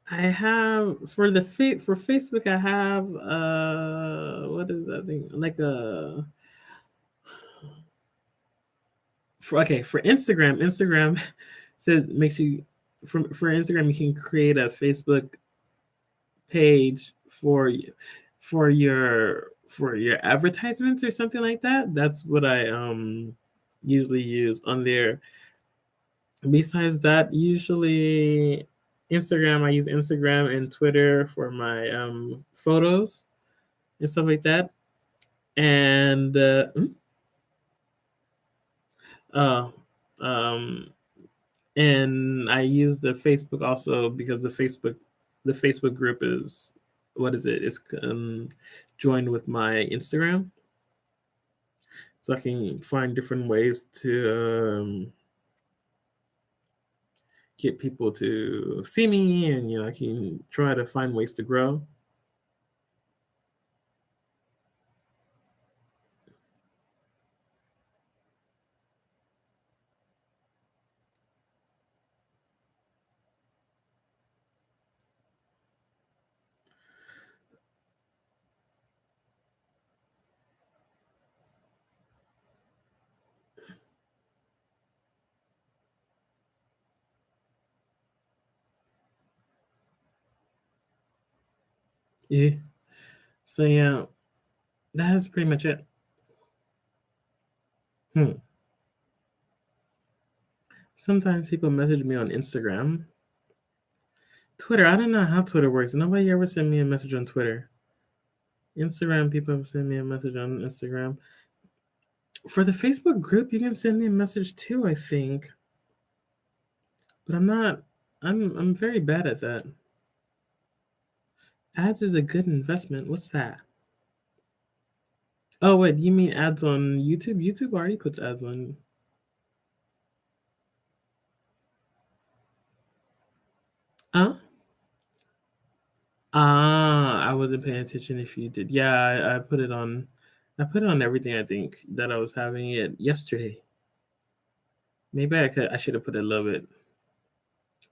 I have for the for Facebook. I have what is that thing, like a, for, okay, for Instagram. Instagram says makes you, for Instagram you can create a Facebook page for you, for your advertisements or something like that. That's what I usually use on there. Besides that, usually Instagram, I use Instagram and Twitter for my photos and stuff like that. And uh, um, and I use the Facebook also because the Facebook group is, what is it? It's joined with my Instagram, so I can find different ways to get people to see me, and I can try to find ways to grow. Yeah. So yeah, that's pretty much it. Hmm. Sometimes people message me on Instagram. Twitter, I don't know how Twitter works. Nobody ever sent me a message on Twitter. Instagram, people have sent me a message on Instagram. For the Facebook group, you can send me a message too, I think. But I'm not, I'm very bad at that. Ads is a good investment. What's that? Oh wait, you mean ads on YouTube? YouTube already puts ads on. Huh? I wasn't paying attention if you did. Yeah, I put it on. I put it on everything. I think that I was having it yesterday. Maybe I should have put it a little bit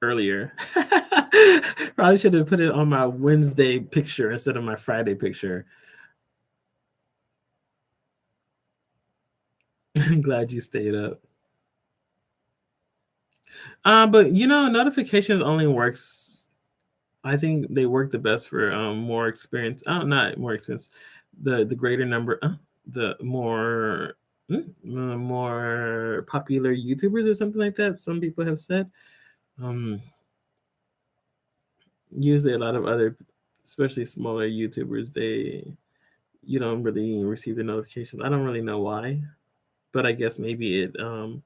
earlier. Probably should have put it on my Wednesday picture instead of my Friday picture. I'm glad you stayed up. But notifications only works. I think they work the best for more experience. Oh, not more experience. The greater number, the more popular YouTubers or something like that. Some people have said. Um, Usually a lot of other, especially smaller YouTubers, you don't really receive the notifications. I don't really know why, but I guess maybe I don't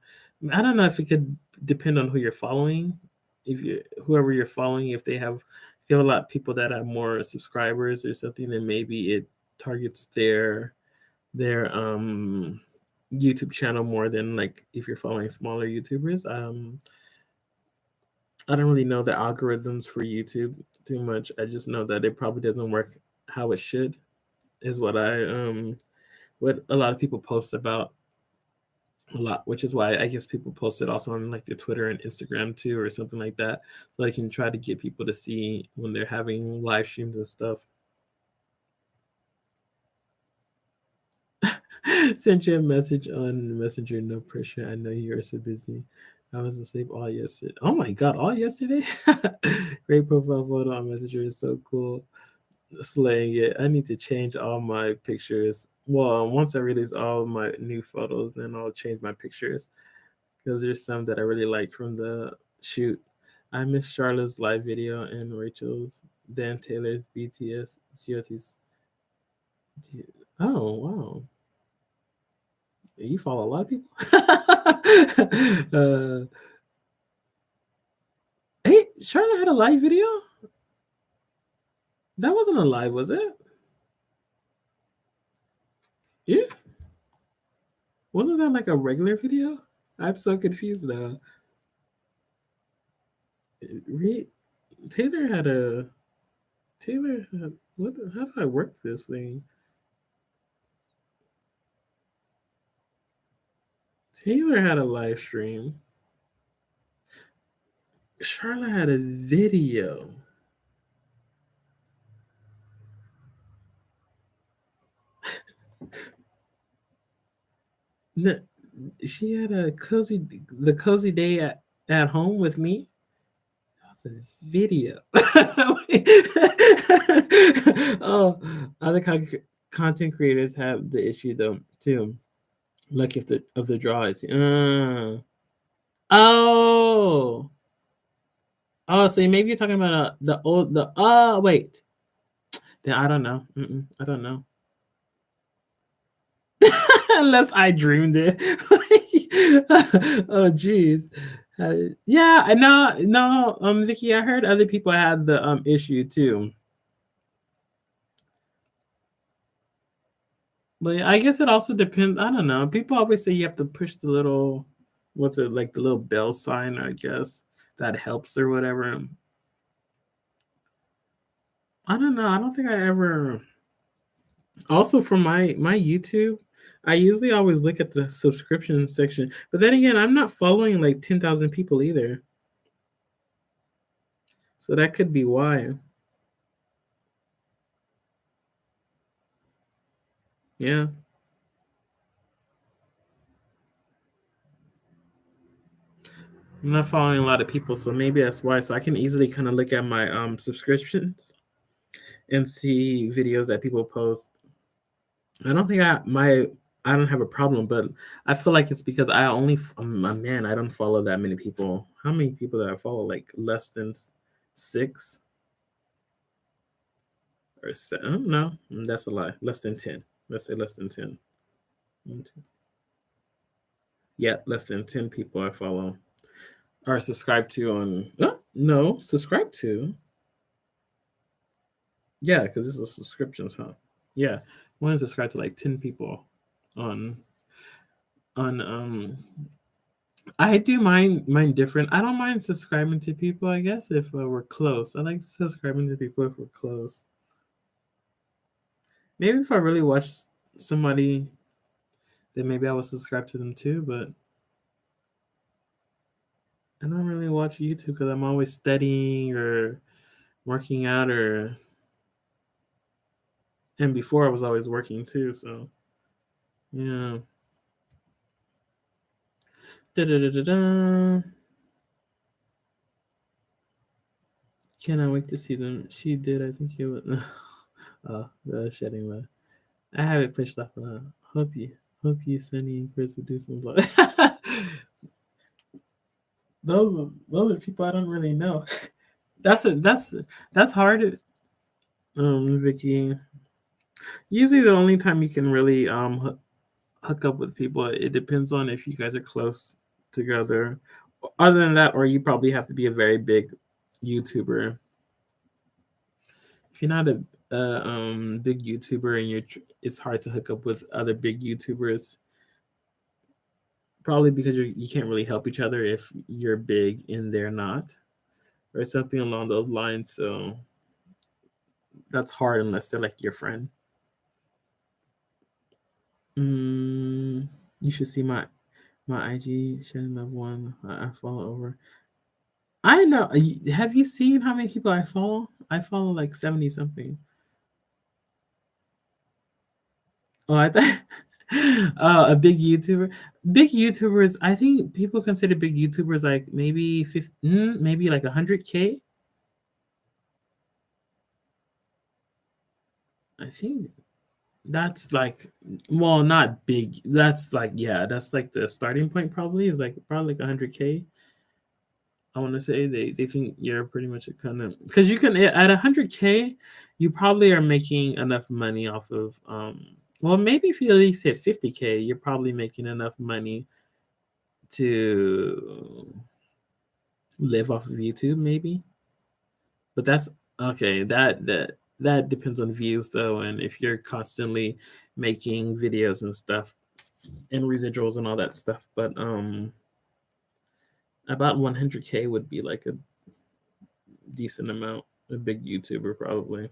know if it could depend on who you're following. If you Whoever you're following, if you have a lot of people that have more subscribers or something, then maybe it targets their YouTube channel more than like if you're following smaller YouTubers. I don't really know the algorithms for YouTube too much. I just know that it probably doesn't work how it should, is what a lot of people post about a lot, which is why I guess people post it also on like their Twitter and Instagram too, or something like that, so they can try to get people to see when they're having live streams and stuff. Sent you a message on Messenger. No pressure. I know you are so busy. I was asleep all yesterday. Oh my god, all yesterday? Great profile photo on Messenger is so cool. Slaying it. I need to change all my pictures. Well, once I release all my new photos, then I'll change my pictures because there's some that I really liked from the shoot. I miss Charlotte's live video and Rachel's, Dan Taylor's, BTS, GOT's. Oh wow, you follow a lot of people. Hey, Charlotte had a live video. That wasn't a live, was it? Yeah, wasn't that like a regular video? I'm so confused now. Re- Taylor had a Taylor had what? How do I work this thing? Taylor had a live stream. Charlotte had a video. No, she had the cozy day at home with me. That was a video. Oh, other content creators have the issue though too. Like if the of the draw is oh so maybe you're talking about the old the wait, then I don't know. I don't know. Unless I dreamed it. Oh jeez. Yeah, I know. No, Vicky, I heard other people had the issue too. But I guess it also depends. I don't know. People always say you have to push the little, what's it like, the little bell sign? I guess that helps or whatever. I don't know. I don't think I ever. Also, for my YouTube, I usually always look at the subscription section. But then again, I'm not following like 10,000 people either, so that could be why. Yeah, I'm not following a lot of people, so maybe that's why. So I can easily kind of look at my subscriptions and see videos that people post. I don't think I don't have a problem, but I feel like it's because I'm a man. I don't follow that many people. How many people do I follow? Like less than six or seven? No, that's a lie. Less than 10. Let's say less than 10. Yeah, less than 10 people I follow or subscribe to on. No, subscribe to. Yeah, because this is subscriptions, huh? Yeah, I want to subscribe to like 10 people on on. I do mine different. I don't mind subscribing to people. I guess if we're close, I like subscribing to people if we're close. Maybe if I really watch somebody, then maybe I will subscribe to them too. But I don't really watch YouTube because I'm always studying or working out and before I was always working too. So yeah. Da da da da da. Cannot wait to see them. She did. I think it was. The shedding love. I have it pushed off. Hope you, hope you, Sunny and Chris will do some vlog. Those are people I don't really know. That's hard. Vicky. Usually, the only time you can really hook up with people, it depends on if you guys are close together. Other than that, or you probably have to be a very big YouTuber. If you're not a big YouTuber and it's hard to hook up with other big YouTubers. Probably because you can't really help each other if you're big and they're not, or something along those lines. So that's hard unless they're like your friend. You should see my IG Shannon Love One. I follow over. I know. Have you seen how many people I follow? I follow like 70 something. Oh, I thought a big YouTuber. Big YouTubers. I think people consider big YouTubers like maybe 50, maybe like 100K. I think that's like, well, not big. That's like, yeah, that's like the starting point. Probably is like probably like 100K. I want to say they think you're pretty much a kind of, because you can at 100K, you probably are making enough money off of well, maybe if you at least hit 50K, you're probably making enough money to live off of YouTube, maybe. But that's okay. That depends on views though, and if you're constantly making videos and stuff and residuals and all that stuff. But about 100K would be like a decent amount. A big YouTuber probably.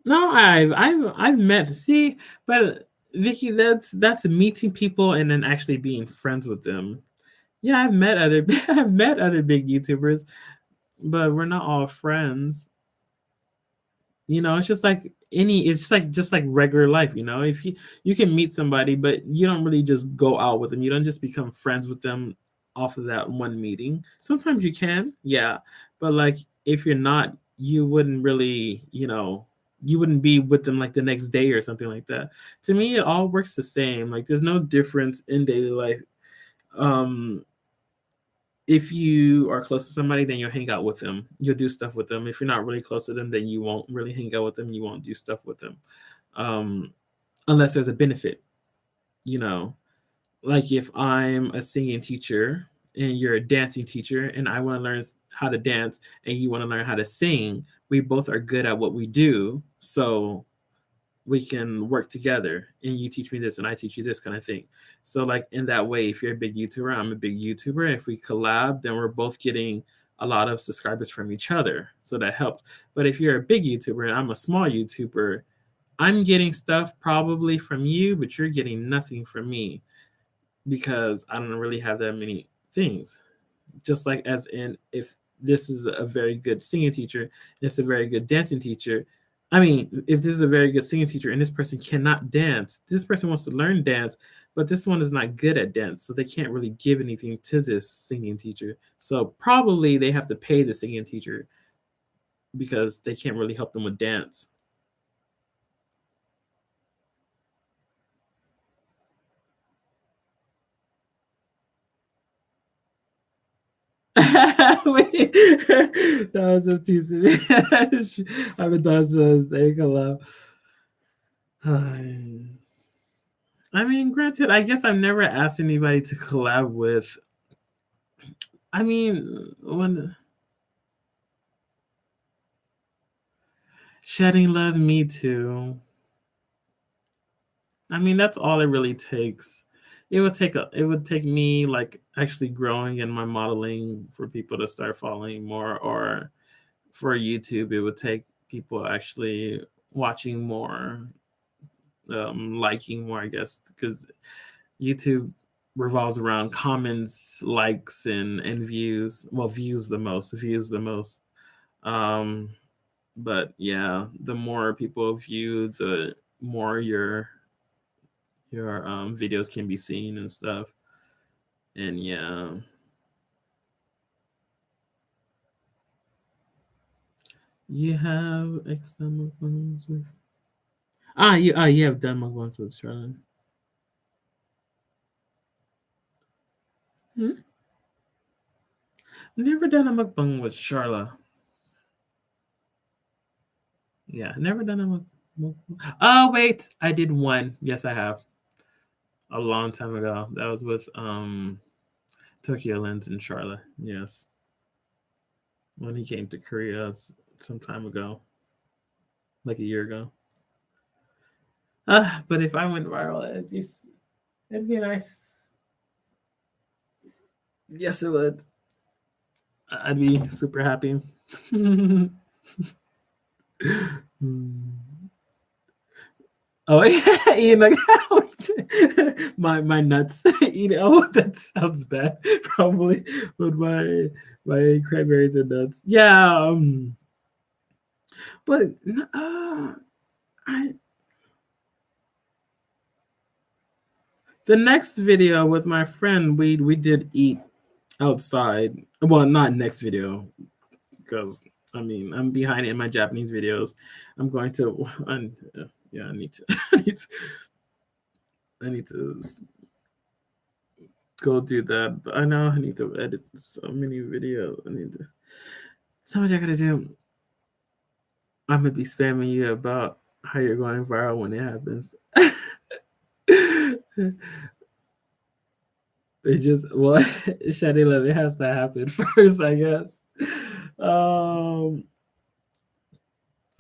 No, I've met. See, but Vicky, that's meeting people and then actually being friends with them. Yeah, I've met other I've met other big YouTubers, but we're not all friends. It's just like it's just like regular life. If you can meet somebody, but you don't really just go out with them. You don't just become friends with them off of that one meeting. Sometimes you can, yeah, but like if you're not, you wouldn't really, you wouldn't be with them like the next day or something like that. To me, it all works the same. Like there's no difference in daily life. Um, if you are close to somebody, then you'll hang out with them. You'll do stuff with them. If you're not really close to them, then you won't really hang out with them. You won't do stuff with them, um, unless there's a benefit. You know, like if I'm a singing teacher and you're a dancing teacher, and I want to learn how to dance, and you want to learn how to sing, we both are good at what we do, so we can work together and you teach me this and I teach you this kind of thing. So like in that way, if you're a big YouTuber, I'm a big YouTuber. If we collab, then we're both getting a lot of subscribers from each other. So that helps. But if you're a big YouTuber and I'm a small YouTuber, I'm getting stuff probably from you, but you're getting nothing from me because I don't really have that many things. Just like as in if this is a very good singing teacher, it's a very good dancing teacher. I mean, if this is a very good singing teacher and this person cannot dance, this person wants to learn dance, but this one is not good at dance, so they can't really give anything to this singing teacher. So probably they have to pay the singing teacher because they can't really help them with dance. Wait, that was a too soon. I've been done since they collab. I mean, granted, I guess I've never asked anybody to collab with. I mean, when shedding love, me too. I mean, that's all it really takes. It would take me like actually growing in my modeling for people to start following more, or for YouTube, it would take people actually watching more, liking more, I guess, because YouTube revolves around comments, likes, and views. Well, views the most. Um, but yeah, the more people view, the more your videos can be seen and stuff. And yeah. You have extra mukbangs with you have done mukbangs with Charlotte. Hmm? Never done a mukbang with Charla. Yeah, never done a mukbang. Oh wait, I did one. Yes, I have. A long time ago. That was with Tokyo Lens and Charla. Yes, when he came to Korea some time ago, like a year ago. But if I went viral, it'd be nice. Yes, it would. I'd be super happy. Oh, eating like my nuts. Eating. Oh, that sounds bad. Probably with my cranberries and nuts. Yeah. But I the next video with my friend, we did eat outside. Well, not next video because I mean I'm behind in my Japanese videos. I'm going to. Yeah, I need to. I need to go do that. But I know I need to edit so many videos. I need to. So much I gotta do. I'm gonna be spamming you about how you're going viral when it happens. It just well, Shady Love, it has to happen first, I guess. Um,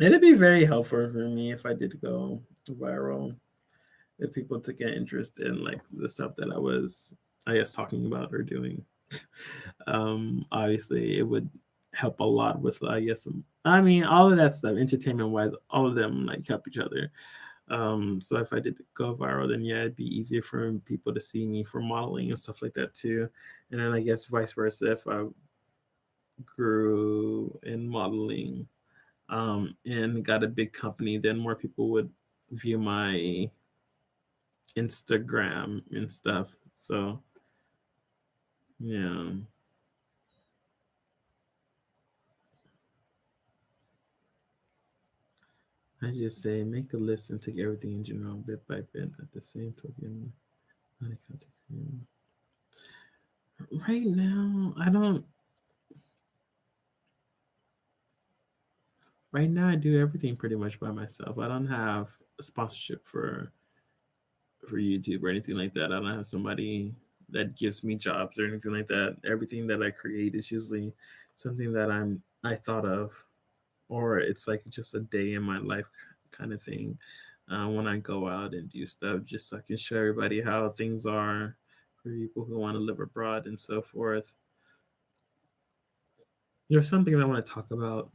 it'd be very helpful for me if I did go viral. If people took an interest in like the stuff that I was, I guess, talking about or doing. Obviously, it would help a lot with, I guess, I mean, all of that stuff, entertainment wise, all of them like help each other. So if I did go viral, then yeah, it'd be easier for people to see me for modeling and stuff like that too. And then I guess vice versa, if I grew in modeling and got a big company, then more people would view my Instagram and stuff. So yeah. I just say make a list and take everything in general bit by bit at the same token. Right now, I don't. Right now, I do everything pretty much by myself. I don't have a sponsorship for YouTube or anything like that. I don't have somebody that gives me jobs or anything like that. Everything that I create is usually something that I thought of, or it's like just a day in my life kind of thing. When I go out and do stuff, just so I can show everybody how things are for people who want to live abroad and so forth. There's something I want to talk about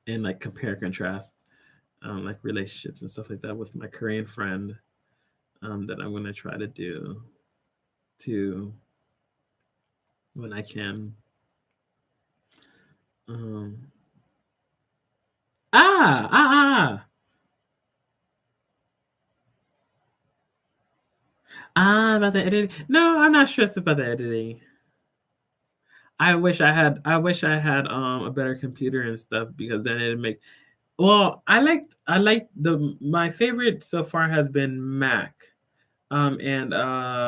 and like compare contrast like relationships and stuff like that with my Korean friend that I'm gonna try to do too when I can. Um, ah ah ah about the editing. No, I'm not stressed about the editing. I wish I had a better computer and stuff because then it'd make. Well, I like the my favorite so far has been Mac. And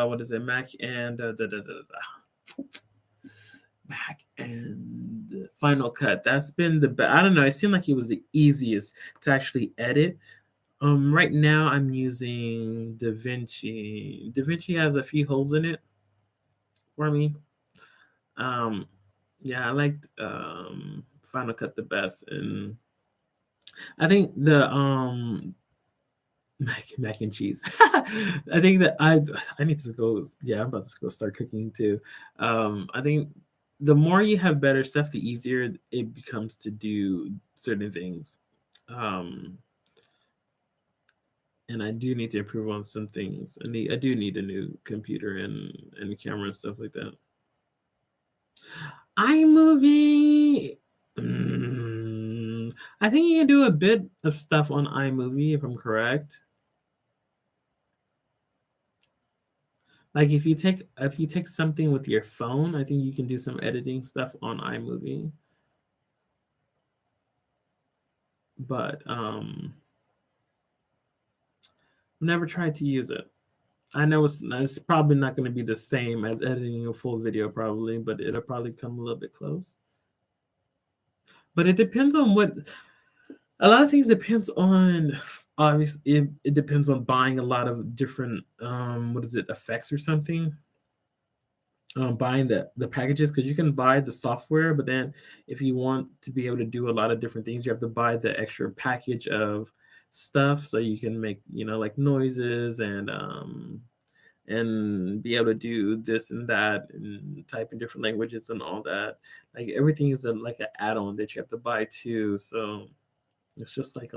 what is it? Mac and Mac and Final Cut. That's been the best. I don't know. It seemed like it was the easiest to actually edit. Right now I'm using DaVinci. DaVinci has a few holes in it for me. Um, yeah, I liked Final Cut the best, and I think the mac and cheese. I think that I need to go. Yeah, I'm about to go start cooking too. I think the more you have better stuff, the easier it becomes to do certain things. Um, and I do need to improve on some things. I do need a new computer and camera and stuff like that. iMovie. I think you can do a bit of stuff on iMovie if I'm correct. Like if you take something with your phone, I think you can do some editing stuff on iMovie. But never tried to use it. I know it's probably not going to be the same as editing a full video, probably, but it'll probably come a little bit close. But it depends on what. A lot of things depends on. Obviously, it depends on buying a lot of different what is it, effects or something. Buying the packages, because you can buy the software, but then if you want to be able to do a lot of different things, you have to buy the extra package of stuff so you can make like noises and be able to do this and that and type in different languages and all that. Like everything is like an add-on that you have to buy too. So it's just like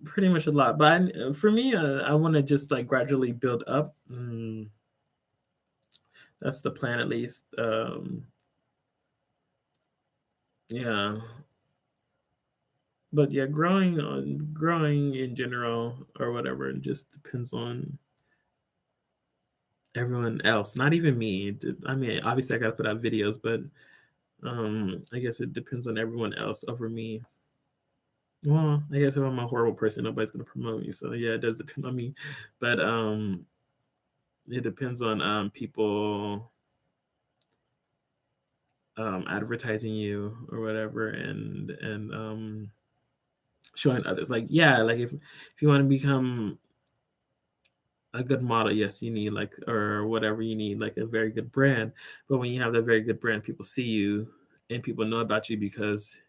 pretty much a lot. But for me, I want to just like gradually build up. That's the plan at least. Yeah, but yeah, growing in general or whatever, it just depends on everyone else, not even me. I mean, obviously I gotta put out videos, but I guess it depends on everyone else over me. Well, I guess if I'm a horrible person, nobody's gonna promote me. So yeah, it does depend on me. But it depends on people advertising you or whatever and showing others. Like yeah, like if you want to become a good model, yes, you need like or whatever you need, like a very good brand. But when you have that very good brand, people see you and people know about you because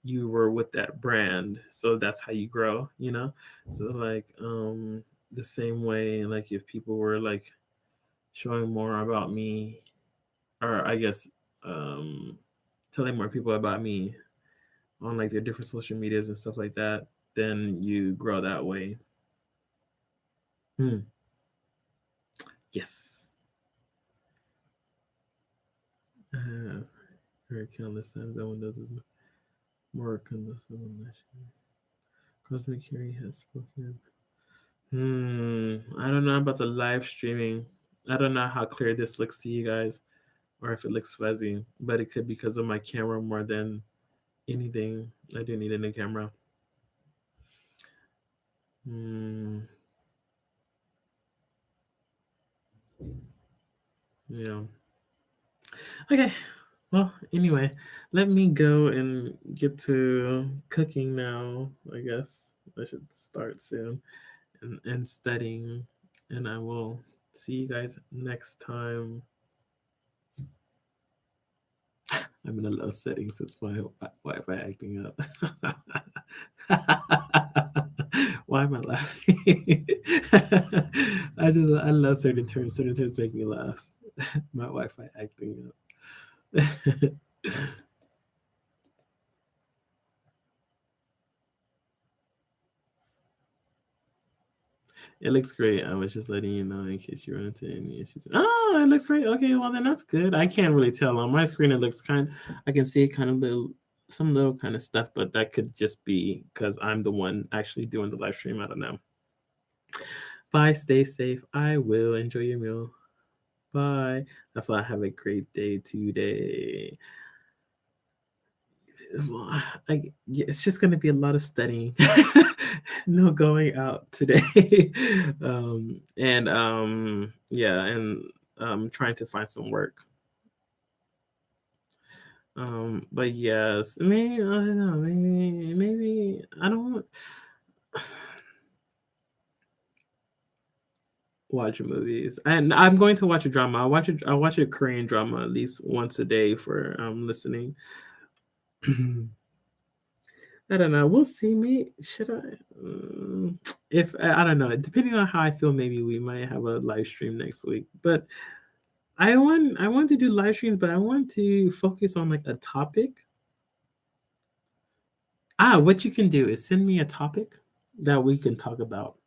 you were with that brand. So that's how you grow. So like the same way, like if people were like showing more about me, or I guess um telling more people about me on like their different social medias and stuff like that, then you grow that way. Hmm. Yes. Very countless times that one does his work on this one. Cosmic Carry has spoken. I don't know about the live streaming. I don't know how clear this looks to you guys, or if it looks fuzzy, but it could be because of my camera more than anything. I do need a new camera. Hmm. Yeah. Okay. Well, anyway, let me go and get to cooking now. I guess I should start soon and studying, and I will see you guys next time. I'm in a low setting since my Wi-Fi acting up. Why am I laughing? I love certain terms. Certain terms make me laugh. My Wi-Fi acting up. It looks great. I was just letting you know in case you run into any issues. Oh, it looks great. Okay, well then that's good. I can't really tell on my screen. It looks I can see kind of some little kind of stuff, but that could just be because I'm the one actually doing the live stream. I don't know. Bye. Stay safe. I will enjoy your meal. Bye. I feel I have a great day today. Well, yeah, it's just going to be a lot of studying. No going out today. And yeah, and trying to find some work. But yes, maybe I don't know. Maybe I don't watch movies, and I'm going to watch a drama. I watch a Korean drama at least once a day for listening. I don't know. We'll see. Me should I? If I don't know, depending on how I feel, maybe we might have a live stream next week. But I want to do live streams, but I want to focus on like a topic. What you can do is send me a topic that we can talk about.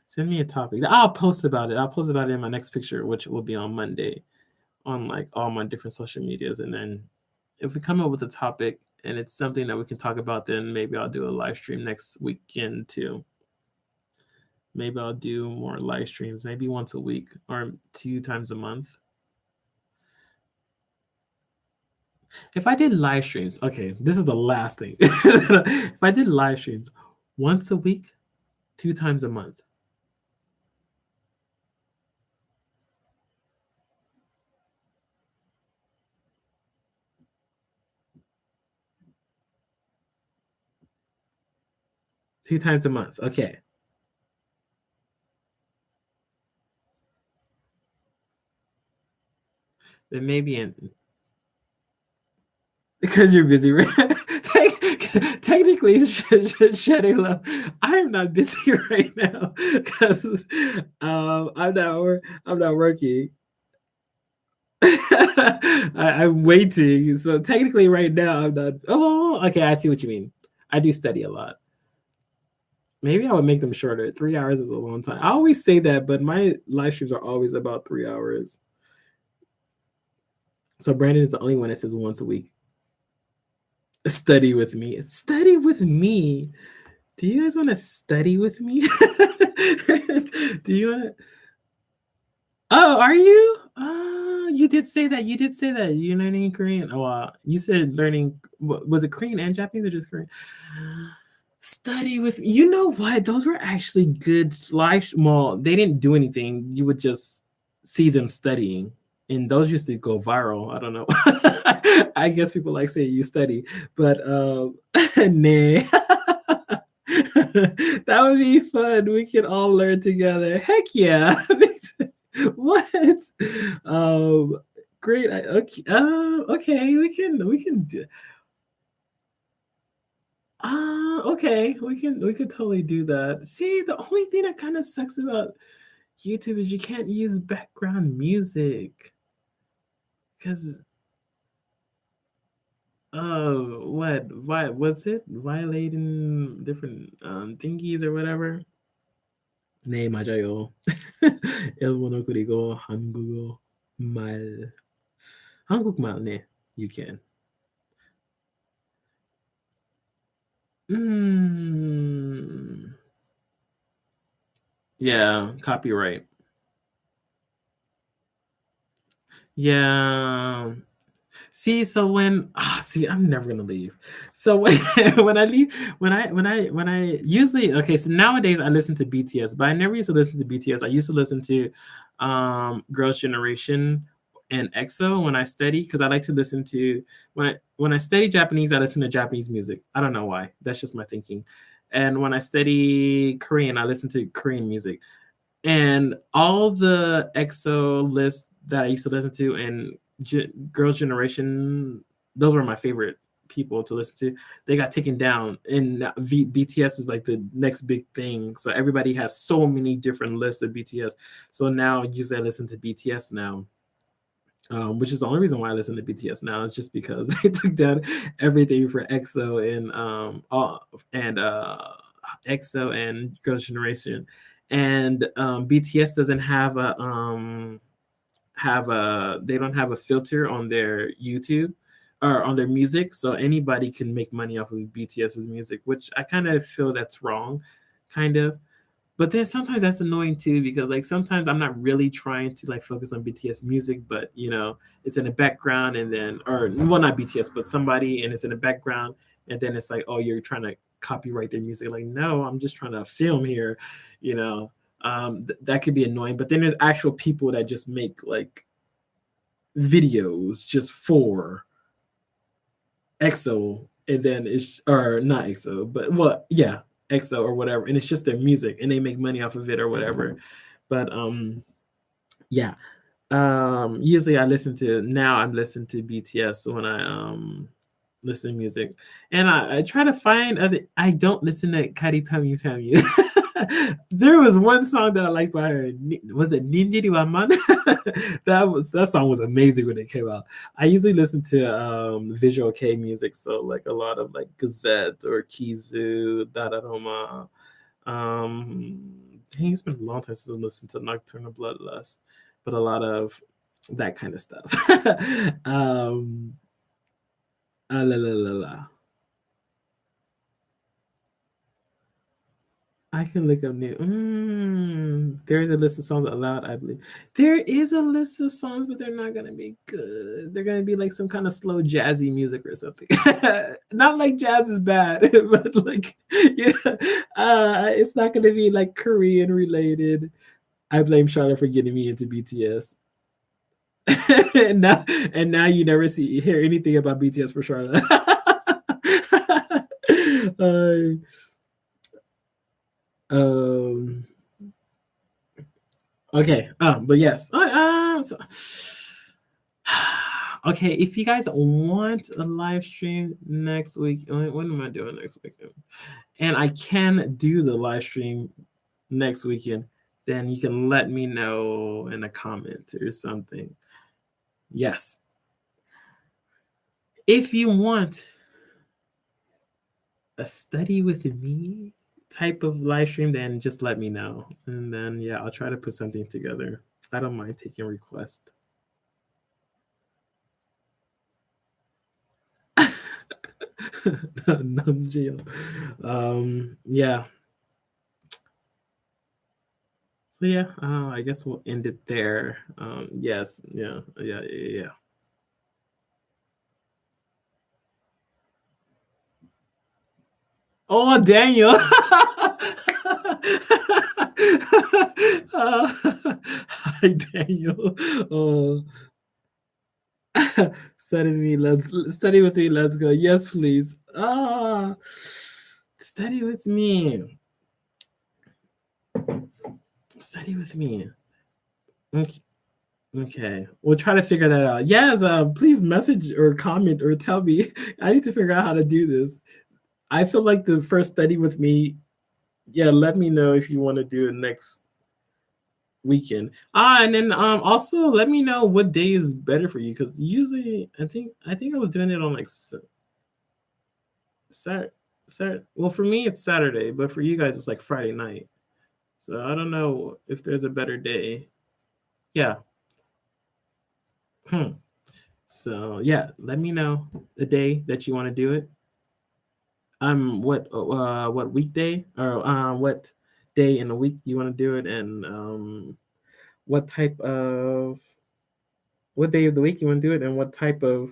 Send me a topic. I'll post about it. I'll post about it in my next picture, which will be on Monday, on like all my different social medias. And then if we come up with a topic and it's something that we can talk about, then maybe I'll do a live stream next weekend too. Maybe I'll do more live streams, maybe once a week or 2 times a month. If I did live streams, okay, this is the last thing. If I did live streams once a week, 2 times a month, 2 times a month, okay. Then maybe in because you're busy. Technically, shedding love. I am not busy right now because I'm not working. I'm waiting. So technically, right now, I'm not. Oh, okay. I see what you mean. I do study a lot. Maybe I would make them shorter. 3 hours is a long time. I always say that, but my live streams are always about 3 hours. So Brandon is the only one that says once a week. Study with me. Study with me. Do you guys want to study with me? Do you want to? Oh, are you? You did say that. You did say that. You're learning Korean. Oh, you said learning. Was it Korean and Japanese or just Korean? Study with. You know what? Those were actually good live. Well, they didn't do anything. You would just see them studying, and those used to go viral. I don't know. I guess people like saying you study, but nah. That would be fun. We can all learn together. Heck yeah. What? Um, great. Okay. Okay. We can do. Okay. We can totally do that. See, the only thing that kind of sucks about YouTube is you can't use background music because what's it? Violating different thingies or whatever. 네, 맞아요. 일본어 그리고 한국어 말. 한국말, 네, you can. Mm, yeah, copyright. Yeah. See, so see, I'm never gonna leave. So when, when I leave, when I usually okay, so nowadays I listen to BTS, but I never used to listen to BTS. I used to listen to Girls' Generation and EXO when I study because I like to listen to when I study Japanese, I listen to Japanese music. I don't know why. That's just my thinking. And when I study Korean, I listen to Korean music. And all the EXO lists that I used to listen to and Girls' Generation, those were my favorite people to listen to. They got taken down, and BTS is like the next big thing. So everybody has so many different lists of BTS. So now usually I listen to BTS now. Which is the only reason why I listen to BTS now is just because they took down everything for EXO and EXO and Girls' Generation, and BTS doesn't they don't have a filter on their YouTube or on their music, so anybody can make money off of BTS's music, which I kind of feel that's wrong, kind of. But then sometimes that's annoying too because like sometimes I'm not really trying to like focus on BTS music, but it's in the background and then or well not BTS but somebody and it's in the background and then it's like oh you're trying to copyright their music like no I'm just trying to film here, you know. That could be annoying. But then there's actual people that just make like videos just for EXO and then it's or not EXO but well yeah EXO or whatever, and it's just their music, and they make money off of it or whatever. But yeah. Usually I'm listening to BTS when I listen to music, and I try to find other. I don't listen to Kari Pamyu Pamyu. There was one song that I liked by her. Was it Ninjiri Waman? That song was amazing when it came out. I usually listen to Visual K music, so like a lot of like Gazette or Kizu, Dararoma. Dang, it's been a long time since I listened to Nocturnal Bloodlust, but a lot of that kind of stuff. La la la la. I can look up new. There is a list of songs allowed, I believe. There is a list of songs, but they're not gonna be good. They're gonna be like some kind of slow jazzy music or something. Not like jazz is bad, but like yeah, it's not gonna be like Korean related. I blame Charlotte for getting me into BTS. and now and now you never hear anything about BTS for Charlotte. uh, um Okay. But yes. Okay, if you guys want a live stream next week, when am I doing next weekend? And I can do the live stream next weekend, then you can let me know in a comment or something. Yes. If you want a study with me type of live stream, then just let me know. And then, yeah, I'll try to put something together. I don't mind taking requests. Namjoon. Yeah. So yeah, I guess we'll end it there. Yes, yeah. Oh, Daniel. Hi, Daniel. Oh, study with me. Let's go. Yes, please. Study with me. Study with me. Okay. Okay, we'll try to figure that out. Yes, please message or comment or tell me. I need to figure out how to do this. I feel like the first study with me. Yeah, let me know if you want to do it next weekend. And then also let me know what day is better for you because usually I think I was doing it on like Saturday. Well, for me it's Saturday, but for you guys it's like Friday night. So I don't know if there's a better day. Yeah. So yeah, let me know the day that you want to do it. What weekday or what day in the week you want to do it, and what type of what day of the week you want to do it, and what type of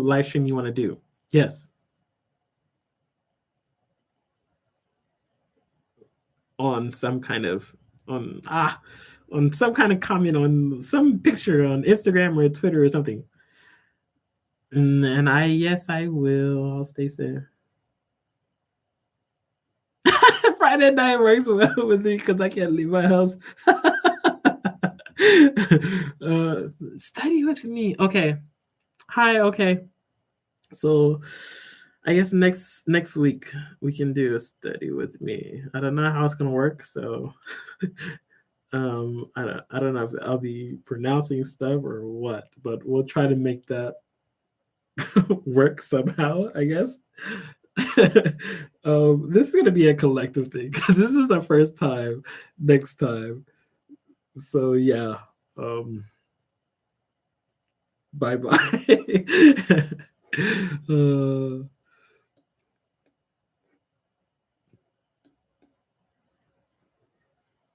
live stream you want to do. Yes, on some kind of on on some kind of comment on some picture on Instagram or Twitter or something. And I will. I'll stay safe. Friday night works well with me because I can't leave my house. uh, Study with me. Okay. Hi. Okay. So I guess next week we can do a study with me. I don't know how it's gonna work, so I don't know if I'll be pronouncing stuff or what, but we'll try to make that work somehow, I guess. This is gonna be a collective thing because this is our first time next time. So yeah. Bye bye.